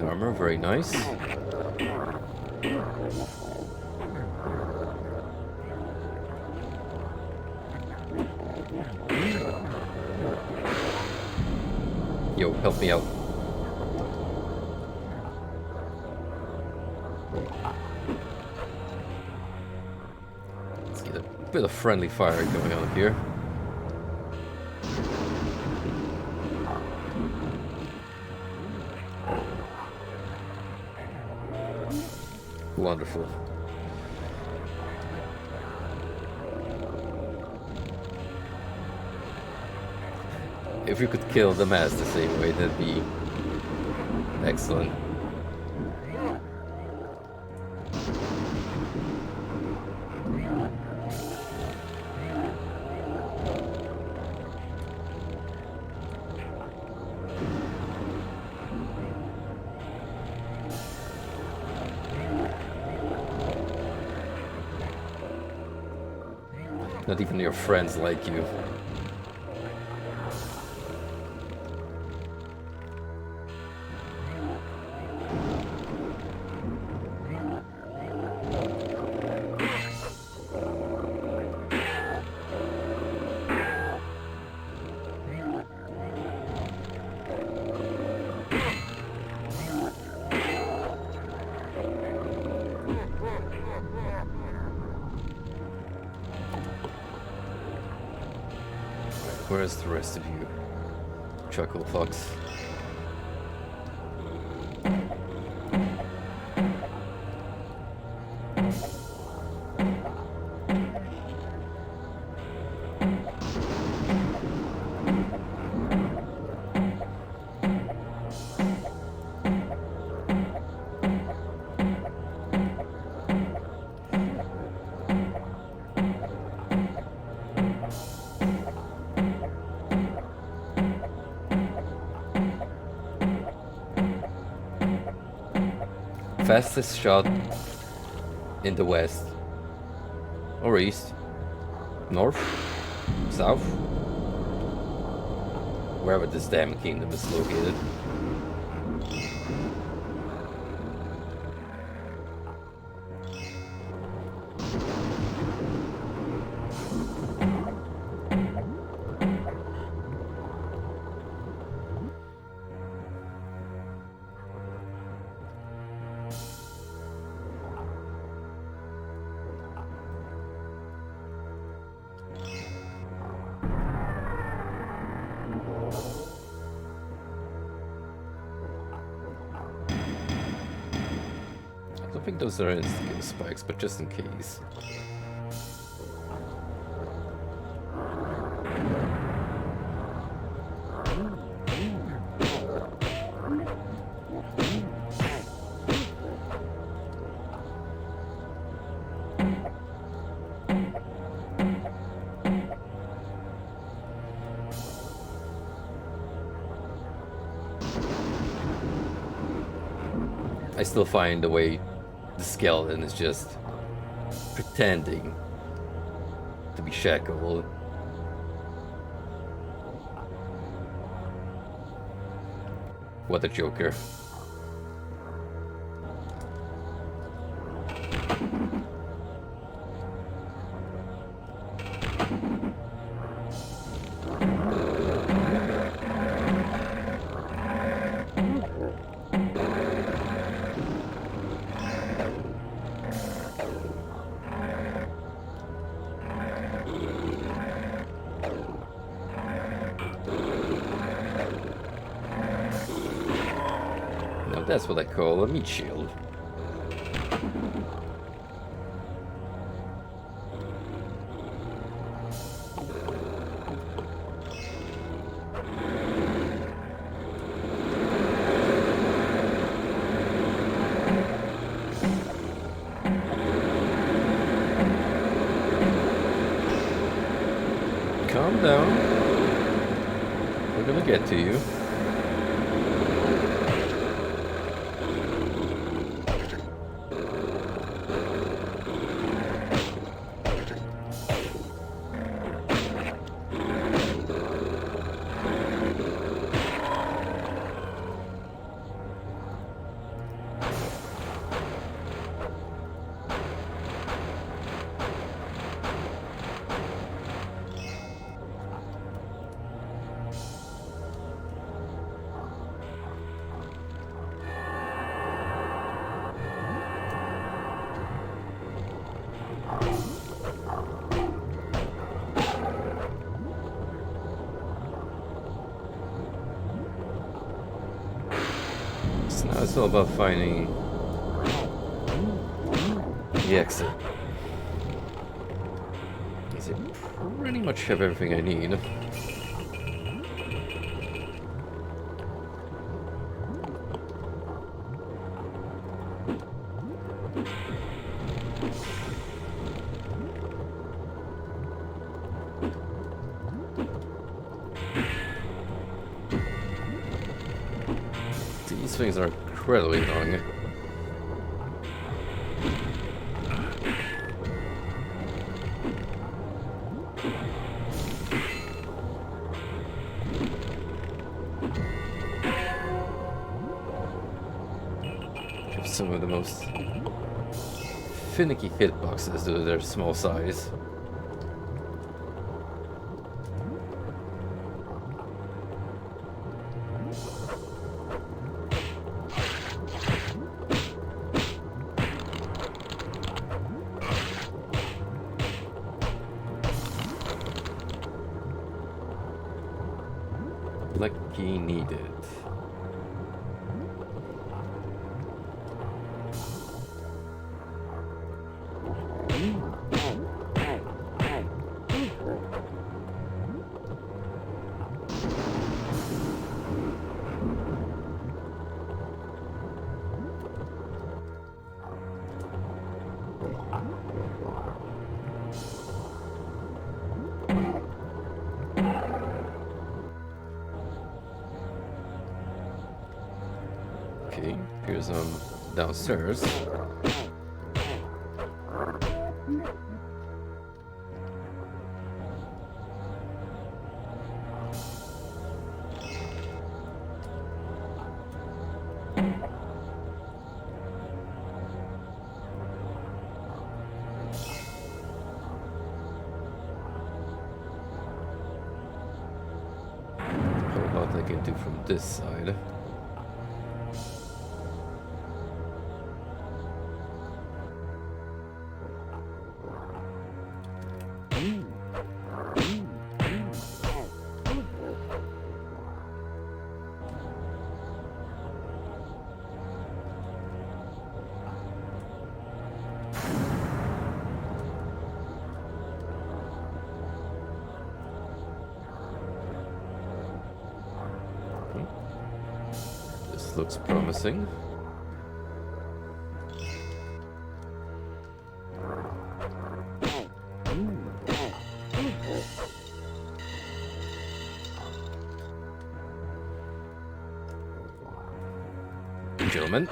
Armor, very nice. Yo, help me out. Let's get a bit of friendly fire going on here. Wonderful. If we could kill the mass the same way, that'd be excellent. Not even your friends like you. Where's the rest of you, Chuckle Fox? Fastest shot in the west or east, north, south, wherever this damn kingdom is located. I don't think those are insta-kill spikes, but just in case. I still find the way the skeleton is just pretending to be shackled. What a joker. Now that's what I call a meat shield. Calm down. We're gonna get to you. So now it's all about finding the exit. I pretty much have everything I need. These things are incredibly long. Have some of the most finicky hitboxes due to their small size. Lucky needed. Okay, here's downstairs. How about I can do from this side? This looks promising. Gentlemen,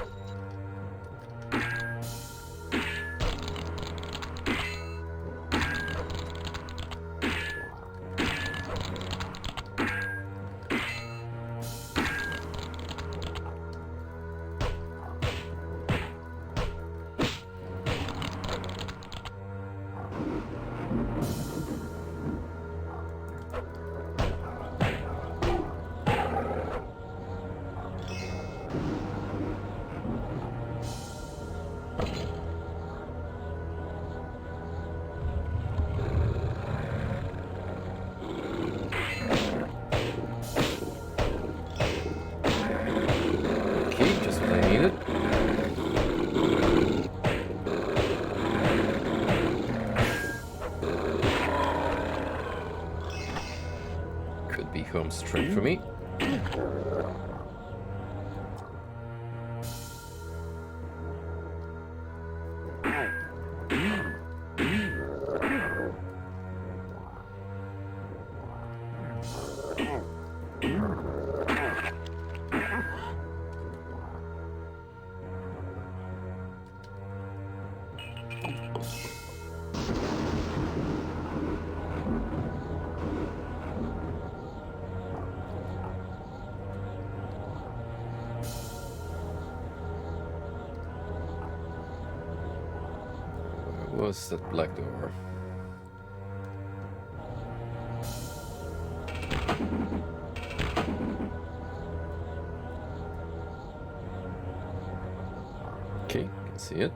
could be home straight for me. Where was that black door? Okay, can see it.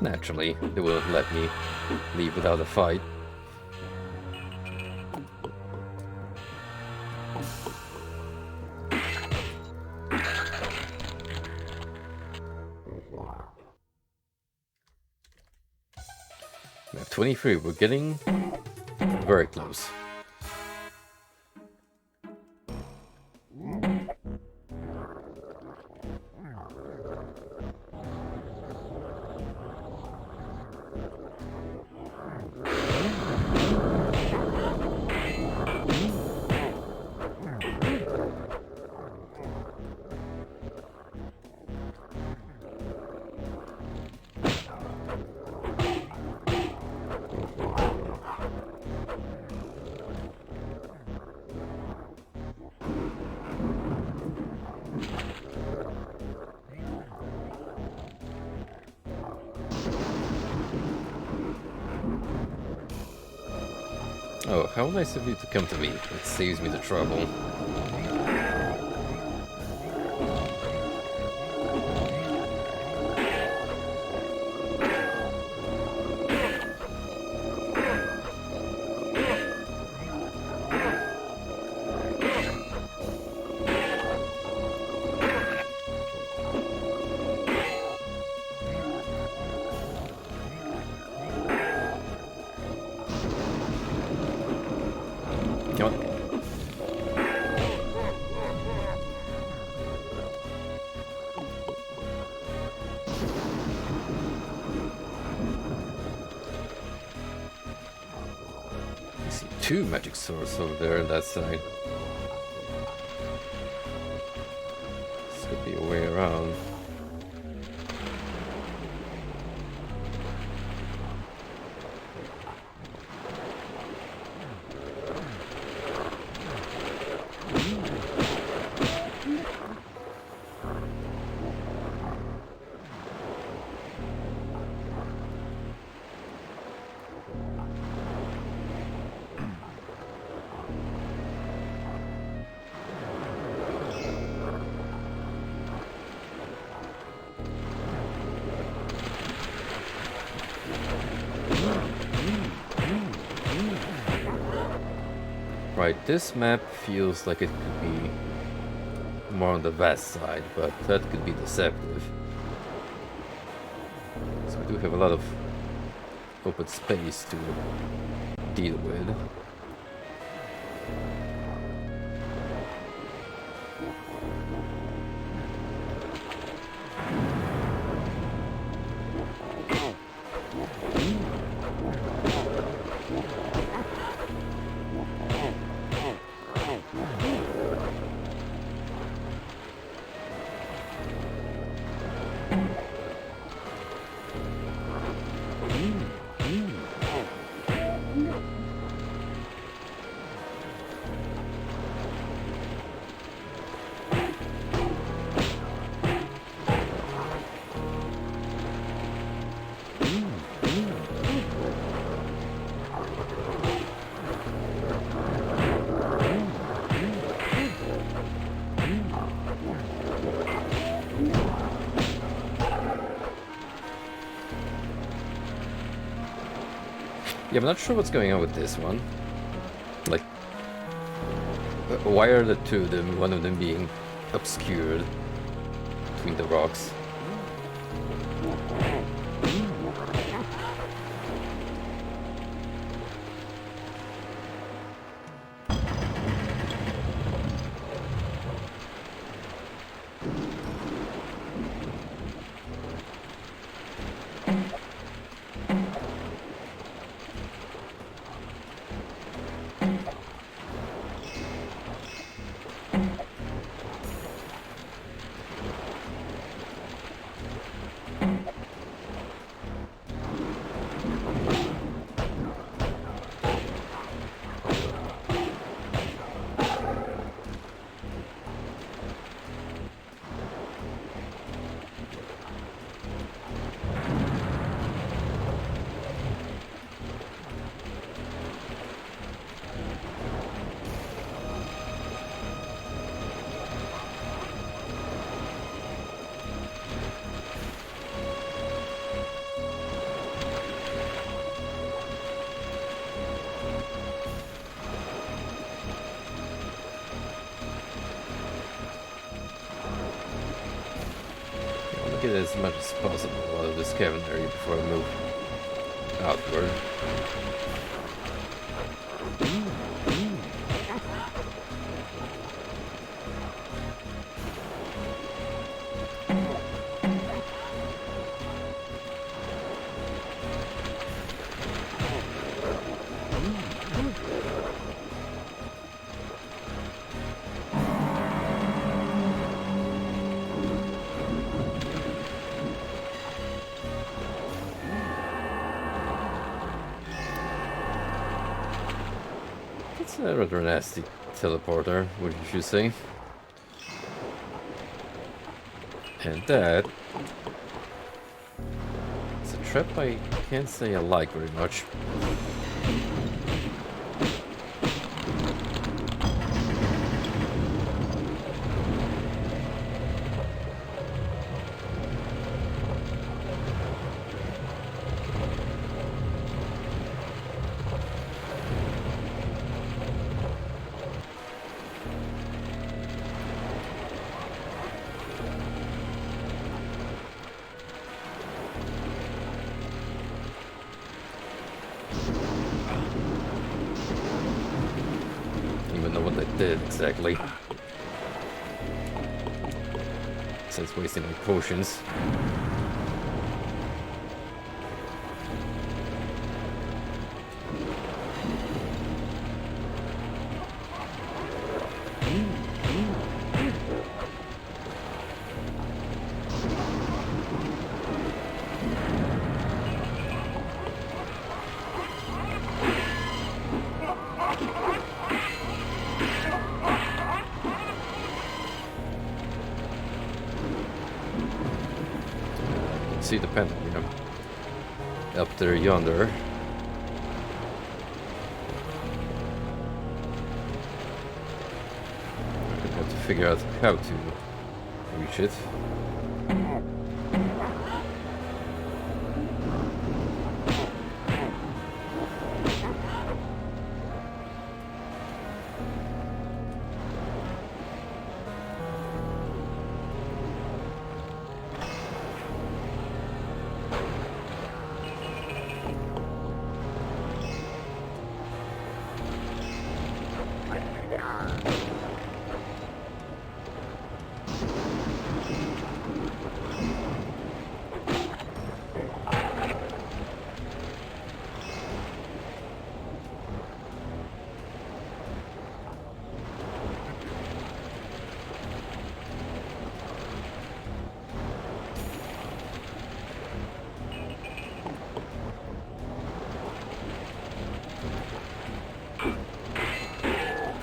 Naturally, they will let me leave without a fight. Map 23, we're getting very close. Oh, how nice of you to come to me. It saves me the trouble. Come on. I see two magic swords over there on that side. This could be a way around. Right, this map feels like it could be more on the west side, but that could be deceptive. So we do have a lot of open space to deal with. Yeah, I'm not sure what's going on with this one. Like, why are the two of them, one of them being obscured between the rocks? Get as much as possible out of this cabin area before I move outward. It's a rather nasty teleporter, would you say? And that is a trap I can't say I like very much. Even know what they did exactly. Since wasting my potions. See the pentagram up there yonder. I have to figure out how to reach it.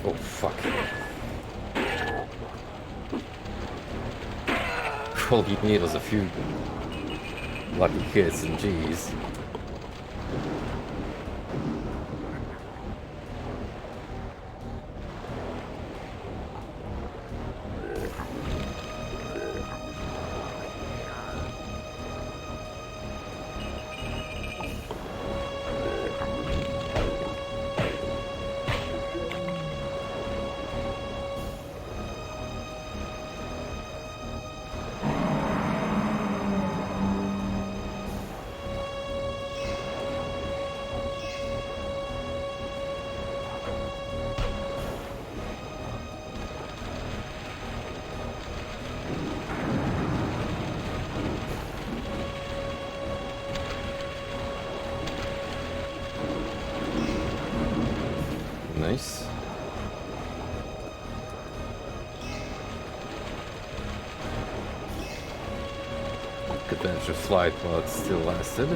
Oh, fuck. All you need was a few lucky hits, and geez. Nice. Could manage to flight while it still lasted.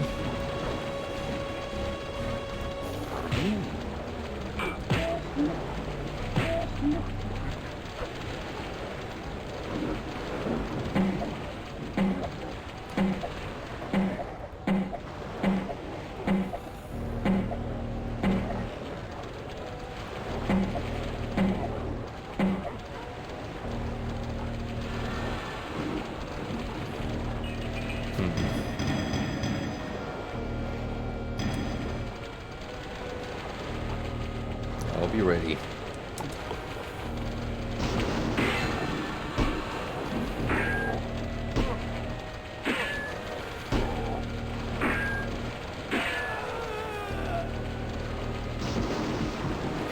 I'll be ready.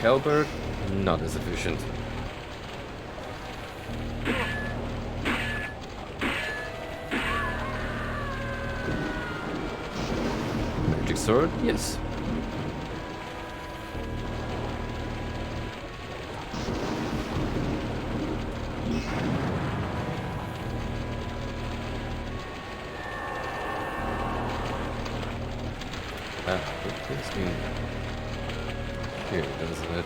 Halberd, not as efficient. Magic sword, yes. It takes me here, doesn't it?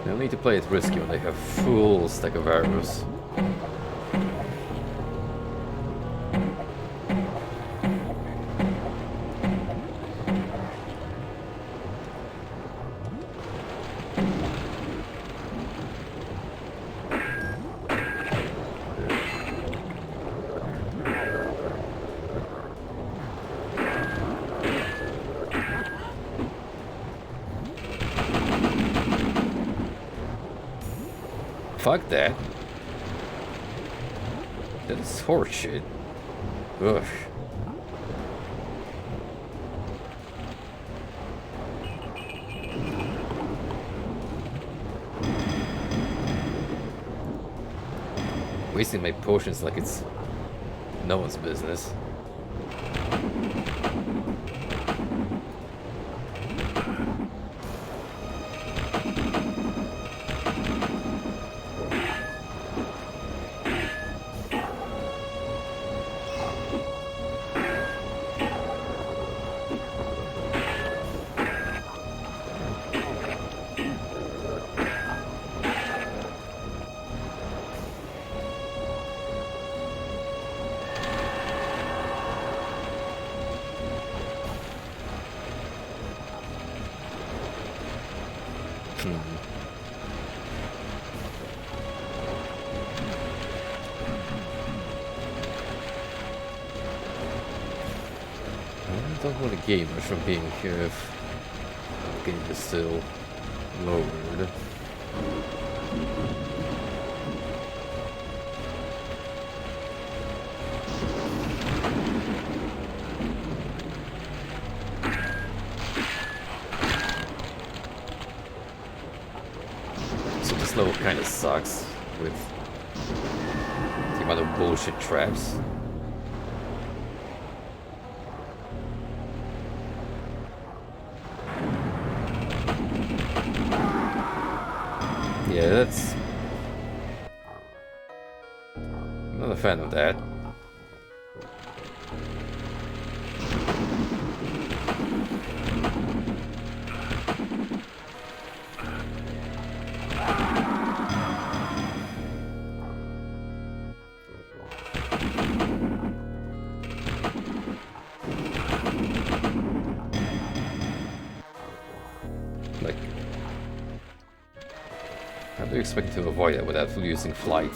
They'll need to play it risky when they have full stack of arrows. Fuck that. That's horseshit. Ugh. Wasting my potions like it's no one's business. I don't want to gain much from being here if the game is still lowered. So this level kind of sucks with the amount of bullshit traps. Yeah, that's... I'm not a fan of that. Like... How do you expect to avoid it without using flight?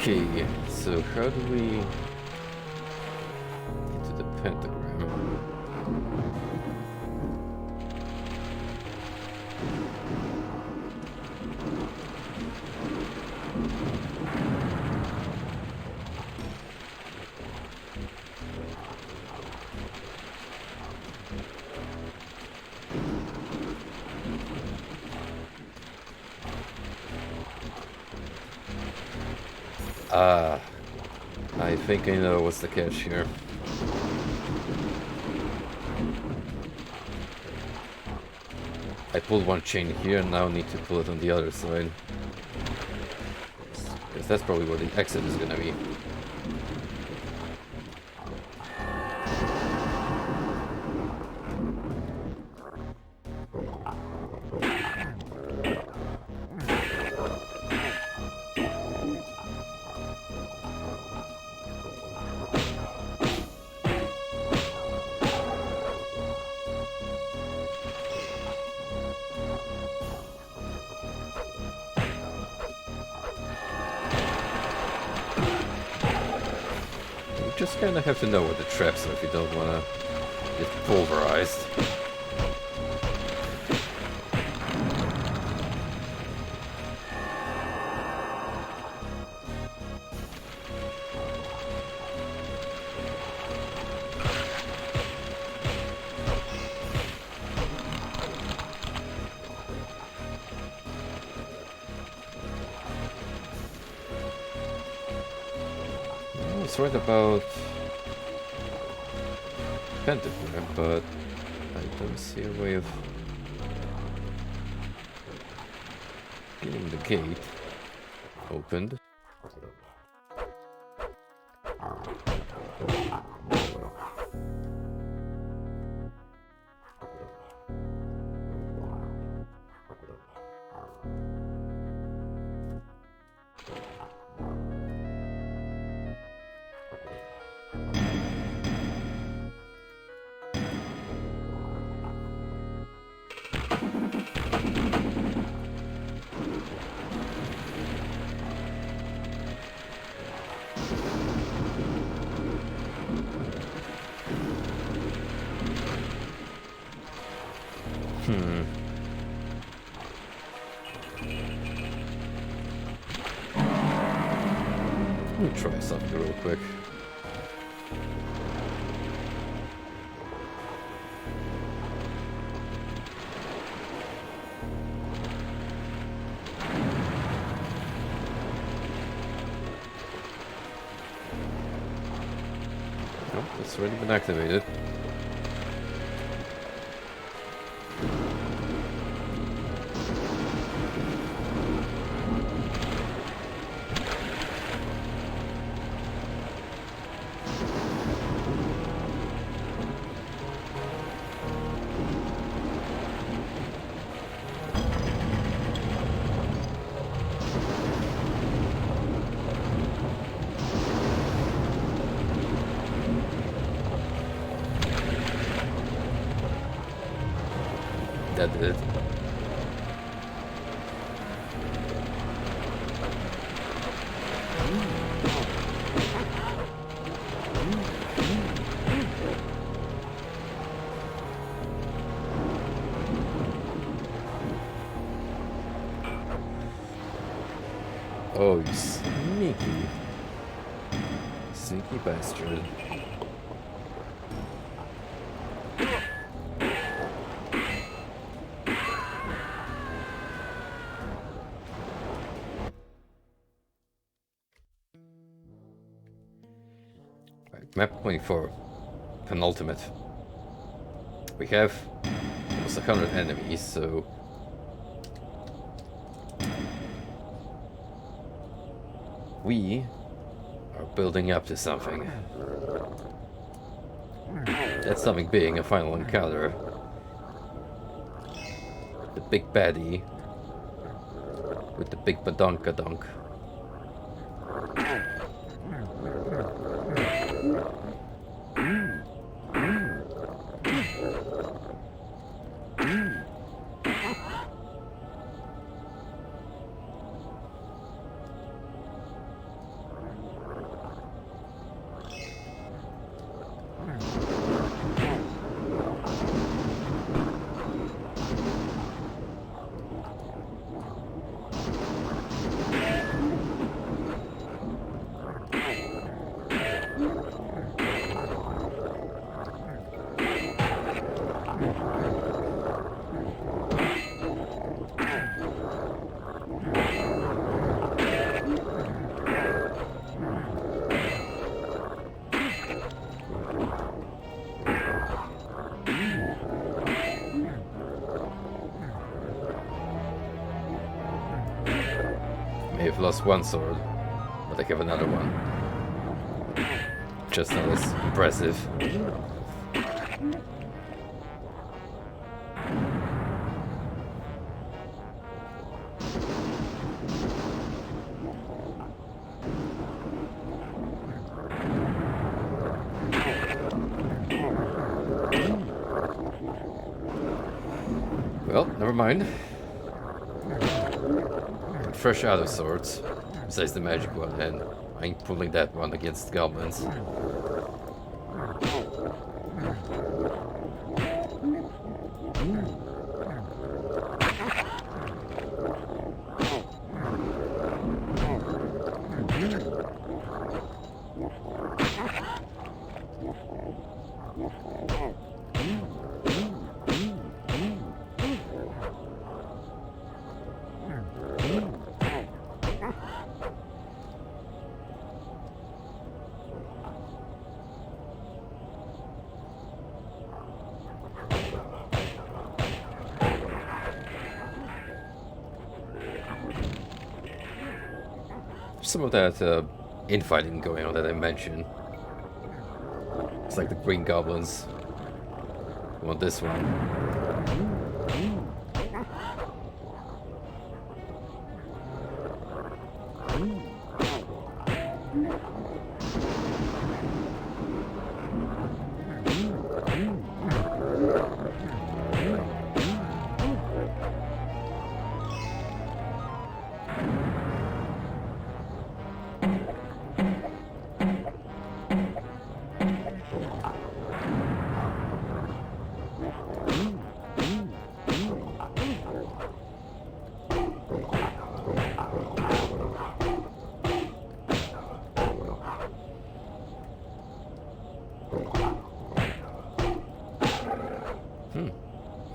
Okay, so how do we get to the pentagram? Ah, I think I know what's the catch here. I pulled one chain here, now need to pull it on the other side. Because that's probably where the exit is gonna be. You just kinda have to know where the traps are if you don't wanna get pulverized. It's right about pentagram, but I don't see a way of getting the gate opened. Let me try something real quick. Oh, it's already been activated. That did it. Oh, you sneaky bastard. Right, map 24, penultimate. We have almost 100 enemies, so we are building up to something. That something being a final encounter. The big baddie with the big badonkadonk. May have lost one sword, but I have another one. Just not as impressive. Well, never mind. Fresh out of swords, besides the magic one, and I ain't pulling that one against goblins. Some of that infighting going on that I mentioned. It's like the Green Goblins want this one.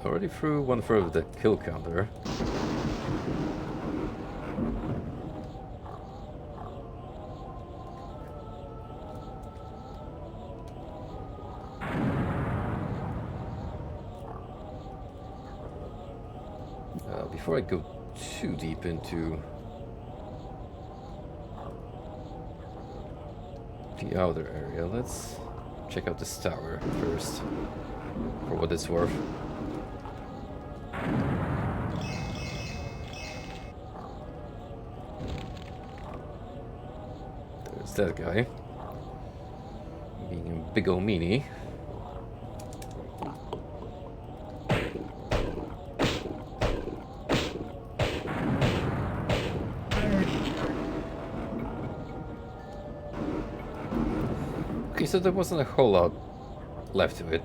Already threw one throw of the kill counter. Before I go too deep into the outer area, let's check out this tower first, for what it's worth. There's that guy, being a big ol' meanie. Okay, so there wasn't a whole lot left of it.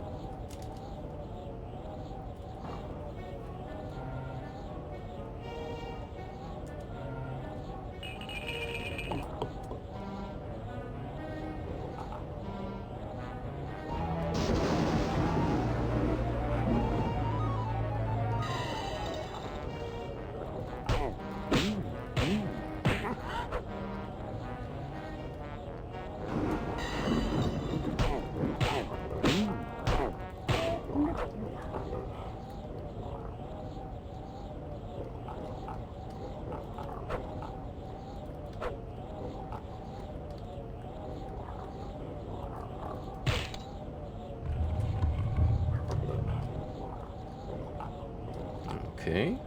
Okay.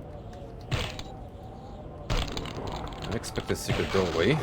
I expect a secret doorway.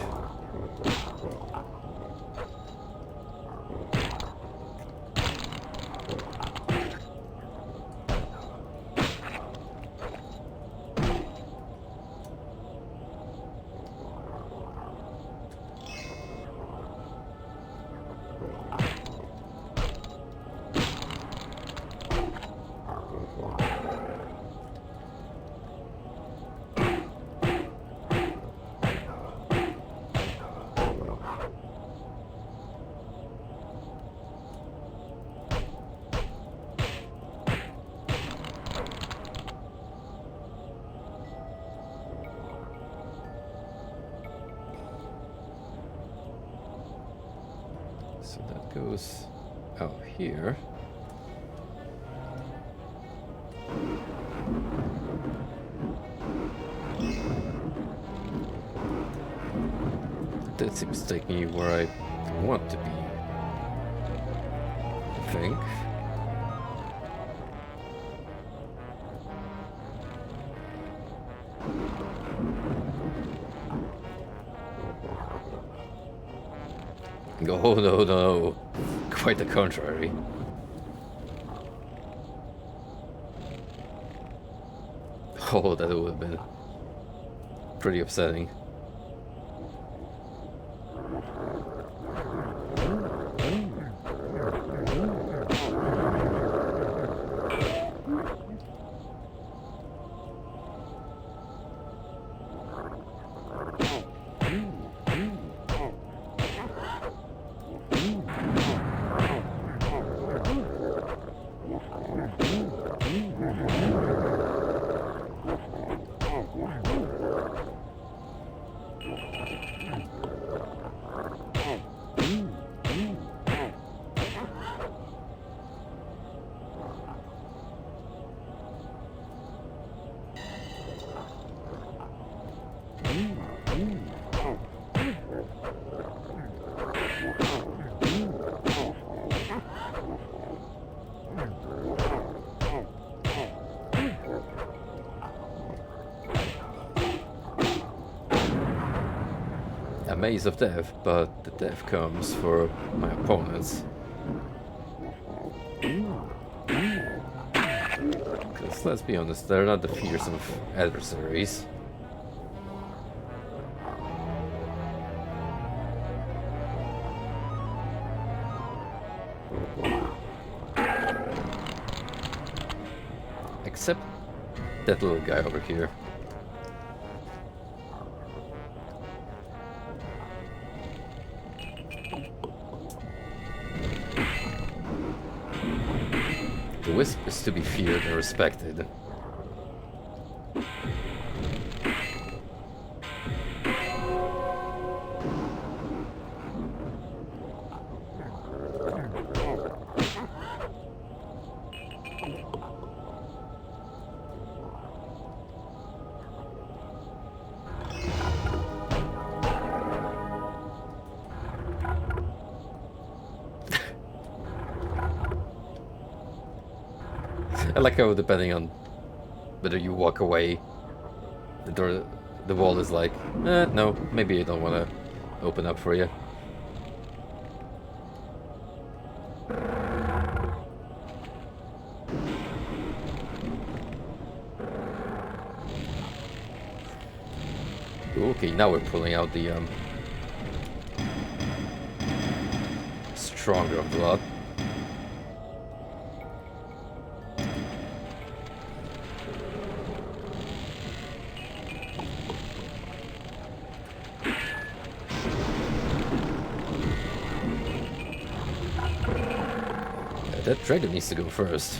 So that goes out here. That seems to take me where I want to be, I think. Oh, no, no. Quite the contrary. Oh, that would have been pretty upsetting. A maze of death, but the death comes for my opponents. Because let's be honest, they're not the fearsome adversaries. Except that little guy over here. The Wisp is to be feared and respected. I like how, depending on whether you walk away, the wall is like, no, maybe I don't want to open up for you. Okay, now we're pulling out the stronger of the lot. That dragon needs to go first.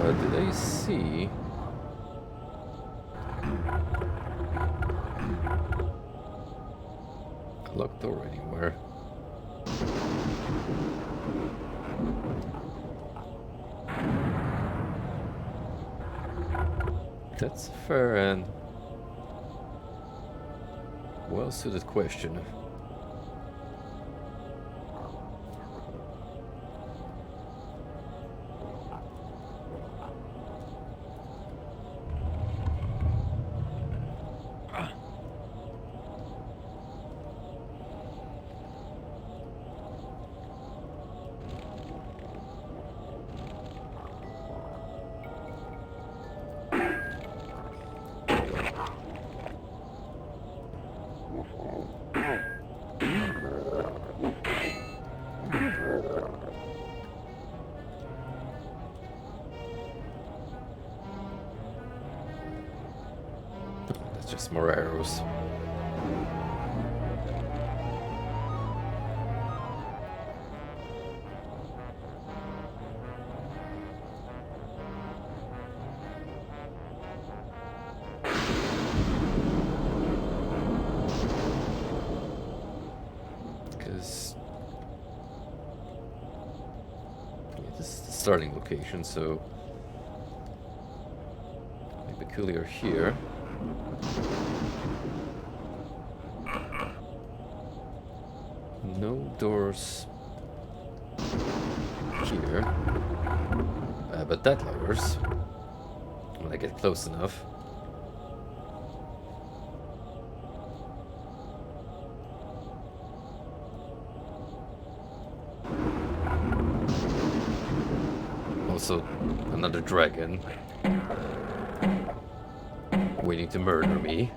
Did I see? Locked door anywhere? That's a fair and well-suited question. Just more arrows. Because this is the starting location, so maybe peculiar here. No doors here, but that lowers when I get close enough. Also, another dragon waiting to murder me.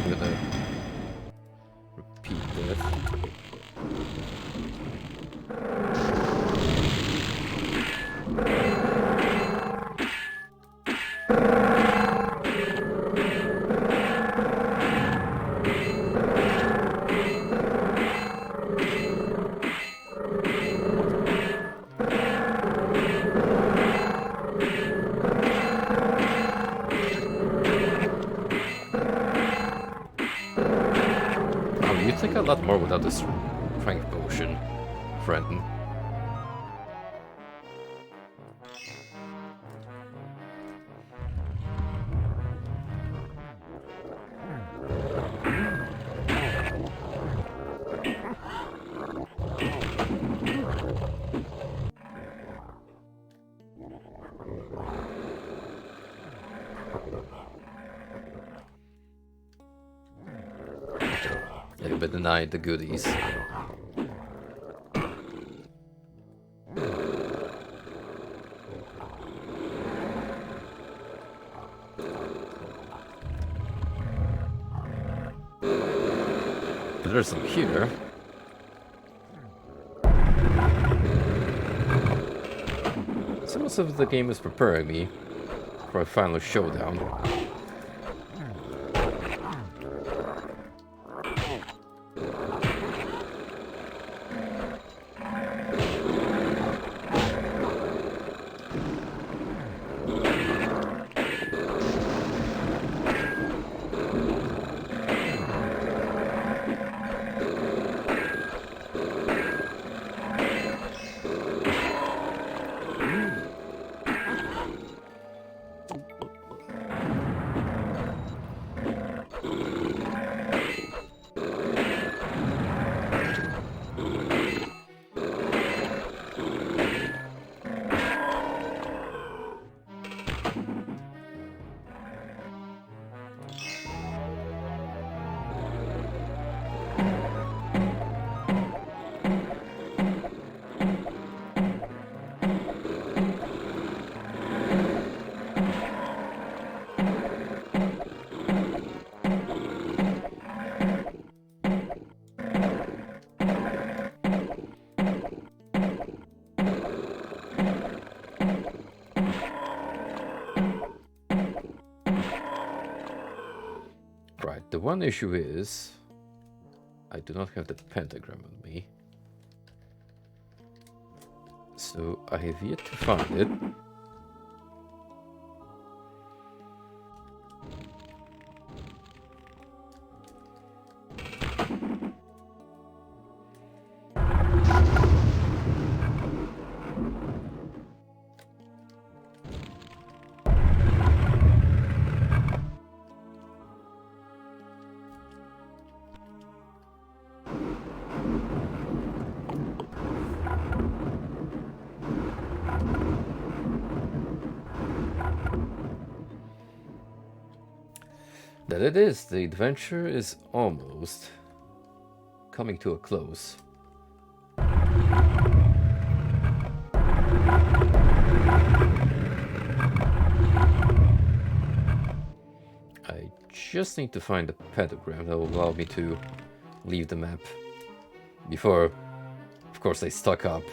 I'm gonna repeat that. You think a lot more without this strength potion, friend. Yeah, but denied the goodies. But there's some here. It's almost as if the game is preparing me for a final showdown. Right, the one issue is I do not have the pentagram on me. So I have yet to find it. That it is, the adventure is almost coming to a close. I just need to find the pentagram that will allow me to leave the map before course they stock up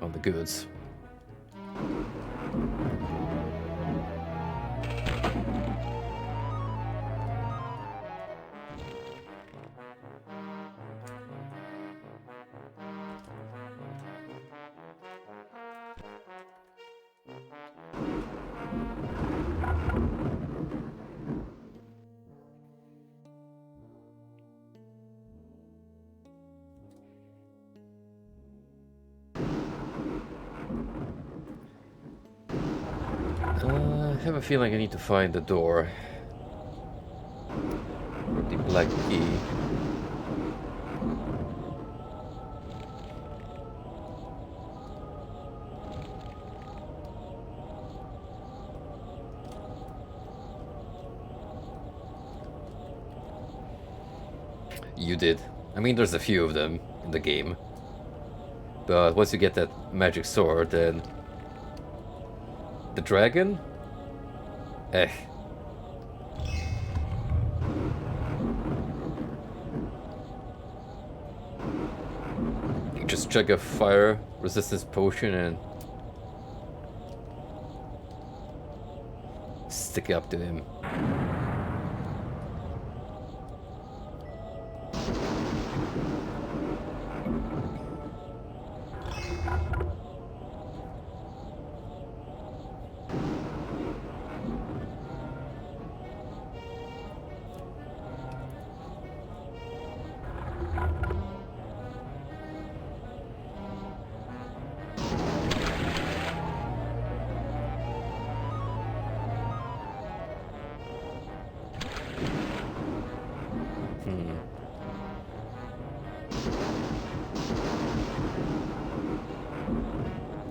on the goods. I have a feeling I need to find the door. Or the black key. You did. I mean, there's a few of them in the game. But once you get that magic sword, then... The dragon? Eh. You just chug a fire resistance potion and... stick it up to him.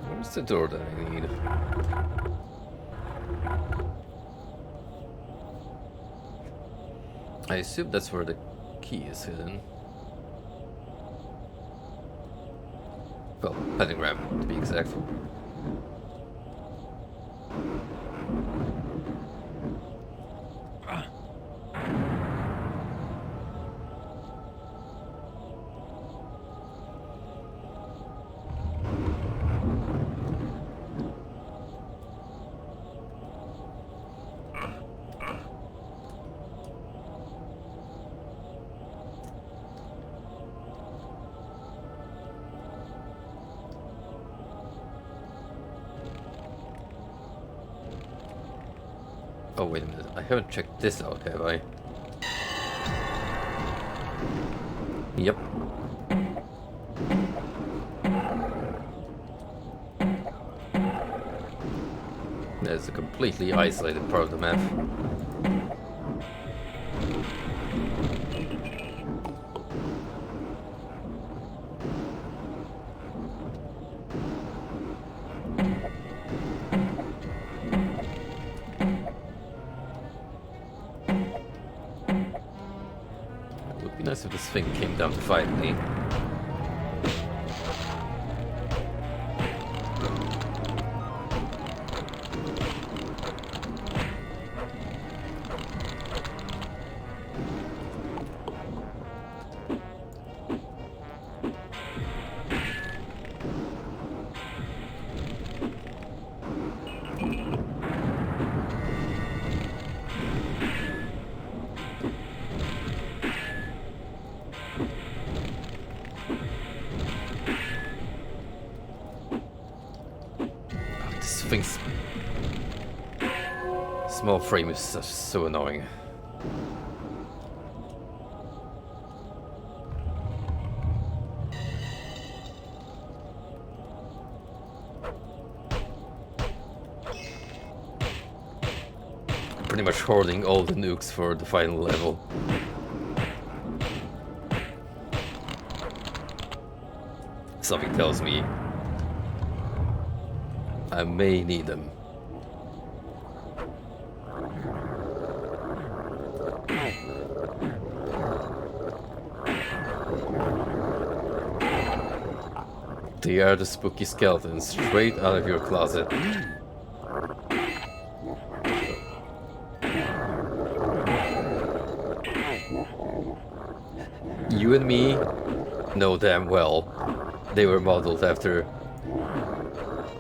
Where's the door that I need? I assume that's where the key is hidden. Well, pentagram, to be exact. Oh, wait a minute. I haven't checked this out, have I? Yep. That's a completely isolated part of the map. Nice if this thing came down to fight me. Thing's small frame is so annoying. Pretty much hoarding all the nukes for the final level. Something tells me I may need them. They are the spooky skeletons straight out of your closet. You and me, know damn well they were modeled after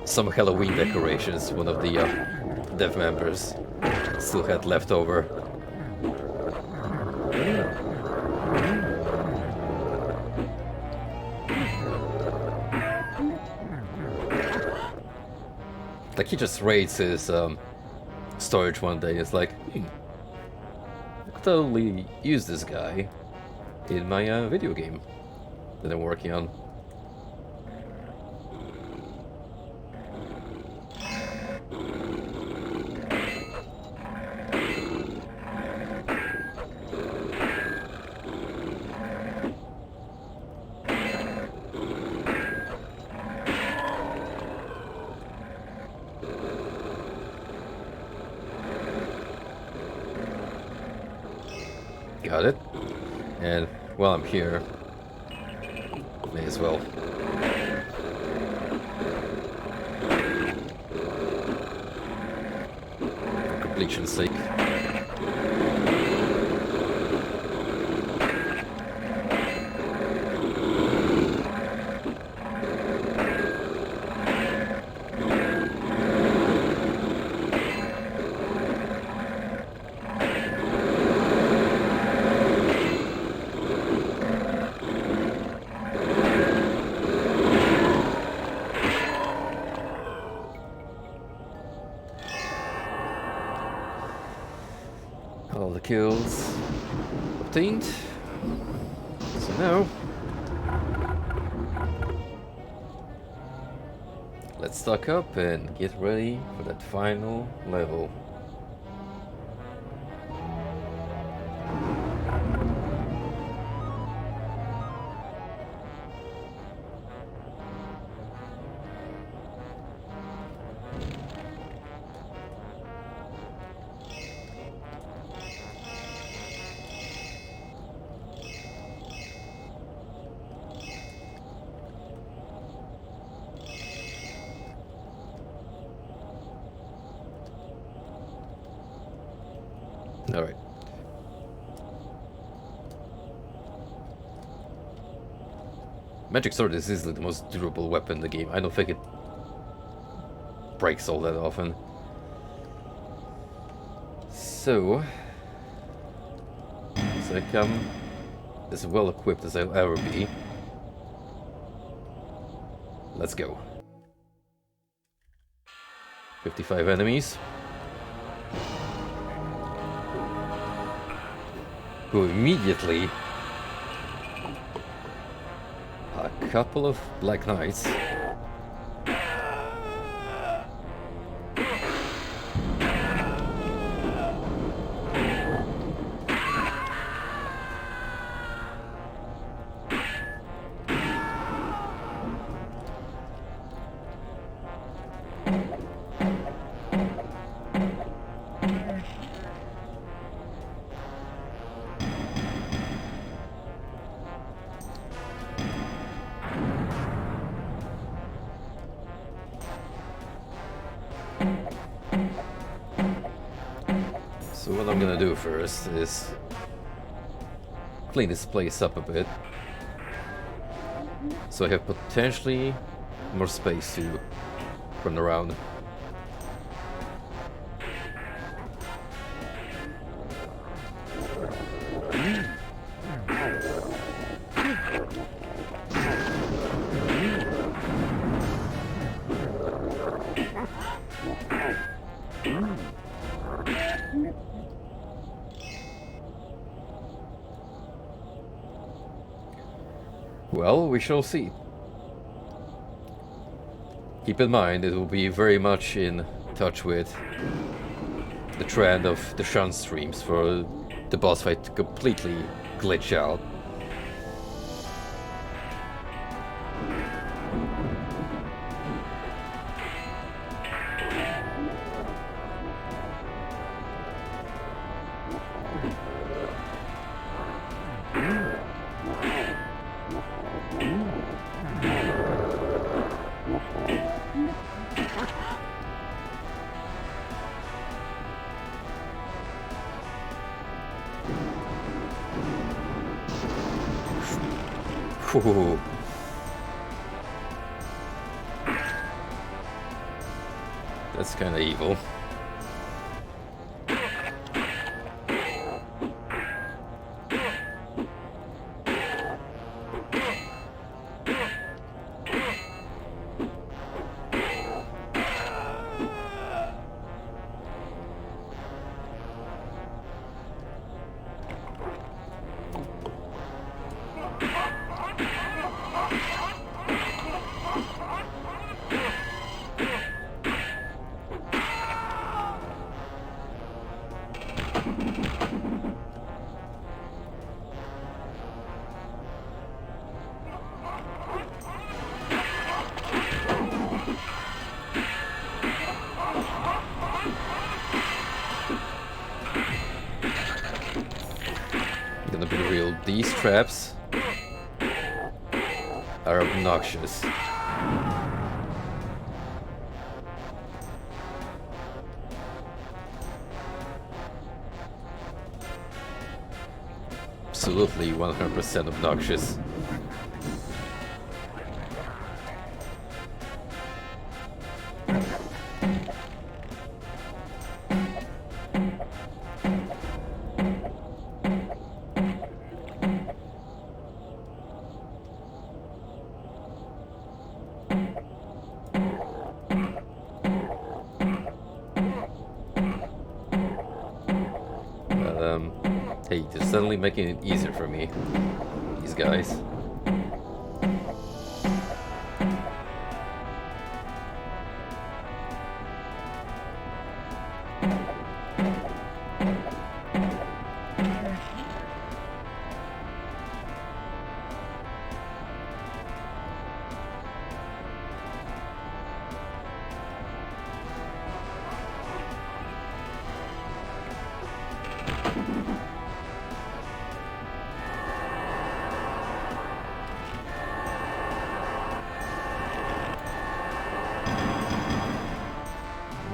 some Halloween decorations one of the dev members still had left over. Like, he just raids his storage one day. It's like, I could totally use this guy in my video game that I'm working on. Got it. And while I'm here, may as well. For completion's sake. All the kills obtained. So now, let's stock up and get ready for that final level. Alright. Magic Sword is easily the most durable weapon in the game. I don't think it breaks all that often. So, as I come as well equipped as I'll ever be, let's go. 55 enemies. Who immediately a couple of Black Knights. So what I'm gonna do first is clean this place up a bit, so I have potentially more space to run around. Well, we shall see. Keep in mind, it will be very much in touch with the trend of the shun streams for the boss fight to completely glitch out. Ooh. That's kind of evil. Gonna be real, these traps are obnoxious. Absolutely 100% obnoxious. Hey, they're suddenly making it easier for me, these guys.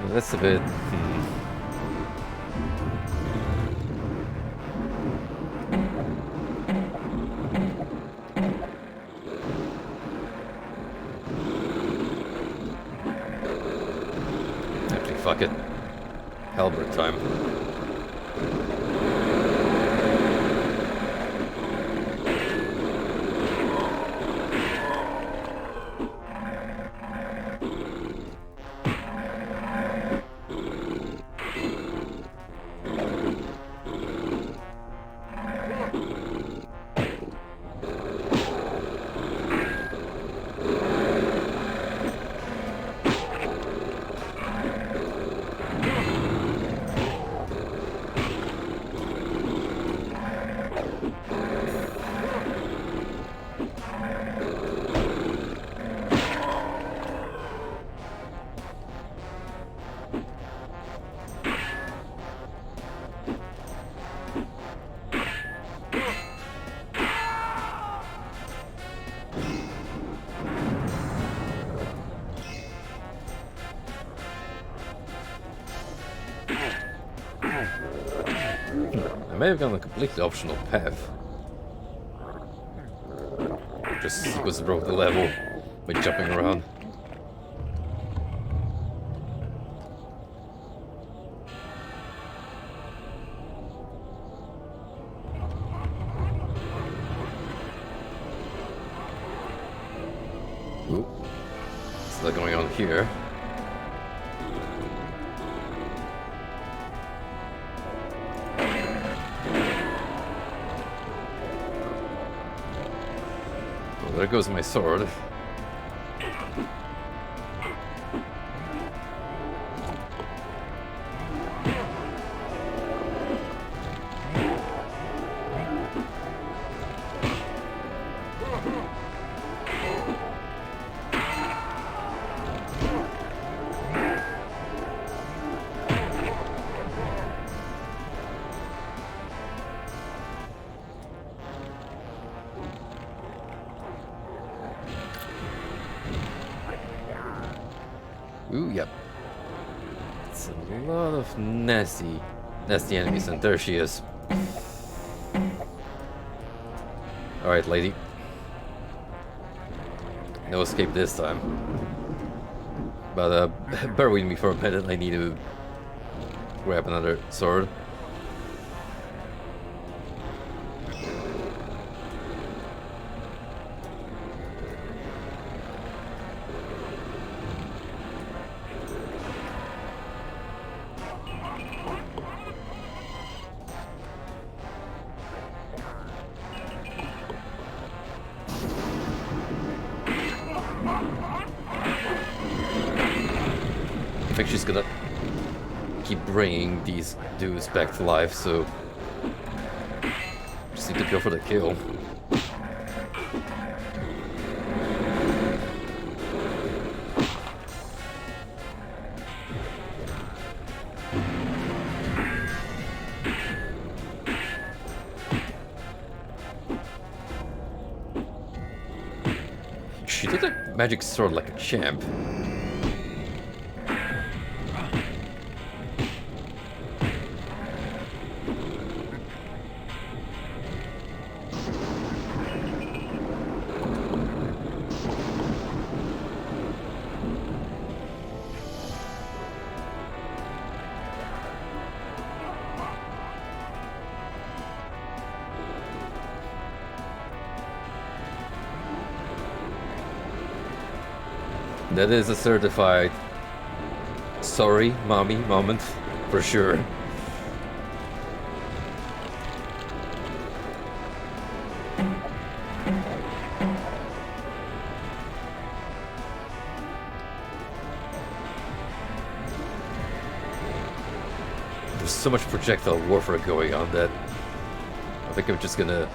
That's a bit... Actually, fuck it. Halberd time. I may have gone a completely optional path. Just was broke the level by jumping around. Ooh. What's that going on here? There goes my sword. Ooh, yep. It's a lot of nasty enemies, and there she is. Alright, lady. No escape this time. But bear with me for a minute, I need to grab another sword. I think she's gonna keep bringing these dudes back to life, so just need to go for the kill. She did a magic sword like a champ. That is a certified sorry, mommy moment, for sure. There's so much projectile warfare going on that I think I'm just gonna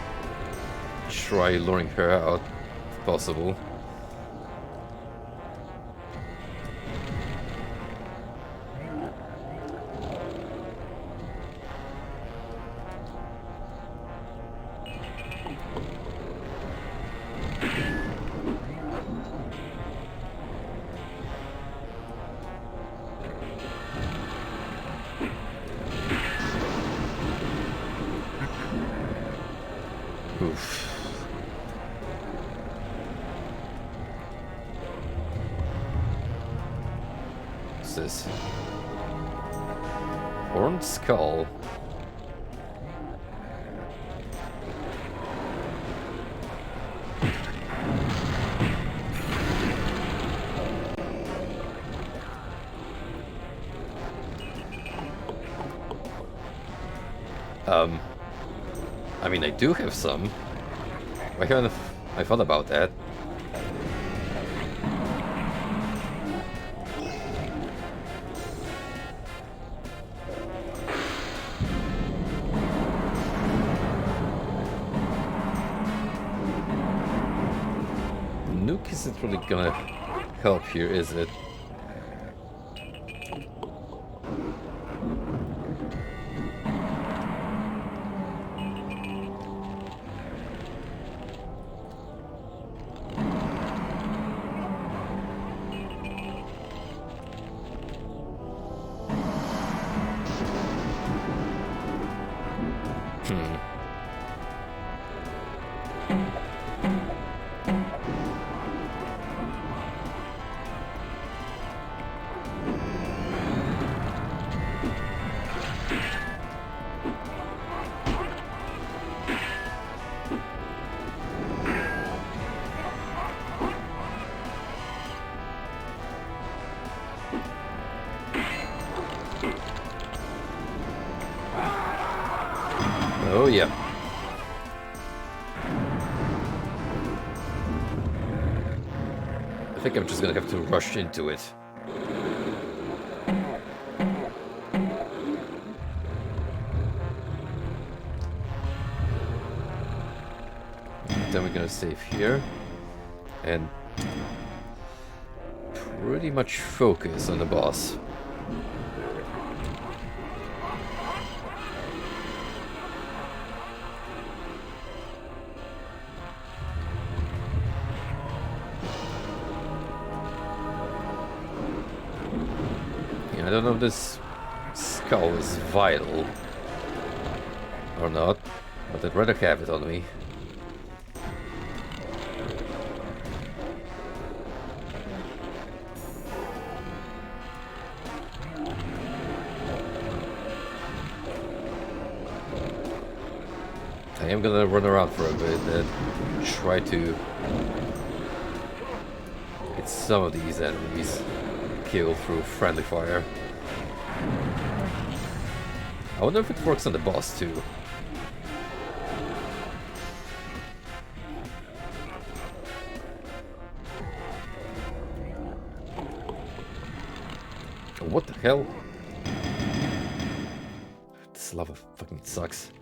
try luring her out, if possible. Oof. What's this? Horned skull. I mean, I do have some. Why haven't I thought about that? Nuke isn't really gonna help here, is it? Oh yeah. I think I'm just gonna have to rush into it. Then we're gonna save here and pretty much focus on the boss. I don't know if this skull is vital or not, but I'd rather have it on me. I am gonna run around for a bit and try to get some of these enemies killed through friendly fire. I wonder if it works on the boss too. What the hell? This lava fucking sucks.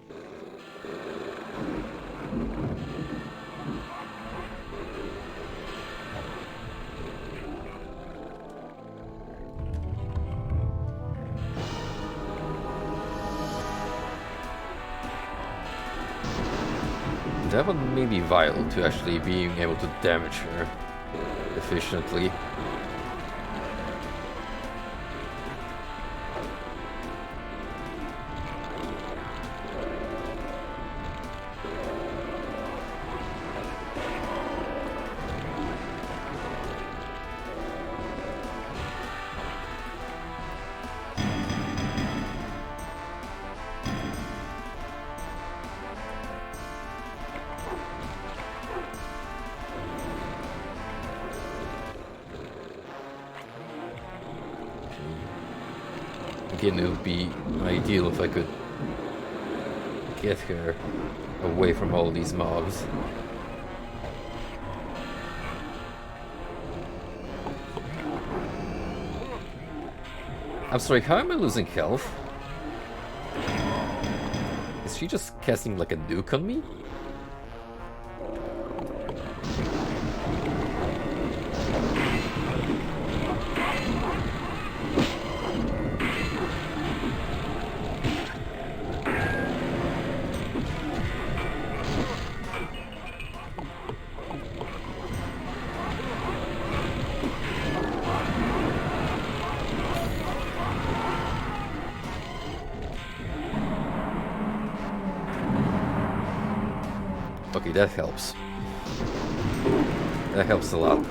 That one may be vital to actually being able to damage her efficiently. Again, it would be ideal if I could get her away from all these mobs. I'm sorry, how am I losing health? Is she just casting like a nuke on me? Okay, that helps. That helps a lot.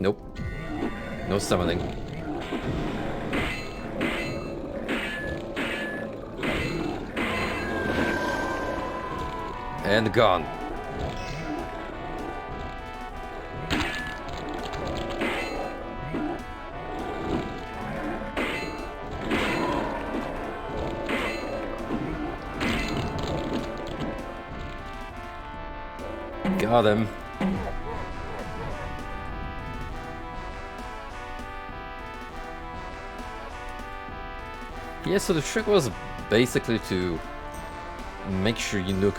Nope. No summoning. And gone. Got him. Yeah, so the trick was basically to make sure you nuke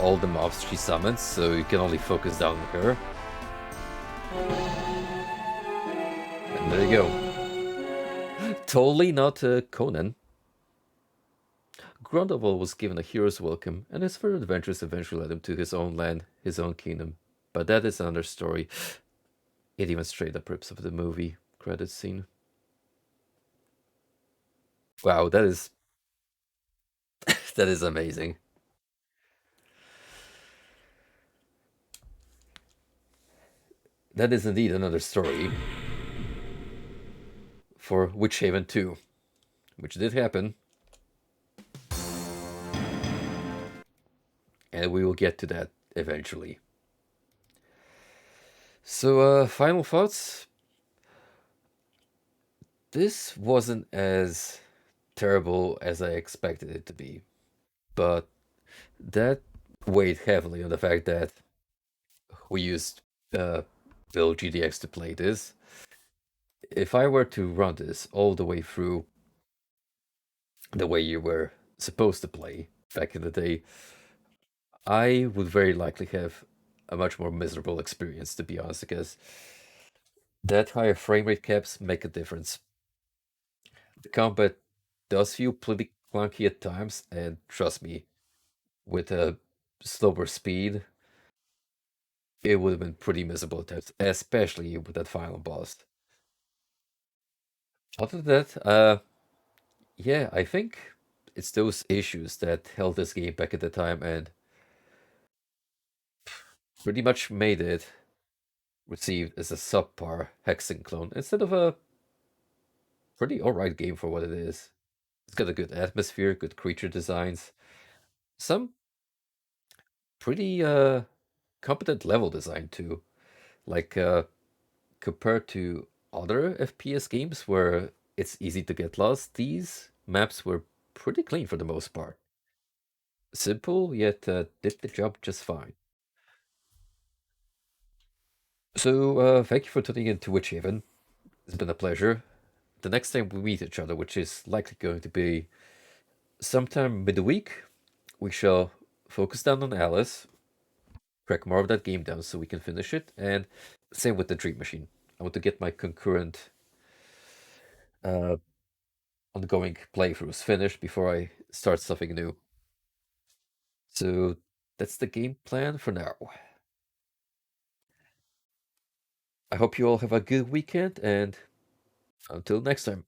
all the mobs she summons, so you can only focus down on her. And there you go. Totally not Conan. Grundlevel was given a hero's welcome, and his further adventures eventually led him to his own land, his own kingdom. But that is another story. It even straight up rips of the movie credits scene. Wow, that is that is amazing. That is indeed another story for Witchaven 2, which did happen, and we will get to that eventually. So, final thoughts? This wasn't as terrible as I expected it to be, but that weighed heavily on the fact that we used Build GDX to play this. If I were to run this all the way through the way you were supposed to play back in the day, I would very likely have a much more miserable experience, to be honest, because that higher frame rate caps make a difference. The combat does feel pretty clunky at times, and trust me, with a slower speed, it would have been pretty miserable at times, especially with that final boss. Other than that, yeah, I think it's those issues that held this game back at the time and pretty much made it received as a subpar Hexen clone instead of a pretty alright game for what it is. It's got a good atmosphere, good creature designs, some pretty competent level design too. Like compared to other FPS games where it's easy to get lost, these maps were pretty clean for the most part. Simple, yet did the job just fine. So, thank you for tuning in to Witchaven. It's been a pleasure. The next time we meet each other, which is likely going to be sometime midweek, we shall focus down on Alice, crack more of that game down so we can finish it, and same with the Dream Machine. I want to get my concurrent uh, ongoing playthroughs finished before I start something new. So that's the game plan for now. I hope you all have a good weekend, and until next time.